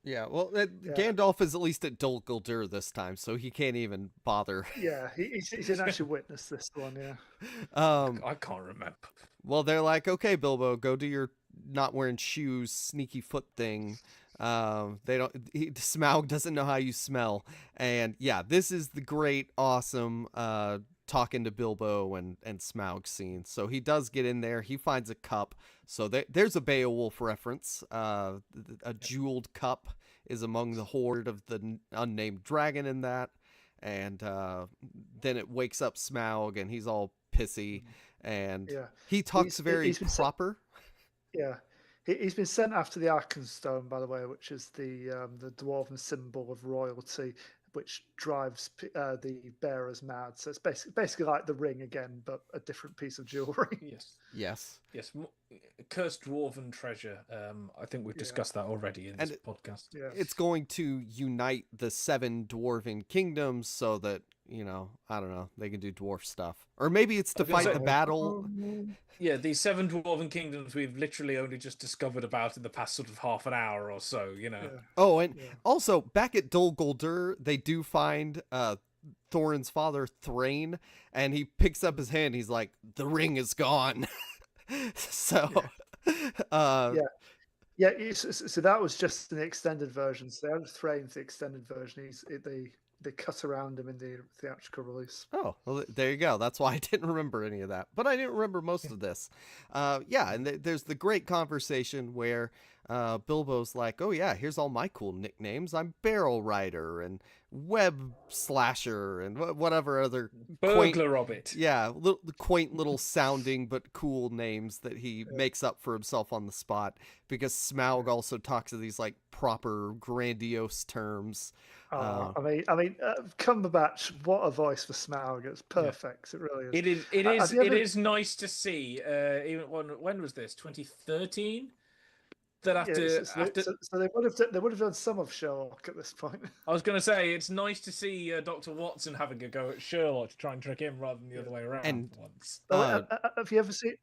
Yeah, well, Gandalf is at least at Dol Guldur this time, so he can't even bother.
Yeah, he didn't actually witness this one, yeah.
I can't remember.
Well, they're like, okay, Bilbo, go do your not wearing shoes, sneaky foot thing. Smaug doesn't know how you smell. And yeah, this is the great, awesome talking to Bilbo and Smaug scene. So he does get in there. He finds a cup. So there's a Beowulf reference. A jeweled cup is among the horde of the unnamed dragon in that. And then it wakes up Smaug, and he's all pissy. And he talks very proper.
He's been sent after the Arkenstone, by the way, which is the dwarven symbol of royalty, which drives the bearers mad. So it's basically like the ring again, but a different piece of jewelry.
Yes. Cursed dwarven treasure. I think we've discussed that already in this podcast.
Yeah.
It's going to unite the 7 dwarven kingdoms so that, I don't know, they can do dwarf stuff. Or maybe it's to fight the battle.
Yeah, these 7 dwarven kingdoms we've literally only just discovered about in the past sort of half an hour or so,
Oh, and also, back at Dol Guldur, they do find Thorin's father, Thrain, and he picks up his hand. He's like, the ring is gone. So...
So that was just an extended version. So they had Thrain's the extended version. They cut around him in the theatrical release.
Oh, well, there you go. That's why I didn't remember any of that. But I didn't remember most of this. And there's the great conversation where Bilbo's like, oh, yeah, here's all my cool nicknames. I'm Barrel Rider and Web Slasher and whatever other...
Burglar Hobbit.
Yeah, quaint little sounding but cool names that he makes up for himself on the spot. Because Smaug also talks to these like proper grandiose terms.
I mean, Cumberbatch, what a voice for Smaug! It's perfect. It really is.
It is nice to see. Even when was this? 2013. So
they would have done some of Sherlock at this point.
I was going to say it's nice to see Dr. Watson having a go at Sherlock to try and trick him rather than the other way around.
And
once.
Have you ever seen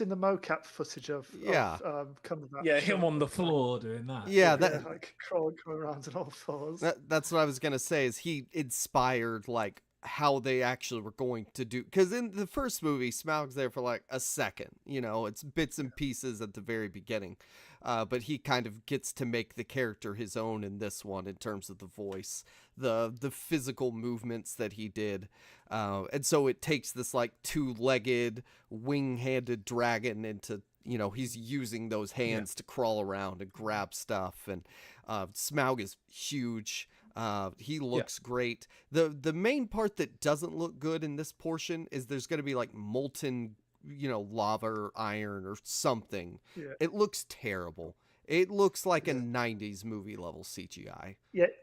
the mocap footage of Cumberbatch?
Yeah, him on the floor doing that.
Yeah,
like crawling around on all fours.
That's what I was gonna say. Is he inspired like how they actually were going to do? Because in the first movie, Smaug's there for like a second. It's bits and pieces at the very beginning. But he kind of gets to make the character his own in this one in terms of the voice, the physical movements that he did. And so it takes this like 2-legged, wing-handed dragon into, he's using those hands to crawl around and grab stuff. And Smaug is huge. He looks great. The main part that doesn't look good in this portion is there's going to be like molten lava or iron or something. It looks terrible. It looks like a 90s movie level CGI.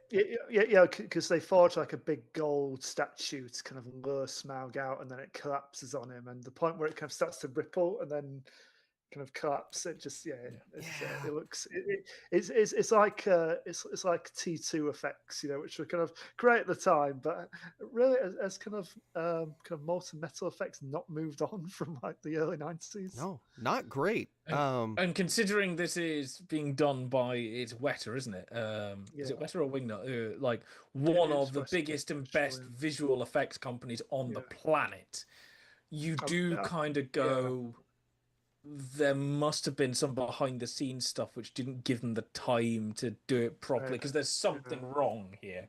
Because they forge like a big gold statue to kind of lure Smaug out, and then it collapses on him, and the point where it kind of starts to ripple and then kind of collapse, it just it looks it's like T2 effects, which were kind of great at the time, but really as kind of molten metal effects not moved on from like the early 90s.
No, not great.
And considering this is being done by, it's Weta, isn't it? Is it Weta or Wingnut? Like one of the biggest and best visual effects companies on the planet. You do kind of go. There must have been some behind the scenes stuff which didn't give them the time to do it properly, because there's something wrong here.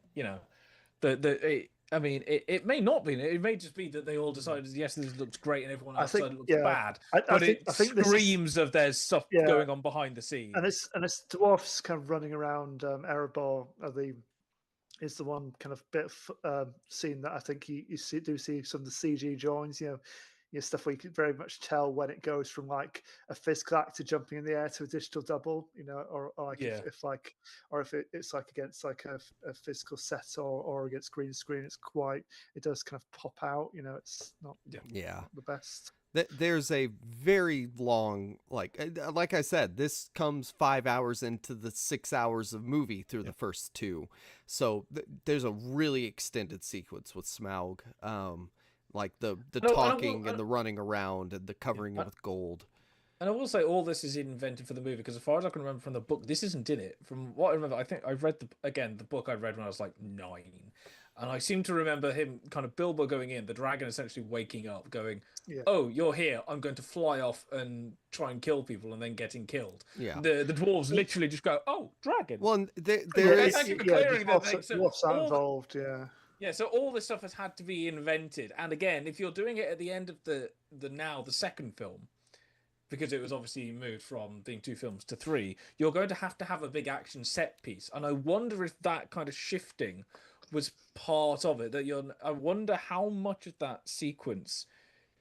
It may not be. It may just be that they all decided, yes, this looks great, and everyone else decided it looks bad. I think screams of there's stuff going on behind the scenes.
And it's dwarfs kind of running around Erebor is the one kind of bit of scene that I think you see some of the CG drawings. stuff where you could very much tell when it goes from like a physical actor jumping in the air to a digital double, or like if like, or if it's like against like a physical set or against green screen, it does kind of pop out. It's not the best.
There's a very long, like I said, this comes 5 hours into the 6 hours of movie through the first two. So there's a really extended sequence with Smaug. Like the talking and the running around and the covering it with gold.
And I will say all this is invented for the movie, because as far as I can remember from the book, this isn't in it. From what I remember, I think I've read the book I read when I was like 9. And I seem to remember him kind of Bilbo going in, the dragon essentially waking up, going, "Oh, you're here. I'm going to fly off and try and kill people," and then getting killed.
Yeah.
The dwarves literally just go, "Oh, dragon."
Well,
Thank you for clearing that.
What's involved? Yeah.
Yeah, so all this stuff has had to be invented. And again, if you're doing it at the end of the second film, because it was obviously moved from being 2 films to 3, you're going to have a big action set piece. And I wonder if that kind of shifting was part of it. I wonder how much of that sequence,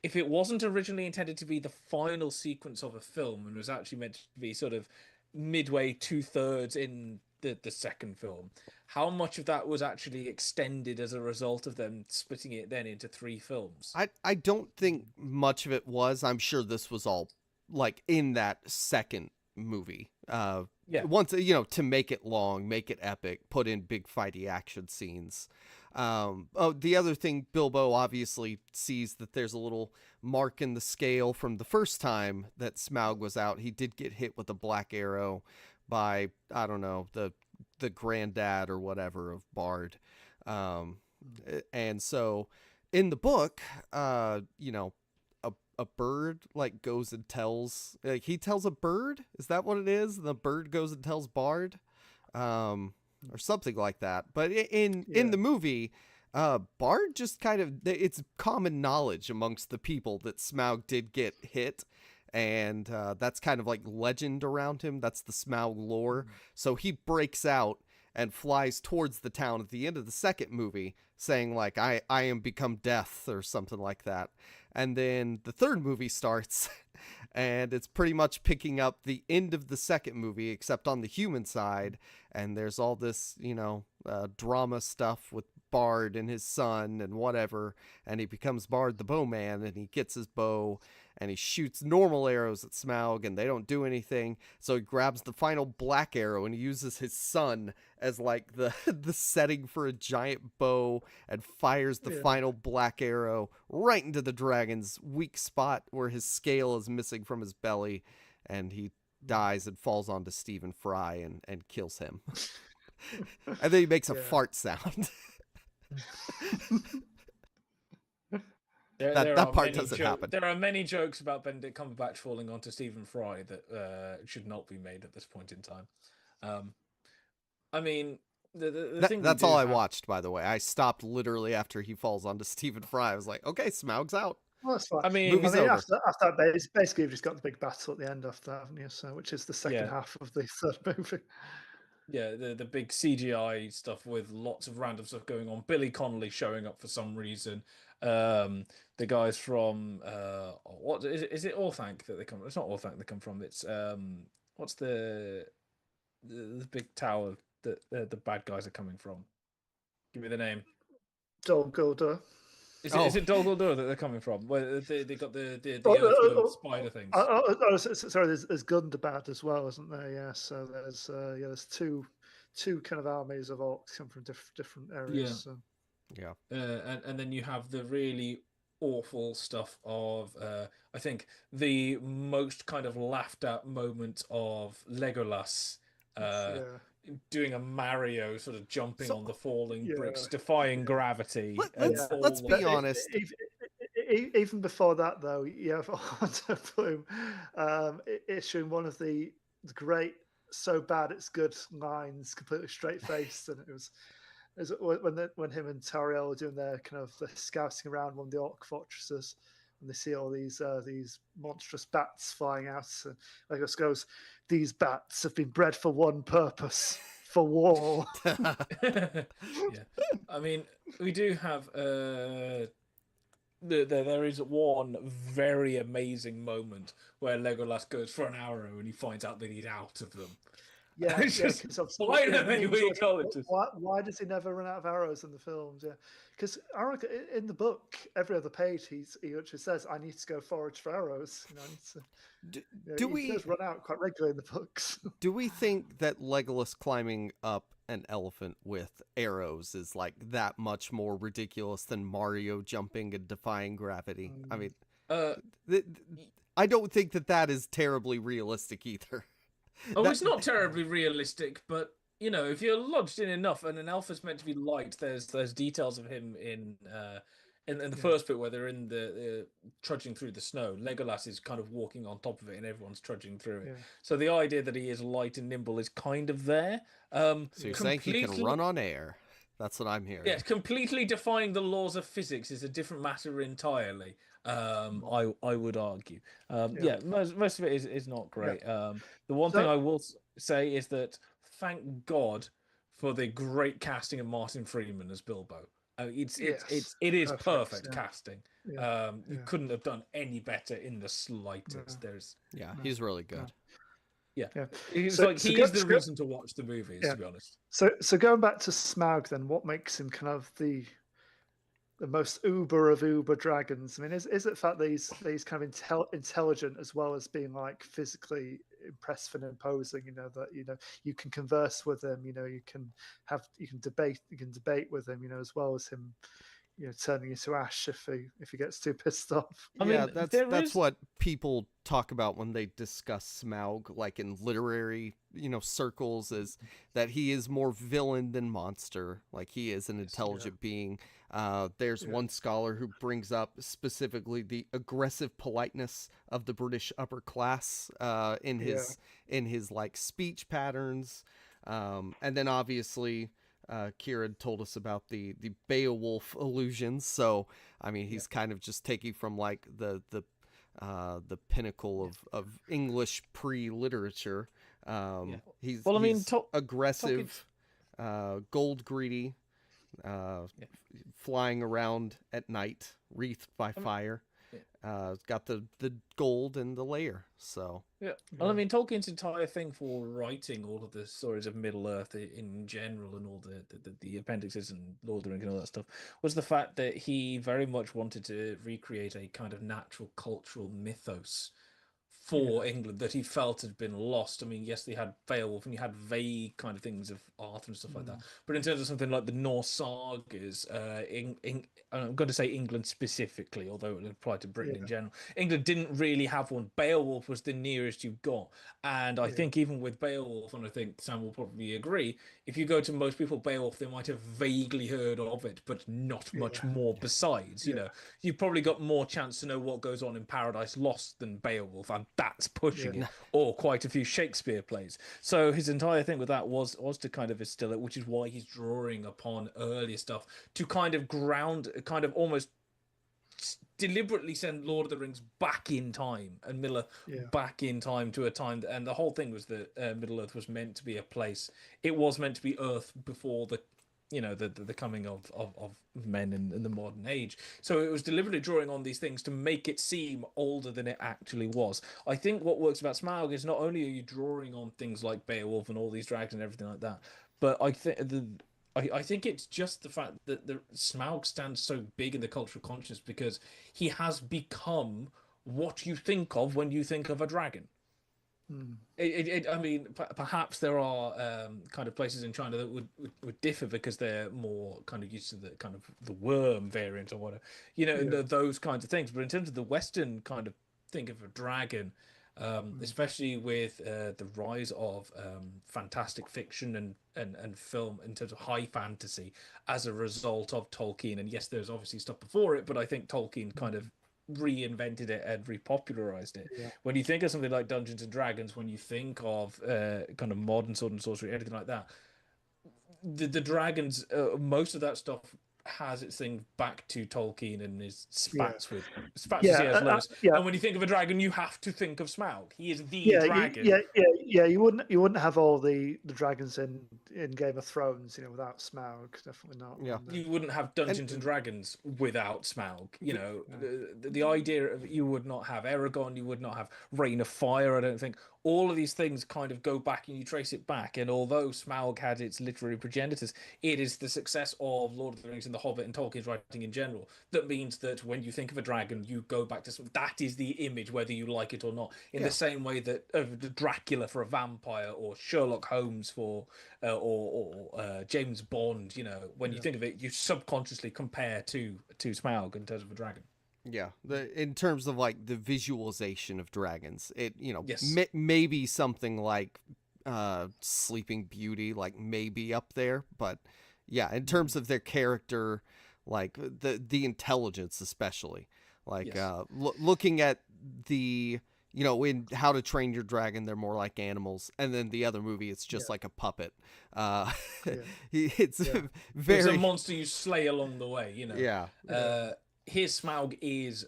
if it wasn't originally intended to be the final sequence of a film and was actually meant to be sort of midway 2/3 in the second film, how much of that was actually extended as a result of them splitting it then into 3 films?
I don't think much of it was. I'm sure this was all like in that second movie. Once, to make it long, make it epic, put in big fighty action scenes. The other thing, Bilbo obviously sees that there's a little mark in the scale from the first time that Smaug was out. He did get hit with a black arrow by, I don't know, the granddad or whatever of Bard. And so in the book, a bird like goes and tells, like he tells a bird, is that what it is? The bird goes and tells Bard, or something like that. But in the movie, Bard just kind of, it's common knowledge amongst the people that Smaug did get hit. And that's kind of like legend around him. That's the Smaug lore. So he breaks out and flies towards the town at the end of the second movie, saying like, I am become death or something like that. And then the third movie starts and it's pretty much picking up the end of the second movie, except on the human side. And there's all this, drama stuff with Bard and his son and whatever. And he becomes Bard the bowman and he gets his bow and he shoots normal arrows at Smaug and they don't do anything. So he grabs the final black arrow and he uses his son as like the setting for a giant bow and fires the final black arrow right into the dragon's weak spot where his scale is missing from his belly, and he dies and falls onto Stephen Fry and kills him. And then he makes a fart sound. That part doesn't happen.
There are many jokes about Benedict Cumberbatch falling onto Stephen Fry that should not be made at this point in time. I mean, the thing
that's all I watched, by the way. I stopped literally after he falls onto Stephen Fry. I was like, okay, Smaug's out.
Well, that's fine.
I mean,
after that, basically, you've just got the big battle at the end after that, haven't you? So, which is the second half of the third movie.
Yeah, the big CGI stuff with lots of random stuff going on. Billy Connolly showing up for some reason. The guys from what is it? Orthanc that they come from? It's not Orthanc they come from. It's what's the big tower that the bad guys are coming from? Give me the name.
Dol Guldur.
Is it Dol Guldur that they're coming from? Where they got the spider things.
Sorry, there's Gundabad as well, isn't there? Yeah. So there's two kind of armies of orcs come from different areas.
Yeah.
So.
Yeah.
And then you have the really awful stuff of I think the most kind of laughed at moment of Legolas doing a Mario, sort of jumping on the falling bricks, defying gravity.
Let's be honest.
Even before that, though, you have Orlando Bloom issuing one of the great "so bad it's good" lines, completely straight faced, and it was when him and Tariel are doing their kind of scouting around one of the orc fortresses, and they see all these monstrous bats flying out. And Legos goes, "These bats have been bred for one purpose, for war."
Yeah, I mean, we do have there is one very amazing moment where Legolas goes for an arrow and he finds out that he's out of them.
Yeah,
It's
yeah,
just,
because
why don't we call it just...
why does he never run out of arrows in the films? Yeah, because in the book, every other page, he actually says, "I need to go forage for arrows." You know, he does run out quite regularly in the books.
Do we think that Legolas climbing up an elephant with arrows is like that much more ridiculous than Mario jumping and defying gravity? I mean, I don't think that is terribly realistic either.
Oh, it's not terribly realistic, but you know, if you're lodged in enough, and an elf is meant to be light, there's details of him in the first bit where they're in the trudging through the snow. Legolas is kind of walking on top of it, and everyone's trudging through it. Yeah. So the idea that he is light and nimble is kind of there.
So you're saying he can run on air? That's what I'm hearing.
Yeah, completely defying the laws of physics is a different matter entirely. I would argue. Most of it is not great. The one thing I will say is that thank God for the great casting of Martin Freeman as Bilbo. It is perfect casting. Yeah. You couldn't have done any better in the slightest.
He's really good.
Yeah. He's the reason to watch the movies, to be honest.
So going back to Smaug, then, what makes him kind of the most uber of uber dragons? I mean, is it the fact that he's kind of intelligent as well as being like physically impressive and imposing? You know, that you can converse with him. You know, you can debate with him. You know, as well as him, turning into ash if he gets too pissed off.
I mean, that's what people talk about when they discuss Smaug, like in literary, circles, is that he is more villain than monster. Like, he is an intelligent being. There's one scholar who brings up specifically the aggressive politeness of the British upper class in his like speech patterns, and then obviously. Kieran told us about the Beowulf allusions, so I mean he's kind of just taking from like the pinnacle of English pre-literature. He's aggressive, gold greedy, flying around at night, wreathed by fire. Got the gold and the layer. So
well, I mean, Tolkien's entire thing for writing all of the stories of Middle Earth in general, and all the appendixes and Lord of the Rings and all that stuff, was the fact that he very much wanted to recreate a kind of natural cultural mythos for England that he felt had been lost. I mean, yes, they had Beowulf and you had vague kind of things of Arthur and stuff like that. But in terms of something like the Norse sagas, I'm going to say England specifically, although it would apply to Britain in general. England didn't really have one. Beowulf was the nearest you got. And I think even with Beowulf, and I think Sam will probably agree, if you go to most people, Beowulf, they might have vaguely heard of it, but not much more besides. You know, you've probably got more chance to know what goes on in Paradise Lost than Beowulf, and that's pushing it, or quite a few Shakespeare plays. So his entire thing with that was to kind of instill it, which is why he's drawing upon earlier stuff to kind of ground, kind of almost deliberately send Lord of the Rings back in time, and Miller back in time to a time, and the whole thing was that Middle Earth was meant to be a place. It was meant to be Earth before the coming of men in the modern age. So it was deliberately drawing on these things to make it seem older than it actually was. I think what works about Smaug is not only are you drawing on things like Beowulf and all these dragons and everything like that, but I think it's just the fact that the Smaug stands so big in the cultural consciousness because he has become what you think of when you think of a dragon. I mean, perhaps there are kind of places in China that would differ because they're more kind of used to the kind of the worm variant or whatever, those kinds of things. But in terms of the Western kind of think of a dragon, especially with the rise of fantastic fiction and film in terms of high fantasy as a result of Tolkien. And yes, there's obviously stuff before it, but I think Tolkien kind of reinvented it and repopularized it. When you think of something like Dungeons and Dragons, when you think of kind of modern sword and sorcery, anything like that, the dragons, most of that stuff has its thing back to Tolkien and his spats with Lewis. And when you think of a dragon, you have to think of Smaug. He is the dragon.
You wouldn't have all the dragons in in Game of Thrones, without Smaug, definitely not.
Yeah.
You wouldn't have Dungeons and Dragons without Smaug. The idea of you would not have Aragon, you would not have Rain of Fire. I don't think all of these things kind of go back and you trace it back. And although Smaug had its literary progenitors, it is the success of Lord of the Rings and The Hobbit and Tolkien's writing in general that means that when you think of a dragon, you go back to that is the image, whether you like it or not. In the same way that Dracula for a vampire, or Sherlock Holmes for or James Bond, when you think of it, you subconsciously compare to Smaug in terms of a dragon.
Yeah, in terms of like the visualization of dragons, it
Yes.
maybe something like Sleeping Beauty, like maybe up there, but yeah, in terms of their character, like the intelligence especially, like looking at the in How to Train Your Dragon, they're more like animals, and then the other movie, it's just like a puppet. It's very.
It's a monster you slay along the way,
Yeah.
His Smaug is.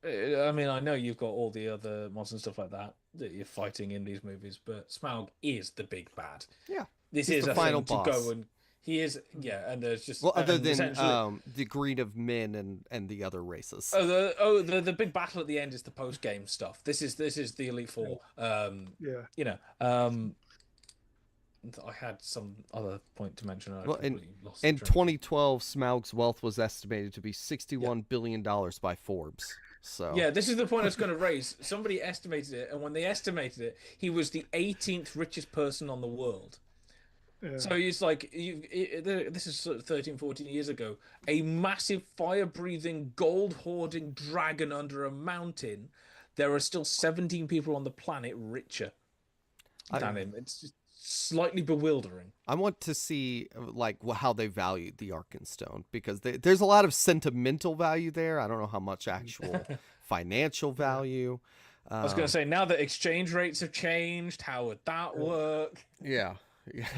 I mean, I know you've got all the other monsters and stuff like that you're fighting in these movies, but Smaug is the big bad.
Yeah.
This is a final thing to go and. He is, and there's just
other than the greed of men and the other races.
The big battle at the end is the post game stuff. This is the Elite Four. I had some other point to mention.
In 2012, Smaug's wealth was estimated to be $61 billion by Forbes. So
yeah, this is the point I was going to raise. Somebody estimated it, and when they estimated it, he was the 18th richest person on the world. Yeah. So it's like, this is sort of 13, 14 years ago, a massive fire-breathing, gold-hoarding dragon under a mountain. There are still 17 people on the planet richer than him. It's just slightly bewildering.
I want to see like how they valued the Arkenstone, because there's a lot of sentimental value there. I don't know how much actual financial value.
I was going to say, now that exchange rates have changed, how would that work?
Yeah. Yeah.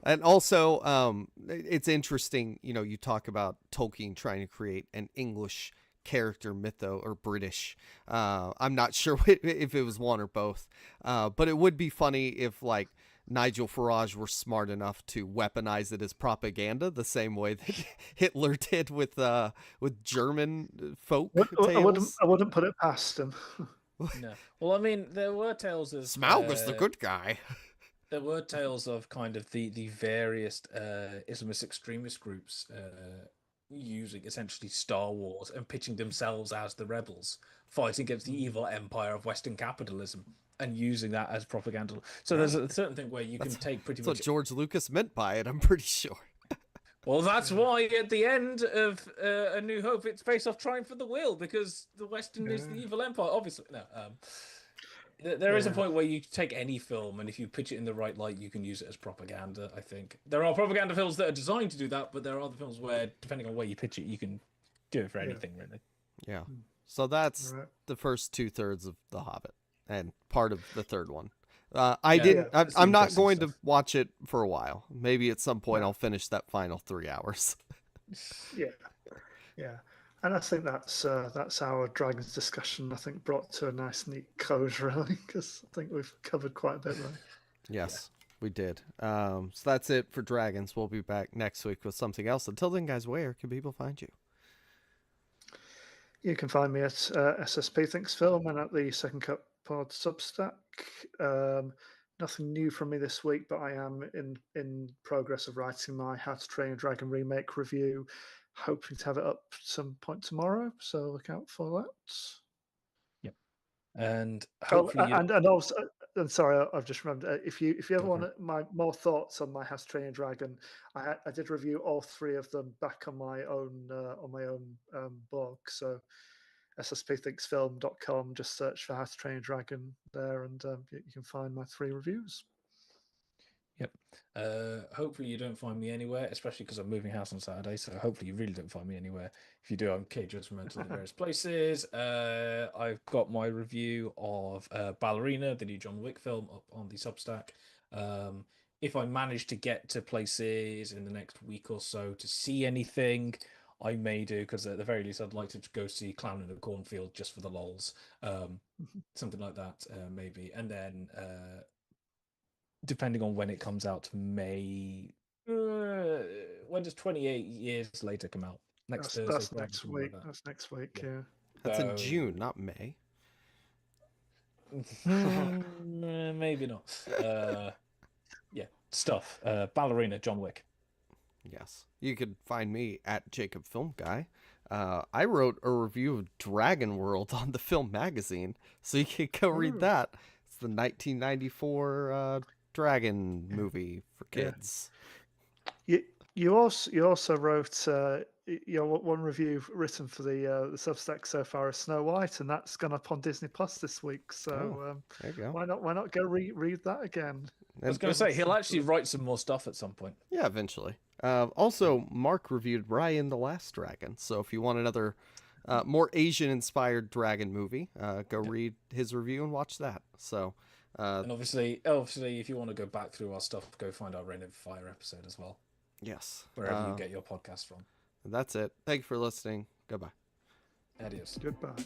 And also, it's interesting, you talk about Tolkien trying to create an English character mytho or British. I'm not sure if it was one or both, but it would be funny if like Nigel Farage were smart enough to weaponize it as propaganda the same way that Hitler did with German folk tales.
I wouldn't put it past him.
No. Well, I mean, there were tales of
Smaug was the good guy.
There were tales of kind of the various Islamist extremist groups using essentially Star Wars and pitching themselves as the rebels, fighting against the evil empire of Western capitalism and using that as propaganda. So there's a certain thing where you can take pretty much...
That's what George Lucas meant by it, I'm pretty sure.
Well, that's why at the end of A New Hope, it's based off Triumph of the Will, because the Western is the evil empire. Obviously, no. There is a point where you take any film, and if you pitch it in the right light, you can use it as propaganda, I think. There are propaganda films that are designed to do that, but there are other films where, depending on where you pitch it, you can do it for anything, really.
Yeah. So that's the first 2/3 of The Hobbit, and part of the third one. I'm not going to watch it for a while. Maybe at some point I'll finish that final 3 hours.
Yeah. And I think that's our Dragons discussion, I think, brought to a nice, neat close, really, because I think we've covered quite a bit there.
Yes, we did. So that's it for Dragons. We'll be back next week with something else. Until then, guys, where can people find you?
You can find me at SSP Thinks Film and at the Second Cut Pod Substack. Nothing new from me this week, but I am in progress of writing my How to Train a Dragon remake review. Hoping to have it up some point tomorrow, so look out for that.
Yep. And hopefully
and also, and sorry, I've just remembered. If you ever want more thoughts on my How to Train a Dragon, I did review all 3 of them back on my own blog. So sspthinksfilm.com. Just search for How to Train a Dragon there, and you can find my 3 reviews.
Yep. Hopefully you don't find me anywhere, especially because I'm moving house on Saturday. So hopefully you really don't find me anywhere. If you do, I'm KJudgmental in various places. I've got my review of Ballerina, the new John Wick film, up on the Substack. If I manage to get to places in the next week or so to see anything, I may do, because at the very least I'd like to go see Clown in a Cornfield just for the lols. Something like that, maybe. And then depending on when it comes out, May. When does 28 Years Later come out? Next Thursday,
That's
Friday,
next
something like
week.
that.
That's next week.
Yeah.
Yeah.
That's in
So-
June, not May.
Maybe not. Yeah, stuff. Ballerina, John Wick.
Yes. You could find me at Jacob Film Guy. I wrote a review of Dragon World on the Film Magazine, so you could go read
Ooh.
that. It's the 1994 dragon movie for
Yeah.
kids.
You also wrote one review written for the Substack so far is Snow White, and that's gone up on Disney Plus this week. So
There you go.
why not go read that again?
I was going to say, he'll actually write some more stuff at some point.
Yeah, eventually. Also, Mark reviewed Ryan the Last Dragon, so if you want another more Asian-inspired dragon movie, go read his review and watch that. So,
And obviously, if you want to go back through our stuff, go find our Rain of Fire episode as well,
yes.
wherever you get your podcast from.
That's it. Thank you for listening. Goodbye.
Adios.
Goodbye.